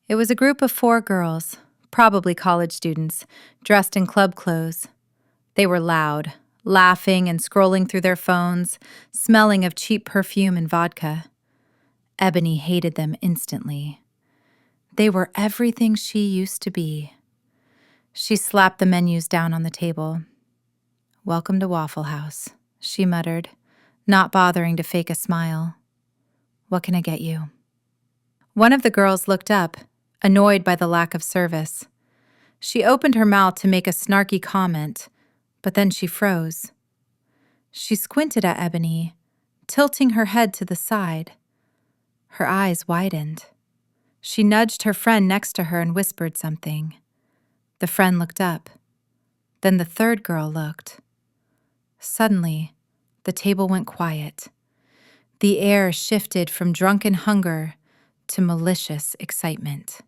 It was a group of 4 girls, probably college students, dressed in club clothes. They were loud, laughing and scrolling through their phones, smelling of cheap perfume and vodka. Ebony hated them instantly. They were everything she used to be. She slapped the menus down on the table. "Welcome to Waffle House," she muttered, not bothering to fake a smile. "What can I get you?" One of the girls looked up, annoyed by the lack of service. She opened her mouth to make a snarky comment, But then she froze. She squinted at Ebony, tilting her head to the side. Her eyes widened. She nudged her friend next to her and whispered something. The friend looked up. Then the third girl looked. Suddenly, the table went quiet. The air shifted from drunken hunger to malicious excitement.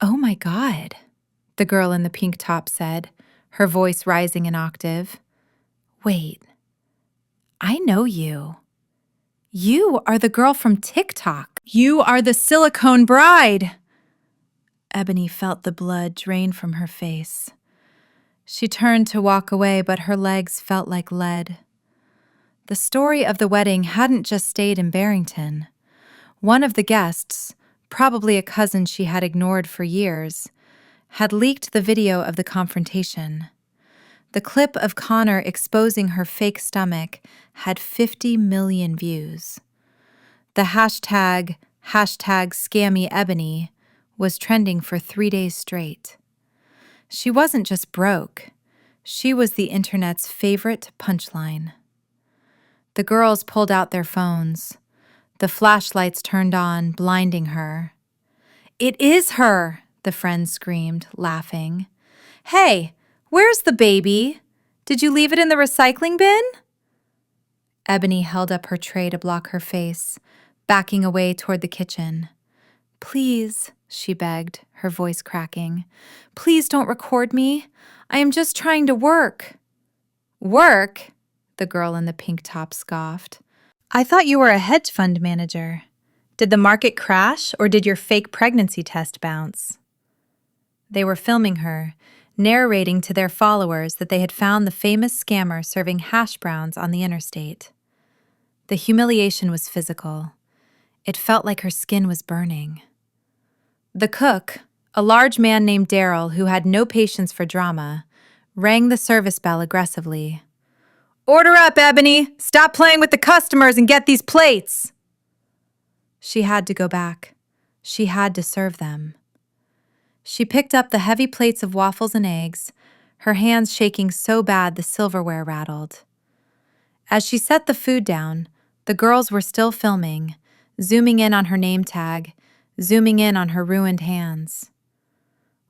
"Oh my God," the girl in the pink top said, her voice rising an octave. "Wait, I know you. You are the girl from TikTok. You are the silicone bride." Ebony felt the blood drain from her face. She turned to walk away, but her legs felt like lead. The story of the wedding hadn't just stayed in Barrington. One of the guests, probably a cousin she had ignored for years, had leaked the video of the confrontation. The clip of Connor exposing her fake stomach had 50 million views. The hashtag #ScammyEbony was trending for 3 days straight. She wasn't just broke. She was the internet's favorite punchline. The girls pulled out their phones. The flashlights turned on, blinding her. "It is her!" the friend screamed, laughing. "Hey, where's the baby? Did you leave it in the recycling bin?" Ebony held up her tray to block her face, backing away toward the kitchen. "Please," she begged, her voice cracking. "Please don't record me. I am just trying to work." "Work?" the girl in the pink top scoffed. "I thought you were a hedge fund manager. Did the market crash, or did your fake pregnancy test bounce?" They were filming her, narrating to their followers that they had found the famous scammer serving hash browns on the interstate. The humiliation was physical. It felt like her skin was burning. The cook, a large man named Daryl who had no patience for drama, rang the service bell aggressively. "Order up, Ebony! Stop playing with the customers and get these plates!" She had to go back. She had to serve them. She picked up the heavy plates of waffles and eggs, her hands shaking so bad the silverware rattled. As she set the food down, the girls were still filming, zooming in on her name tag, zooming in on her ruined hands.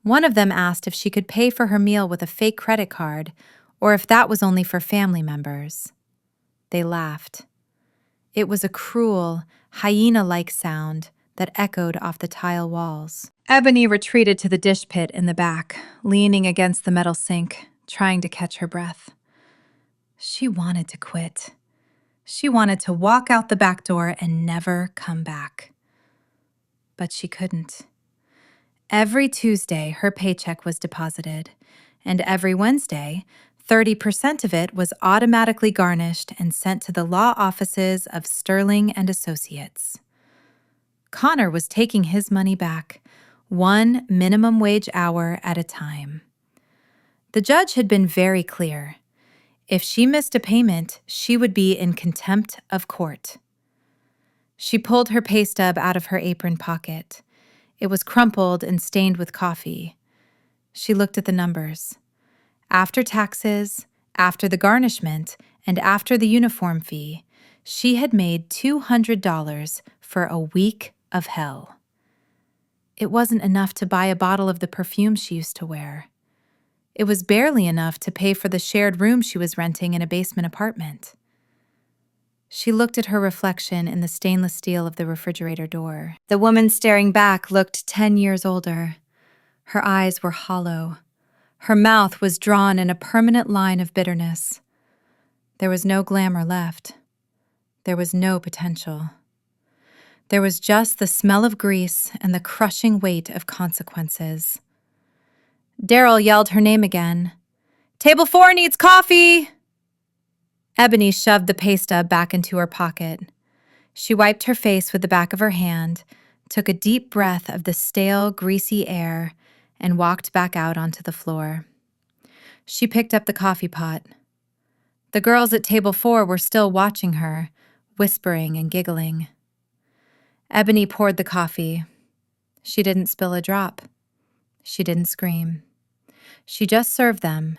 One of them asked if she could pay for her meal with a fake credit card, or if that was only for family members. They laughed. It was a cruel, hyena-like sound that echoed off the tile walls. Ebony retreated to the dish pit in the back, leaning against the metal sink, trying to catch her breath. She wanted to quit. She wanted to walk out the back door and never come back. But she couldn't. Every Tuesday, her paycheck was deposited, and every Wednesday, 30% of it was automatically garnished and sent to the law offices of Sterling and Associates. Connor was taking his money back, one minimum wage hour at a time. The judge had been very clear. If she missed a payment, she would be in contempt of court. She pulled her pay stub out of her apron pocket. It was crumpled and stained with coffee. She looked at the numbers. After taxes, after the garnishment, and after the uniform fee, she had made $200 for a week of hell. It wasn't enough to buy a bottle of the perfume she used to wear. It was barely enough to pay for the shared room she was renting in a basement apartment. She looked at her reflection in the stainless steel of the refrigerator door. The woman staring back looked 10 years older. Her eyes were hollow. Her mouth was drawn in a permanent line of bitterness. There was no glamour left. There was no potential. There was just the smell of grease and the crushing weight of consequences. Daryl yelled her name again. "Table 4 needs coffee!" Ebony shoved the pay stub back into her pocket. She wiped her face with the back of her hand, took a deep breath of the stale, greasy air, and walked back out onto the floor. She picked up the coffee pot. The girls at table 4 were still watching her, whispering and giggling. Ebony poured the coffee. She didn't spill a drop. She didn't scream. She just served them,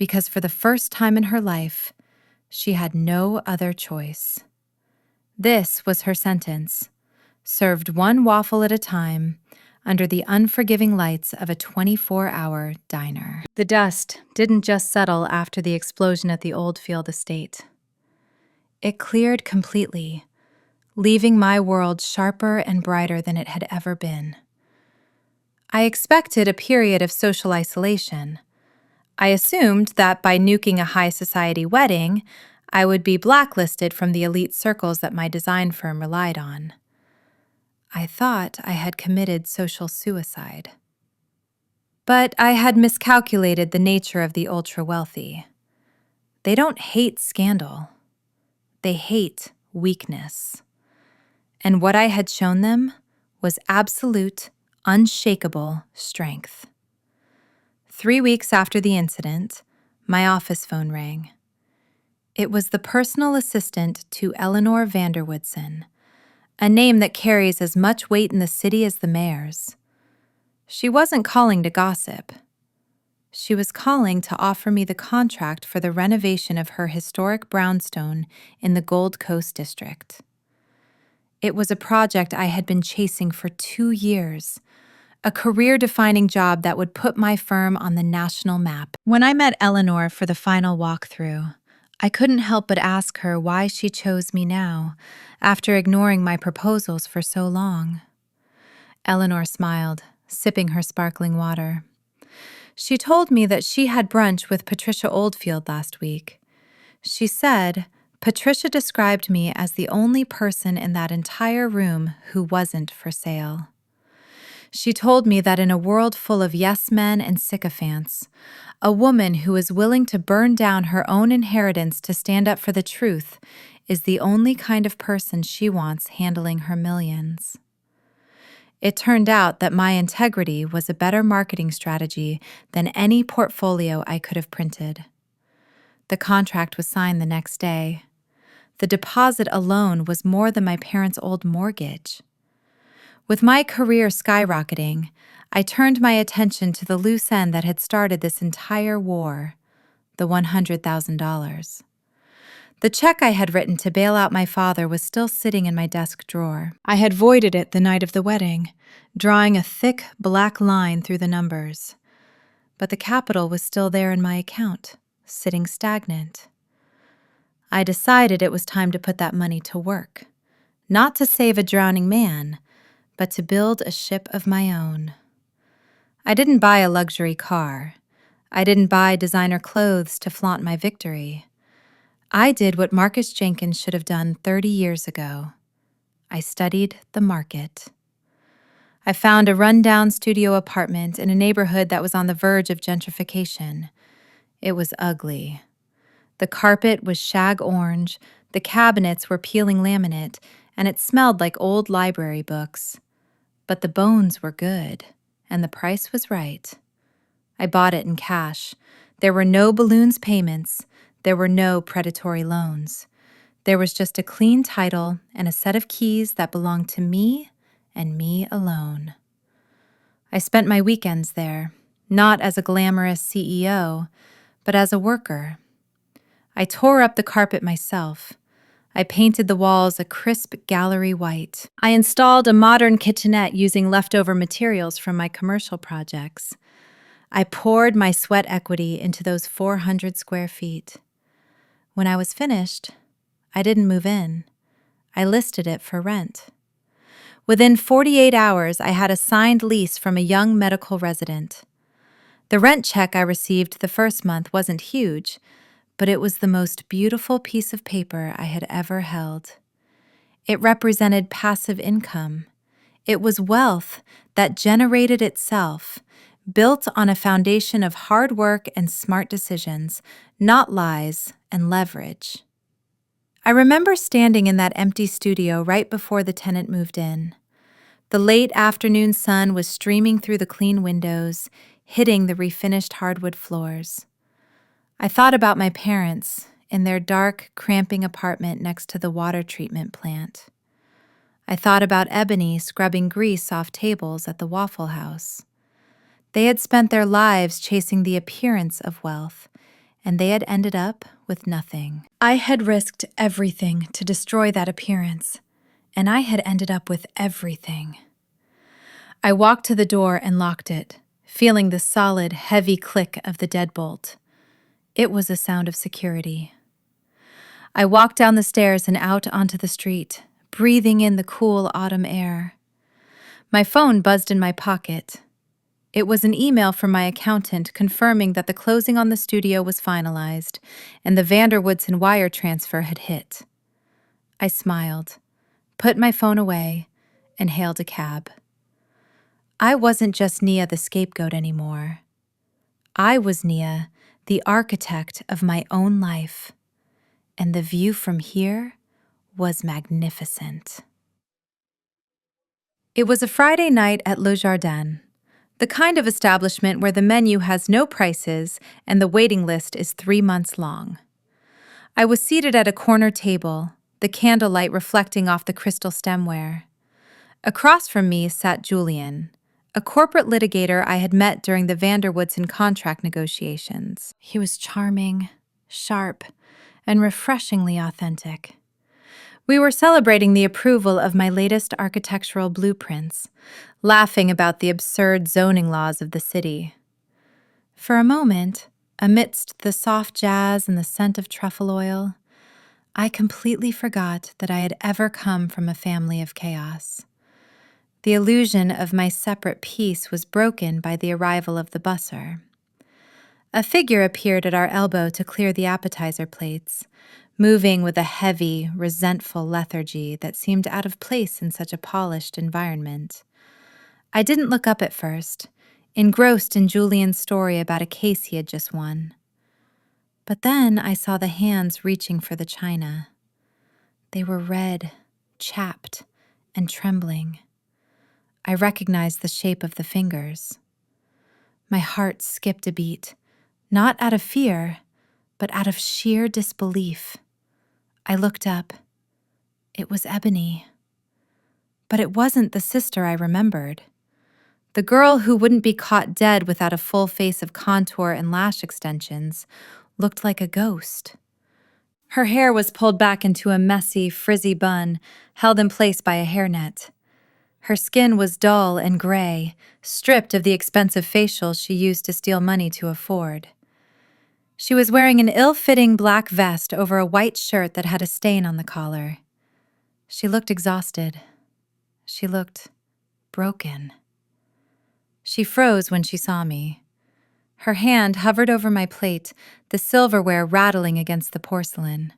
because for the first time in her life, she had no other choice. This was her sentence, served one waffle at a time under the unforgiving lights of a 24-hour diner. The dust didn't just settle after the explosion at the Oldfield estate. It cleared completely, leaving my world sharper and brighter than it had ever been. I expected a period of social isolation. I assumed that by nuking a high society wedding, I would be blacklisted from the elite circles that my design firm relied on. I thought I had committed social suicide. But I had miscalculated the nature of the ultra-wealthy. They don't hate scandal. They hate weakness. And what I had shown them was absolute, unshakable strength. 3 weeks after the incident, my office phone rang. It was the personal assistant to Eleanor Vanderwoodson, a name that carries as much weight in the city as the mayor's. She wasn't calling to gossip. She was calling to offer me the contract for the renovation of her historic brownstone in the Gold Coast district. It was a project I had been chasing for 2 years, a career-defining job that would put my firm on the national map. When I met Eleanor for the final walkthrough, I couldn't help but ask her why she chose me now, after ignoring my proposals for so long. Eleanor smiled, sipping her sparkling water. She told me that she had brunch with Patricia Oldfield last week. She said, Patricia described me as the only person in that entire room who wasn't for sale. She told me that in a world full of yes men and sycophants, a woman who is willing to burn down her own inheritance to stand up for the truth is the only kind of person she wants handling her millions. It turned out that my integrity was a better marketing strategy than any portfolio I could have printed. The contract was signed the next day. The deposit alone was more than my parents' old mortgage. With my career skyrocketing, I turned my attention to the loose end that had started this entire war, the $100,000. The check I had written to bail out my father was still sitting in my desk drawer. I had voided it the night of the wedding, drawing a thick black line through the numbers. But the capital was still there in my account, sitting stagnant. I decided it was time to put that money to work, not to save a drowning man, but to build a ship of my own. I didn't buy a luxury car. I didn't buy designer clothes to flaunt my victory. I did what Marcus Jenkins should have done 30 years ago. I studied the market. I found a rundown studio apartment in a neighborhood that was on the verge of gentrification. It was ugly. The carpet was shag orange, the cabinets were peeling laminate, and it smelled like old library books. But the bones were good, and the price was right. I bought it in cash. There were no balloons payments. There were no predatory loans. There was just a clean title and a set of keys that belonged to me and me alone. I spent my weekends there, not as a glamorous CEO, but as a worker. I tore up the carpet myself. I painted the walls a crisp gallery white. I installed a modern kitchenette using leftover materials from my commercial projects. I poured my sweat equity into those 400 square feet. When I was finished, I didn't move in. I listed it for rent. Within 48 hours, I had a signed lease from a young medical resident. The rent check I received the first month wasn't huge, but it was the most beautiful piece of paper I had ever held. It represented passive income. It was wealth that generated itself, built on a foundation of hard work and smart decisions, not lies and leverage. I remember standing in that empty studio right before the tenant moved in. The late afternoon sun was streaming through the clean windows, hitting the refinished hardwood floors. I thought about my parents in their dark, cramping apartment next to the water treatment plant. I thought about Ebony scrubbing grease off tables at the Waffle House. They had spent their lives chasing the appearance of wealth, and they had ended up with nothing. I had risked everything to destroy that appearance, and I had ended up with everything. I walked to the door and locked it, feeling the solid, heavy click of the deadbolt. It was a sound of security. I walked down the stairs and out onto the street, breathing in the cool autumn air. My phone buzzed in my pocket. It was an email from my accountant confirming that the closing on the studio was finalized and the Vanderwoodson wire transfer had hit. I smiled, put my phone away, and hailed a cab. I wasn't just Nia the scapegoat anymore. I was Nia, the architect of my own life, and the view from here was magnificent. It was a Friday night at Le Jardin, the kind of establishment where the menu has no prices and the waiting list is 3 months long. I was seated at a corner table, the candlelight reflecting off the crystal stemware. Across from me sat Julian, a corporate litigator I had met during the Vanderwoodson contract negotiations. He was charming, sharp, and refreshingly authentic. We were celebrating the approval of my latest architectural blueprints, laughing about the absurd zoning laws of the city. For a moment, amidst the soft jazz and the scent of truffle oil, I completely forgot that I had ever come from a family of chaos. The illusion of my separate peace was broken by the arrival of the busser. A figure appeared at our elbow to clear the appetizer plates, moving with a heavy, resentful lethargy that seemed out of place in such a polished environment. I didn't look up at first, engrossed in Julian's story about a case he had just won. But then I saw the hands reaching for the china. They were red, chapped, and trembling. I recognized the shape of the fingers. My heart skipped a beat, not out of fear, but out of sheer disbelief. I looked up. It was Ebony. But it wasn't the sister I remembered. The girl who wouldn't be caught dead without a full face of contour and lash extensions looked like a ghost. Her hair was pulled back into a messy, frizzy bun, held in place by a hairnet. Her skin was dull and gray, stripped of the expensive facials she used to steal money to afford. She was wearing an ill-fitting black vest over a white shirt that had a stain on the collar. She looked exhausted. She looked broken. She froze when she saw me. Her hand hovered over my plate, the silverware rattling against the porcelain.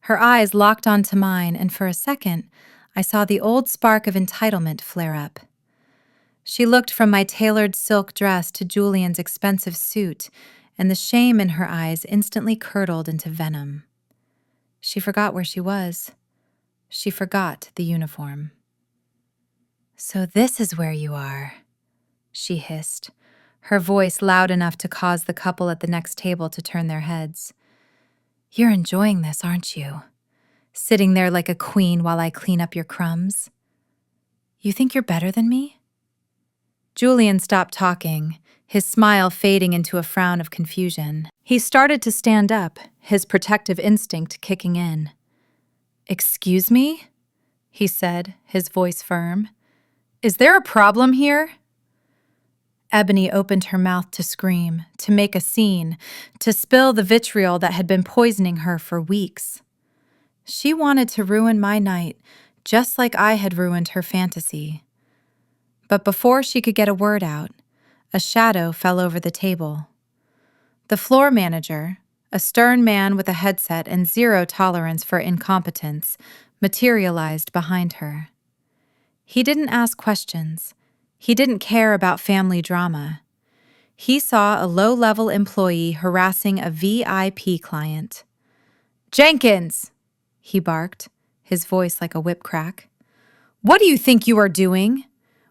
Her eyes locked onto mine, and for a second, I saw the old spark of entitlement flare up. She looked from my tailored silk dress to Julian's expensive suit, and the shame in her eyes instantly curdled into venom. She forgot where she was. She forgot the uniform. "So this is where you are," she hissed, her voice loud enough to cause the couple at the next table to turn their heads. "You're enjoying this, aren't you? Sitting there like a queen while I clean up your crumbs? You think you're better than me?" Julian stopped talking, his smile fading into a frown of confusion. He started to stand up, his protective instinct kicking in. "Excuse me?" he said, his voice firm. "Is there a problem here?" Ebony opened her mouth to scream, to make a scene, to spill the vitriol that had been poisoning her for weeks. She wanted to ruin my night, just like I had ruined her fantasy. But before she could get a word out, a shadow fell over the table. The floor manager, a stern man with a headset and zero tolerance for incompetence, materialized behind her. He didn't ask questions. He didn't care about family drama. He saw a low-level employee harassing a VIP client. "Jenkins!" he barked, his voice like a whip crack. "What do you think you are doing?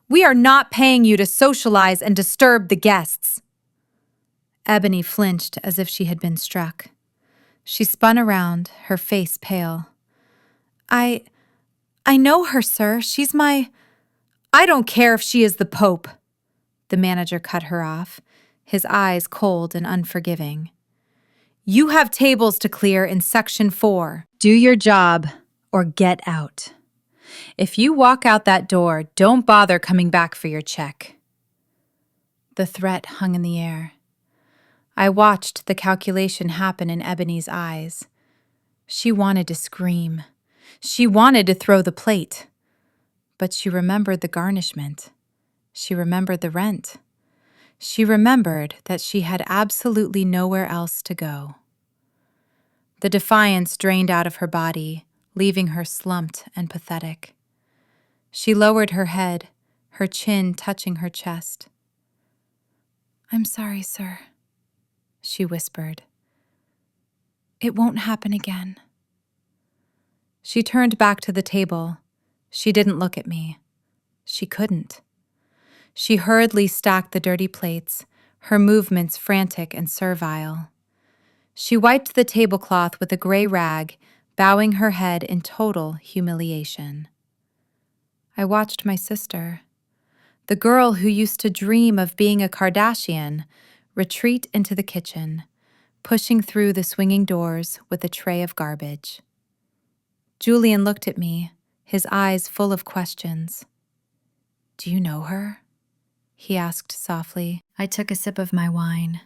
We are not paying you to socialize and disturb the guests." Ebony flinched as if she had been struck. She spun around, her face pale. I know her, sir. She's my—" "I don't care if she is the Pope," the manager cut her off, his eyes cold and unforgiving. You have tables to clear in Section 4. Do your job or get out. If you walk out that door, don't bother coming back for your check." The threat hung in the air. I watched the calculation happen in Ebony's eyes. She wanted to scream. She wanted to throw the plate. But she remembered the garnishment. She remembered the rent. She remembered that she had absolutely nowhere else to go. The defiance drained out of her body, leaving her slumped and pathetic. She lowered her head, her chin touching her chest. "I'm sorry, sir," she whispered. "It won't happen again." She turned back to the table. She didn't look at me. She couldn't. She hurriedly stacked the dirty plates, her movements frantic and servile. She wiped the tablecloth with a gray rag, bowing her head in total humiliation. I watched my sister, the girl who used to dream of being a Kardashian, retreat into the kitchen, pushing through the swinging doors with a tray of garbage. Julian looked at me, his eyes full of questions. "Do you know her?" he asked softly. I took a sip of my wine.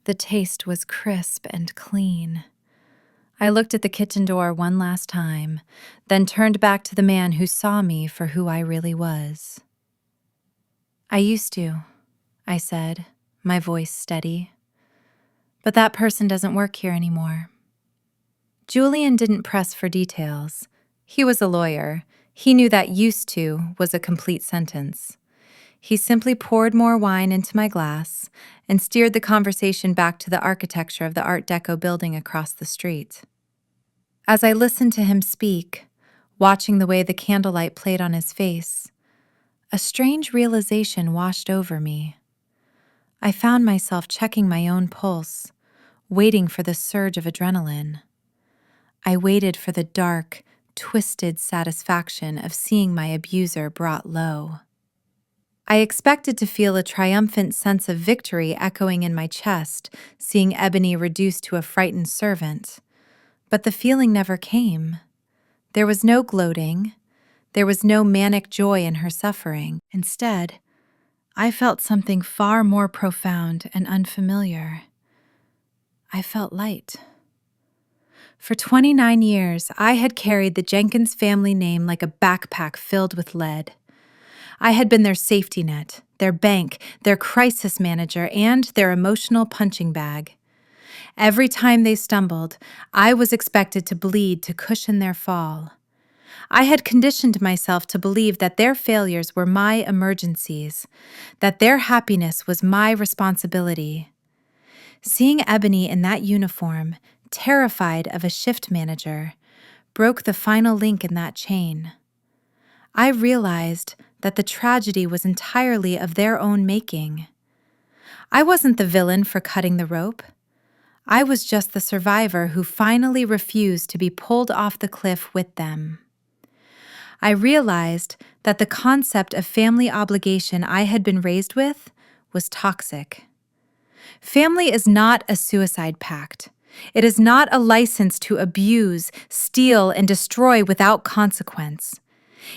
The taste was crisp and clean. I looked at the kitchen door one last time, then turned back to the man who saw me for who I really was. "I used to," I said, my voice steady. "But that person doesn't work here anymore." Julian didn't press for details. He was a lawyer. He knew that "used to" was a complete sentence. He simply poured more wine into my glass and steered the conversation back to the architecture of the Art Deco building across the street. As I listened to him speak, watching the way the candlelight played on his face, a strange realization washed over me. I found myself checking my own pulse, waiting for the surge of adrenaline. I waited for the dark, twisted satisfaction of seeing my abuser brought low. I expected to feel a triumphant sense of victory echoing in my chest, seeing Ebony reduced to a frightened servant. But the feeling never came. There was no gloating. There was no manic joy in her suffering. Instead, I felt something far more profound and unfamiliar. I felt light. For 29 years, I had carried the Jenkins family name like a backpack filled with lead. I had been their safety net, their bank, their crisis manager, and their emotional punching bag. Every time they stumbled, I was expected to bleed to cushion their fall. I had conditioned myself to believe that their failures were my emergencies, that their happiness was my responsibility. Seeing Ebony in that uniform, terrified of a shift manager, broke the final link in that chain. I realized that the tragedy was entirely of their own making. I wasn't the villain for cutting the rope. I was just the survivor who finally refused to be pulled off the cliff with them. I realized that the concept of family obligation I had been raised with was toxic. Family is not a suicide pact. It is not a license to abuse, steal, and destroy without consequence.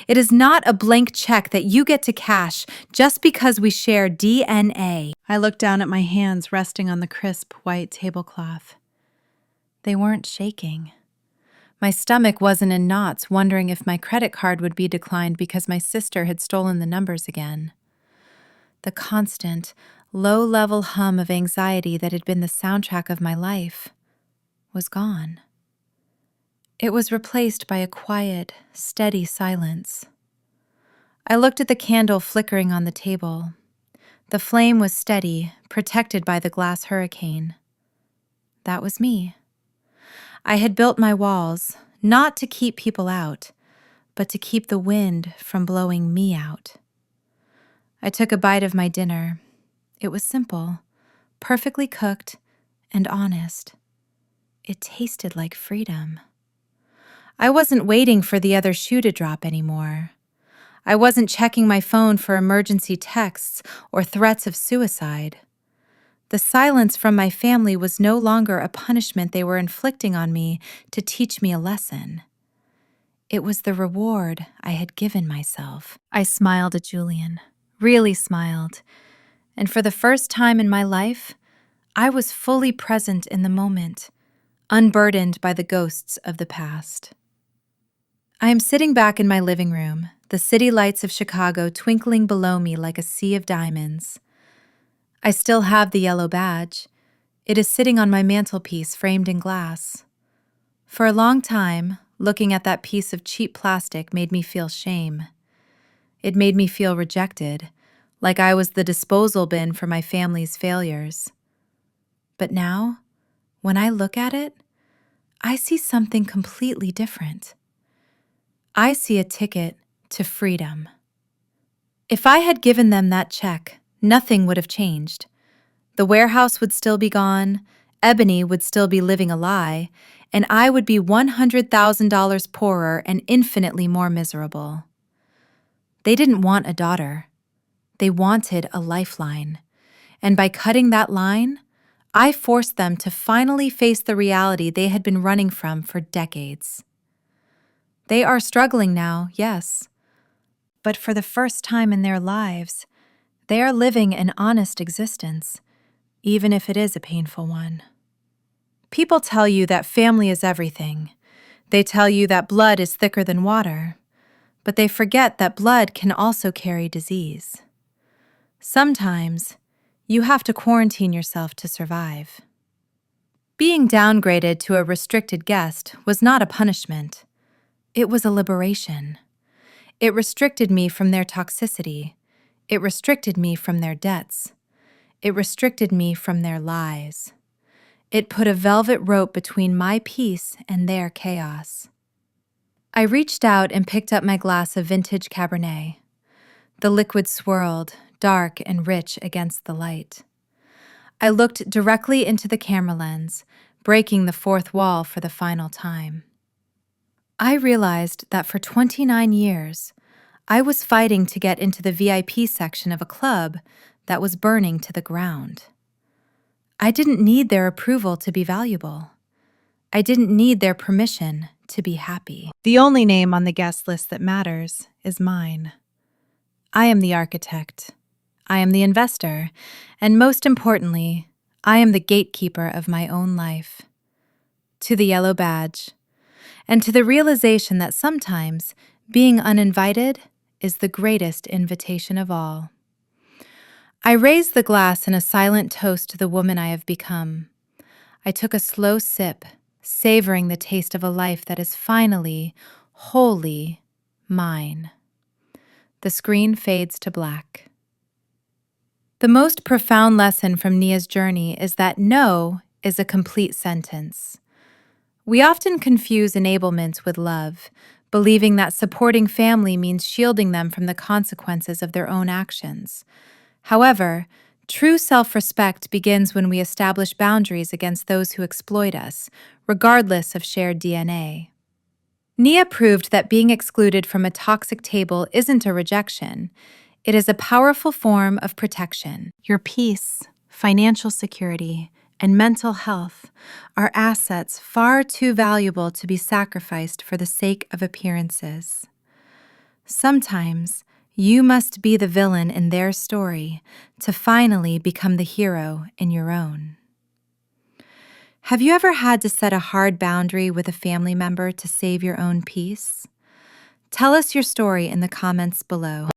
It is not a blank check that you get to cash just because we share DNA. I looked down at my hands resting on the crisp white tablecloth. They weren't shaking. My stomach wasn't in knots, wondering if my credit card would be declined because my sister had stolen the numbers again. The constant, low-level hum of anxiety that had been the soundtrack of my life was gone. It was replaced by a quiet, steady silence. I looked at the candle flickering on the table. The flame was steady, protected by the glass hurricane. That was me. I had built my walls, not to keep people out, but to keep the wind from blowing me out. I took a bite of my dinner. It was simple, perfectly cooked, and honest. It tasted like freedom. I wasn't waiting for the other shoe to drop anymore. I wasn't checking my phone for emergency texts or threats of suicide. The silence from my family was no longer a punishment they were inflicting on me to teach me a lesson. It was the reward I had given myself. I smiled at Julian, really smiled, and for the first time in my life, I was fully present in the moment, unburdened by the ghosts of the past. I am sitting back in my living room, the city lights of Chicago twinkling below me like a sea of diamonds. I still have the yellow badge. It is sitting on my mantelpiece, framed in glass. For a long time, looking at that piece of cheap plastic made me feel shame. It made me feel rejected, like I was the disposal bin for my family's failures. But now, when I look at it, I see something completely different. I see a ticket to freedom. If I had given them that check, nothing would have changed. The warehouse would still be gone, Ebony would still be living a lie, and I would be $100,000 poorer and infinitely more miserable. They didn't want a daughter. They wanted a lifeline. And by cutting that line, I forced them to finally face the reality they had been running from for decades. They are struggling now, yes. But for the first time in their lives, they are living an honest existence, even if it is a painful one. People tell you that family is everything. They tell you that blood is thicker than water, but they forget that blood can also carry disease. Sometimes, you have to quarantine yourself to survive. Being downgraded to a restricted guest was not a punishment. It was a liberation. It restricted me from their toxicity. It restricted me from their debts. It restricted me from their lies. It put a velvet rope between my peace and their chaos. I reached out and picked up my glass of vintage Cabernet. The liquid swirled, dark and rich against the light. I looked directly into the camera lens, breaking the fourth wall for the final time. I realized that for 29 years, I was fighting to get into the VIP section of a club that was burning to the ground. I didn't need their approval to be valuable. I didn't need their permission to be happy. The only name on the guest list that matters is mine. I am the architect. I am the investor. And most importantly, I am the gatekeeper of my own life. To the yellow badge, and to the realization that sometimes being uninvited is the greatest invitation of all. I raised the glass in a silent toast to the woman I have become. I took a slow sip, savoring the taste of a life that is finally, wholly mine. The screen fades to black. The most profound lesson from Nia's journey is that no is a complete sentence. We often confuse enablement with love, believing that supporting family means shielding them from the consequences of their own actions. However, true self-respect begins when we establish boundaries against those who exploit us, regardless of shared DNA. Nia proved that being excluded from a toxic table isn't a rejection. It is a powerful form of protection. Your peace, financial security, and mental health are assets far too valuable to be sacrificed for the sake of appearances. Sometimes, you must be the villain in their story to finally become the hero in your own. Have you ever had to set a hard boundary with a family member to save your own peace? Tell us your story in the comments below.